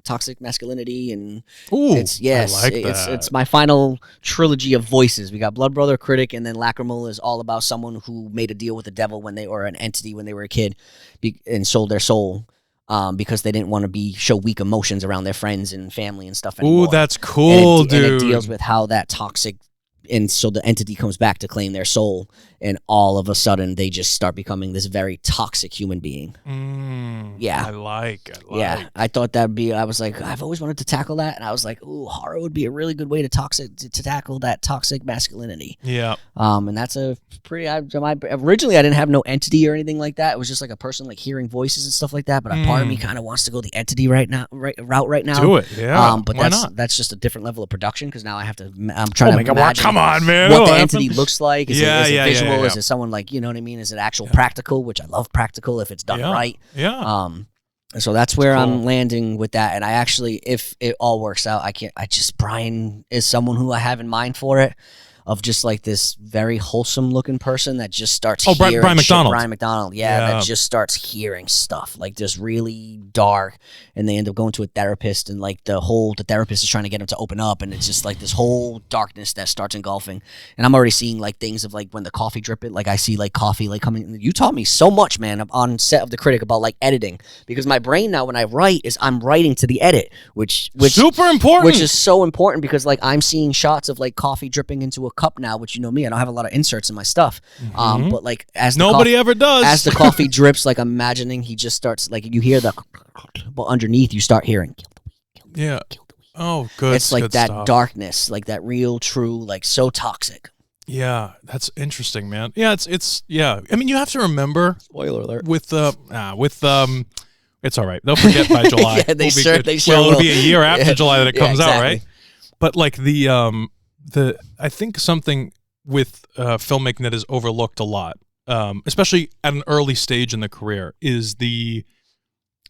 toxic masculinity and Ooh, it's my final trilogy of voices. We got Blood Brother, Critic, and then Lacrimal is all about someone who made a deal with the devil or an entity when they were a kid, and sold their soul because they didn't want to show weak emotions around their friends and family and stuff anymore. Ooh, that's cool, dude. And it deals with how that toxic. And so the entity comes back to claim their soul, and all of a sudden they just start becoming this very toxic human being. Yeah. I like. Yeah, I thought I was like, I've always wanted to tackle that, and I was like, ooh, horror would be a really good way to tackle that toxic masculinity. Yeah. And that's a pretty. Originally, I didn't have no entity or anything like that. It was just like a person like hearing voices and stuff like that. But a part of me kind of wants to go the entity route right now. Do it, yeah. But why not? That's just a different level of production because now I have to. I'm trying to imagine. Come on, man. What the entity looks like. Is it visual? Yeah. Is it someone like, you know what I mean? Is it actual practical? Which I love practical if it's done right. Yeah. So that's where I'm landing with that. And I actually, if it all works out, Brian is someone who I have in mind for it, of just like this very wholesome looking person that just starts hearing Brian McDonald. Brian McDonald. Yeah, that just starts hearing stuff like just really dark, and they end up going to a therapist, and like the therapist is trying to get him to open up, and it's just like this whole darkness that starts engulfing. And I'm already seeing like things of like when the coffee dripping, like I see like coffee like coming. You taught me so much, man, on set of The Critic about like editing, because my brain now when I write I'm writing to the edit, which super important, which is so important because like I'm seeing shots of like coffee dripping into a cup now, which you know me, I don't have a lot of inserts in my stuff. But like as nobody ever does, as the coffee drips, like I'm imagining he just starts like you hear the, but underneath you start hearing. Yeah. Oh, good. It's like good that stuff. darkness, like that real, true, like so toxic. Yeah, that's interesting, man. Yeah, it's yeah. I mean, you have to remember. Spoiler alert. It's all right. They'll forget by July. Yeah, they sure will. It'll be a year after July that it comes out, exactly. right? But like I think something with filmmaking that is overlooked a lot, especially at an early stage in the career, is the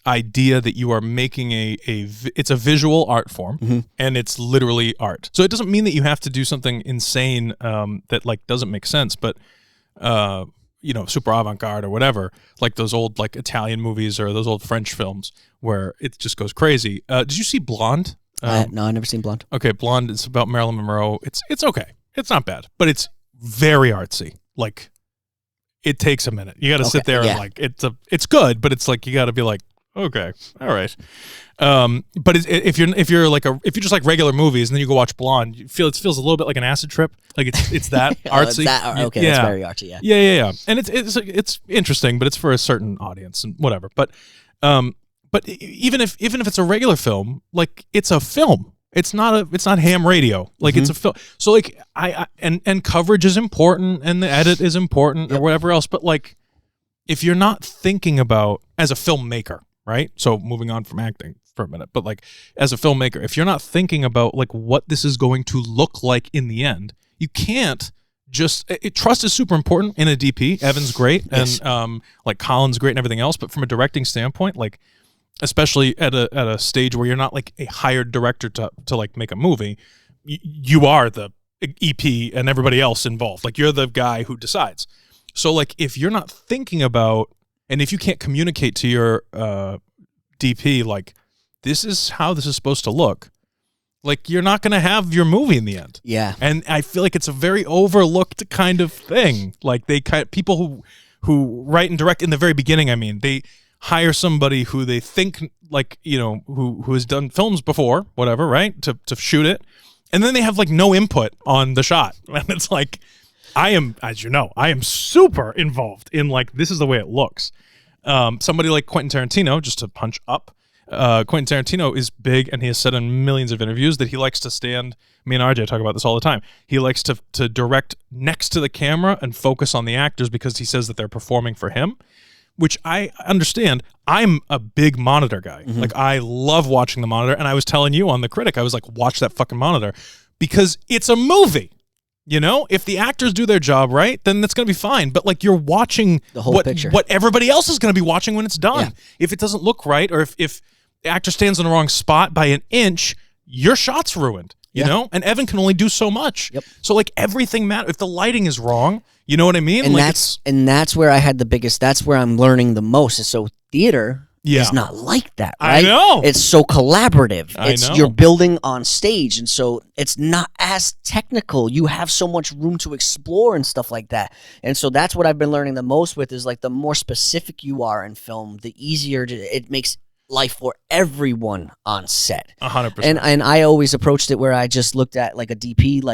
idea that you are making it's a visual art form, and it's literally art. So it doesn't mean that you have to do something insane that like doesn't make sense, but super avant-garde or whatever, like those old like Italian movies or those old French films where it just goes crazy. Did you see Blonde? No, I've never seen Blonde. Okay, Blonde is about Marilyn Monroe. It's okay. It's not bad, but it's very artsy. Like, it takes a minute. You got to sit there and like it's good, but it's like you got to be like, okay, all right. But if you're just like regular movies and then you go watch Blonde, it feels a little bit like an acid trip. Like it's that artsy. That's very artsy. Yeah. Yeah. And it's interesting, but it's for a certain audience and whatever. But even if it's a regular film, like it's a film. It's not ham radio. Like it's a film. So like and coverage is important and the edit is important or whatever else. But like if you're not thinking about as a filmmaker, right? So moving on from acting for a minute, but like as a filmmaker, if you're not thinking about like what this is going to look like in the end, you can't just trust is super important in a DP. Evan's great and like Colin's great and everything else. But from a directing standpoint, like especially at a stage where you're not like a hired director to like make a movie, you are the EP and everybody else involved. Like you're the guy who decides. So like if you're not thinking about, and if you can't communicate to your DP like this is how this is supposed to look, like you're not going to have your movie in the end. Yeah. And I feel like it's a very overlooked kind of thing. Like people who write and direct in the very beginning, I mean, they hire somebody who they think like, who has done films before, whatever, right? To shoot it. And then they have like no input on the shot. And it's like, I am super involved in like, this is the way it looks. Somebody like Quentin Tarantino, just to punch up, Quentin Tarantino is big, and he has said in millions of interviews that he likes to stand, me and RJ talk about this all the time, he likes to direct next to the camera and focus on the actors because he says that they're performing for him, which I understand. I'm a big monitor guy. Like I love watching the monitor, and I was telling you on The Critic, I was like, watch that fucking monitor because it's a movie. You know, if the actors do their job right, then that's going to be fine. But like you're watching the whole picture, what everybody else is going to be watching when it's done. If it doesn't look right, or if the actor stands in the wrong spot by an inch, your shot's ruined. You know, and Evan can only do so much. So like everything matters. If the lighting is wrong, you know what I mean? And like that's where I had the biggest. That's where I'm learning the most. So theater is not like that, right? I know. It's so collaborative. I know. You're building on stage, and so it's not as technical. You have so much room to explore and stuff like that. And so that's what I've been learning the most with is like the more specific you are in film, the easier it makes life for everyone on set. 100%. And I always approached it where I just looked at like a DP,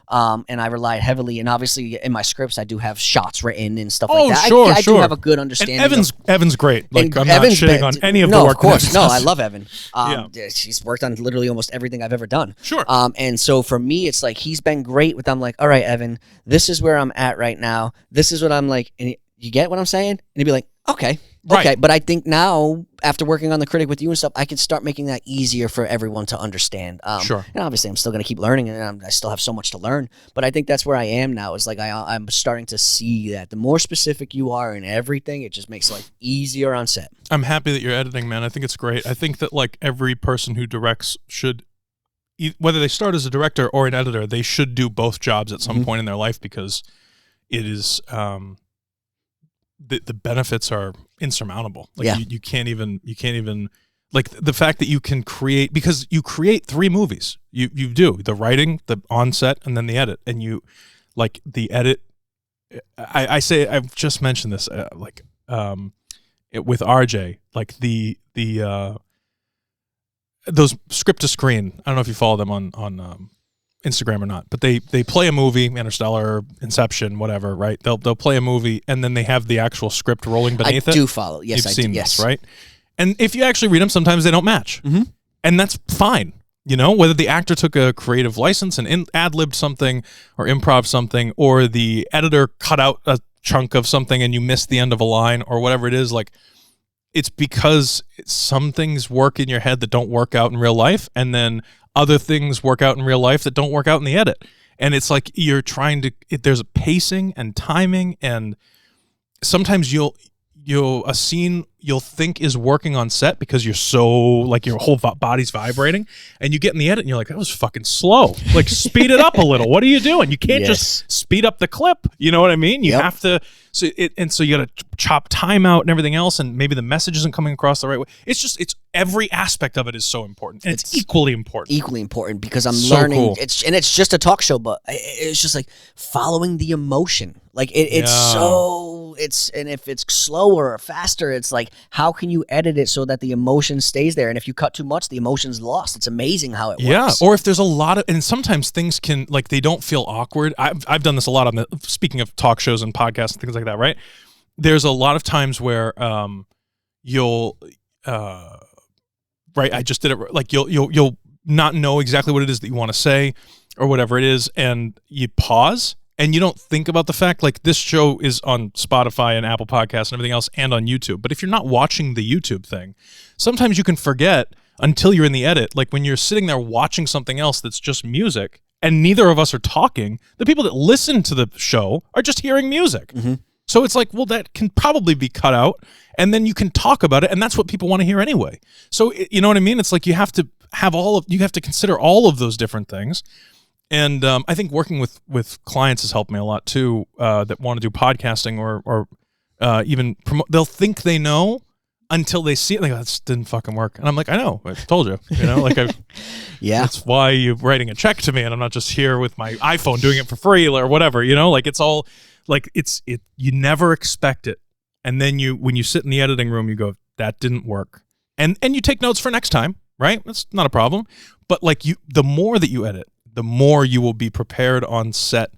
and I relied heavily. And obviously in my scripts, I do have shots written and stuff like that. Sure, I do have a good understanding. And Evan's great. Like I'm Evan's not shitting on any of the work. No, of course. No, I love Evan. Yeah. She's worked on literally almost everything I've ever done. Sure. And so for me, it's like he's been great with, I'm like, all right, Evan, this is where I'm at right now. This is what I'm like. And you get what I'm saying? And he'd be like, okay. Right. Okay, but I think now, after working on the critic with you and stuff, I can start making that easier for everyone to understand. Sure. And obviously, I'm still going to keep learning, and I still have so much to learn. But I think that's where I am now. Is like I'm starting to see that the more specific you are in everything, it just makes life easier on set. I'm happy that you're editing, man. I think it's great. I think that like every person who directs should, whether they start as a director or an editor, they should do both jobs at some point in their life because it is. The benefits are insurmountable. Like you can't even like the fact that you can create, because you create 3 movies. You do the writing, the onset, and then the edit. And you like the edit. I say I've just mentioned this with RJ, like the those script to screen. I don't know if you follow them on Instagram or not, but they play a movie, Interstellar, Inception, whatever, right? They'll play a movie and then they have the actual script rolling beneath it. I do follow. Yes, You've seen yes. this, right? And if you actually read them, sometimes they don't match, and that's fine. You know, whether the actor took a creative license and ad-libbed something or improv something, or the editor cut out a chunk of something and you missed the end of a line or whatever it is, like it's because some things work in your head that don't work out in real life, and then other things work out in real life that don't work out in the edit. And it's like you're trying to, there's a pacing and timing, and sometimes a scene you'll think is working on set because you're so like your whole body's vibrating, and you get in the edit and you're like, that was fucking slow. Like speed it up a little. What are you doing? You can't just speed up the clip. You know what I mean? You have to. So you got to chop time out and everything else, and maybe the message isn't coming across the right way. It's every aspect of it is so important, and it's equally important. Equally important because I'm So learning. cool. It's just a talk show, but it's just like following the emotion. Like and if it's slower or faster, it's like how can you edit it so that the emotion stays there? And if you cut too much, the emotion's lost. It's amazing how it works. Yeah, or if there's a lot of, and sometimes things can, like, they don't feel awkward. I've done this a lot on speaking of talk shows and podcasts and things like that, right? There's a lot of times where you'll right, I just did it, like you'll not know exactly what it is that you want to say or whatever it is, and you pause. And you don't think about the fact, like, this show is on Spotify and Apple Podcasts and everything else and on YouTube. But if you're not watching the YouTube thing, sometimes you can forget until you're in the edit. Like when you're sitting there watching something else that's just music and neither of us are talking, the people that listen to the show are just hearing music. So it's like, well, that can probably be cut out, and then you can talk about it, and that's what people want to hear anyway. So, you know what I mean? It's like you have to consider all of those different things. And I think working with clients has helped me a lot too, that want to do podcasting or even promote. They'll think they know until they see it. Like, that didn't fucking work. And I'm like, I know. I told you. You know, like yeah. That's why you're writing a check to me, and I'm not just here with my iPhone doing it for free or whatever. You know, like it's all like you never expect it, and then when you sit in the editing room, you go, that didn't work, and you take notes for next time, right? That's not a problem. But like the more that you edit, the more you will be prepared on set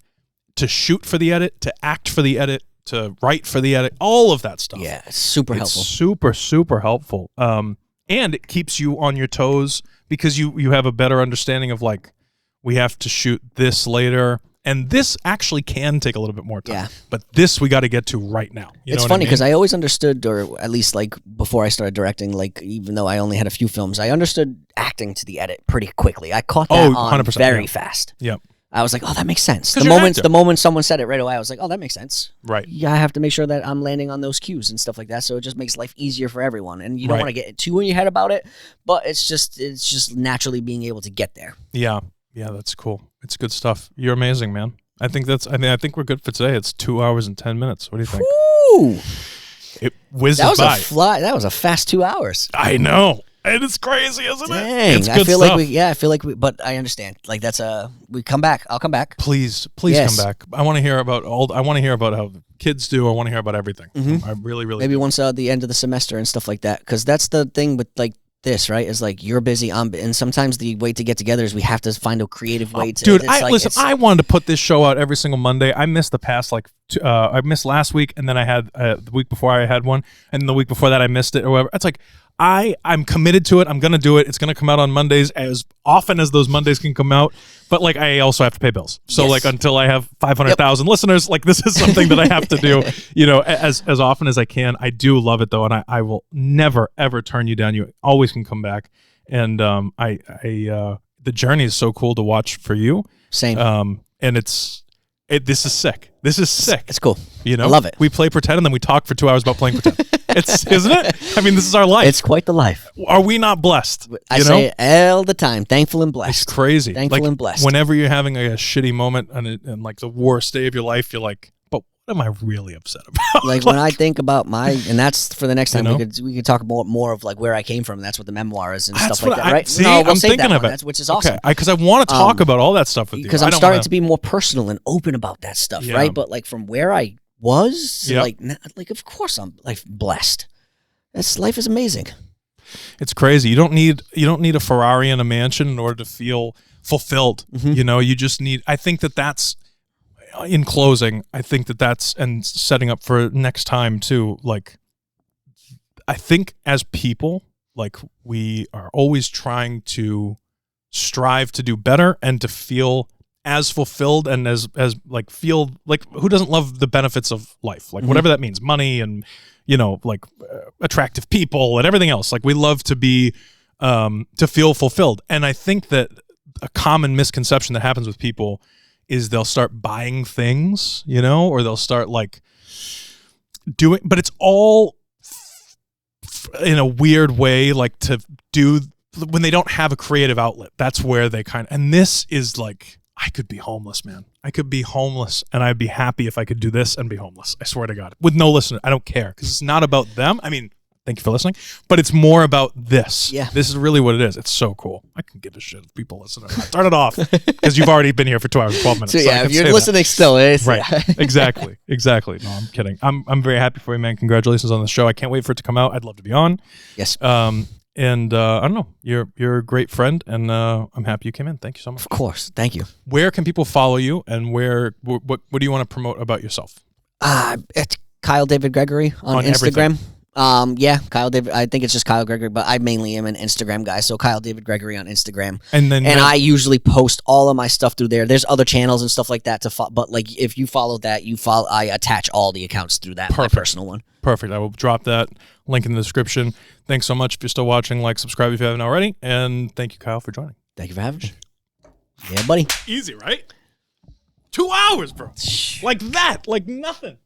to shoot for the edit, to act for the edit, to write for the edit, all of that stuff. Yeah, it's super helpful. Super, super helpful. And it keeps you on your toes because you have a better understanding of, like, we have to shoot this later, and this actually can take a little bit more time. Yeah. But this we got to get to right now. It's funny because I always understood, or at least like before I started directing, like even though I only had a few films, I understood acting to the edit pretty quickly. I caught that on 100%, very fast. Yep. I was like, oh, that makes sense. 'Cause The you're an moment actor. the moment someone said it right away, I was like, oh, that makes sense. Right. Yeah, I have to make sure that I'm landing on those cues and stuff like that. So it just makes life easier for everyone. And you don't Right. want to get too in your head about it, but it's just naturally being able to get there. Yeah. Yeah, that's cool. It's good stuff. You're amazing, man. I think we're good for today. It's 2 hours and 10 minutes. What do you think? Woo! It whizzes That was by. that was a fast 2 hours. I know. And it's crazy, isn't it? Dang, It's I good feel stuff. like we, but I understand. Like we come back. I'll come back. Please Yes. come back. I want to hear about how the kids do. I want to hear about everything. I really, really Maybe do. once the end of the semester and stuff like that. Because that's the thing with like this, right? Is like you're busy, and sometimes the way to get together is we have to find a creative way to. Dude, it's I wanted to put this show out every single Monday. I missed the past I missed last week, and then I had the week before I had one, and the week before that I missed it or whatever. It's like I'm committed to it. I'm gonna do it. It's gonna come out on Mondays as often as those Mondays can come out. But like I also have to pay bills. So Yes. like until I have 500,000 listeners, like this is something that I have to do. As often as I can. I do love it though, and I will never ever turn you down. You always can come back. And the journey is so cool to watch for you. Same. And this is sick. This is sick. It's cool. I love it. We play pretend and then we talk for 2 hours about playing pretend. Isn't it? I mean, this is our life. It's quite the life. Are we not blessed? I say it all the time. Thankful and blessed. It's crazy. Thankful and blessed. Whenever you're having a shitty moment and like the worst day of your life, you're like, but what am I really upset about? Like when I think about and that's for the next time You know? we could talk more of like where I came from. That's what the memoir is and That's stuff like what that, right? See, no, we'll I'm save thinking that of one. it. Which is awesome. Because I want to talk about all that stuff with you. Because I'm starting to be more personal and open about that stuff, Yeah. right? But like from where I was, Yep. like of course I'm like blessed. Life is amazing. It's crazy. You don't need a Ferrari and a mansion in order to feel fulfilled. Mhm. You just need. I think that's. In closing, I think that's and setting up for next time too. Like, I think as people, like we are always trying to strive to do better and to feel as fulfilled and as like feel like who doesn't love the benefits of life, like whatever that means, money and like attractive people and everything else. Like we love to be to feel fulfilled, and I think that a common misconception that happens with people is they'll start buying things, or they'll start like doing, but it's all in a weird way, like to do when they don't have a creative outlet. That's where they and this is like, I could be homeless, man. I could be homeless and I'd be happy if I could do this and be homeless. I swear to God, with no listener. I don't care because it's not about them. I mean, thank you for listening, but it's more about this. Yeah. This is really what it is. It's so cool. I can give a shit if people listen. Turn it off because you've already been here for 2 hours and 12 minutes. So I yeah, can if you're say listening that. still, it's Right. Exactly. No, I'm kidding. I'm very happy for you, man. Congratulations on the show. I can't wait for it to come out. I'd love to be on. Yes. And I don't know. You're a great friend, and I'm happy you came in. Thank you so much. Of course. Thank you. Where can people follow you, and what do you want to promote about yourself? It's Kyle David Gregory on Instagram. Yeah, Kyle David. I think it's just Kyle Gregory, but I mainly am an Instagram guy. So Kyle David Gregory on Instagram, And then I usually post all of my stuff through there. There's other channels and stuff like that but like if you follow that, I attach all the accounts through that. Perfect. My personal one. Perfect. I will drop that link in the description. Thanks so much. If you're still watching, like, subscribe if you haven't already, and thank you, Kyle, for joining. Thank you for having me. Yeah, buddy. Easy, right? 2 hours, bro. Like that. Like nothing.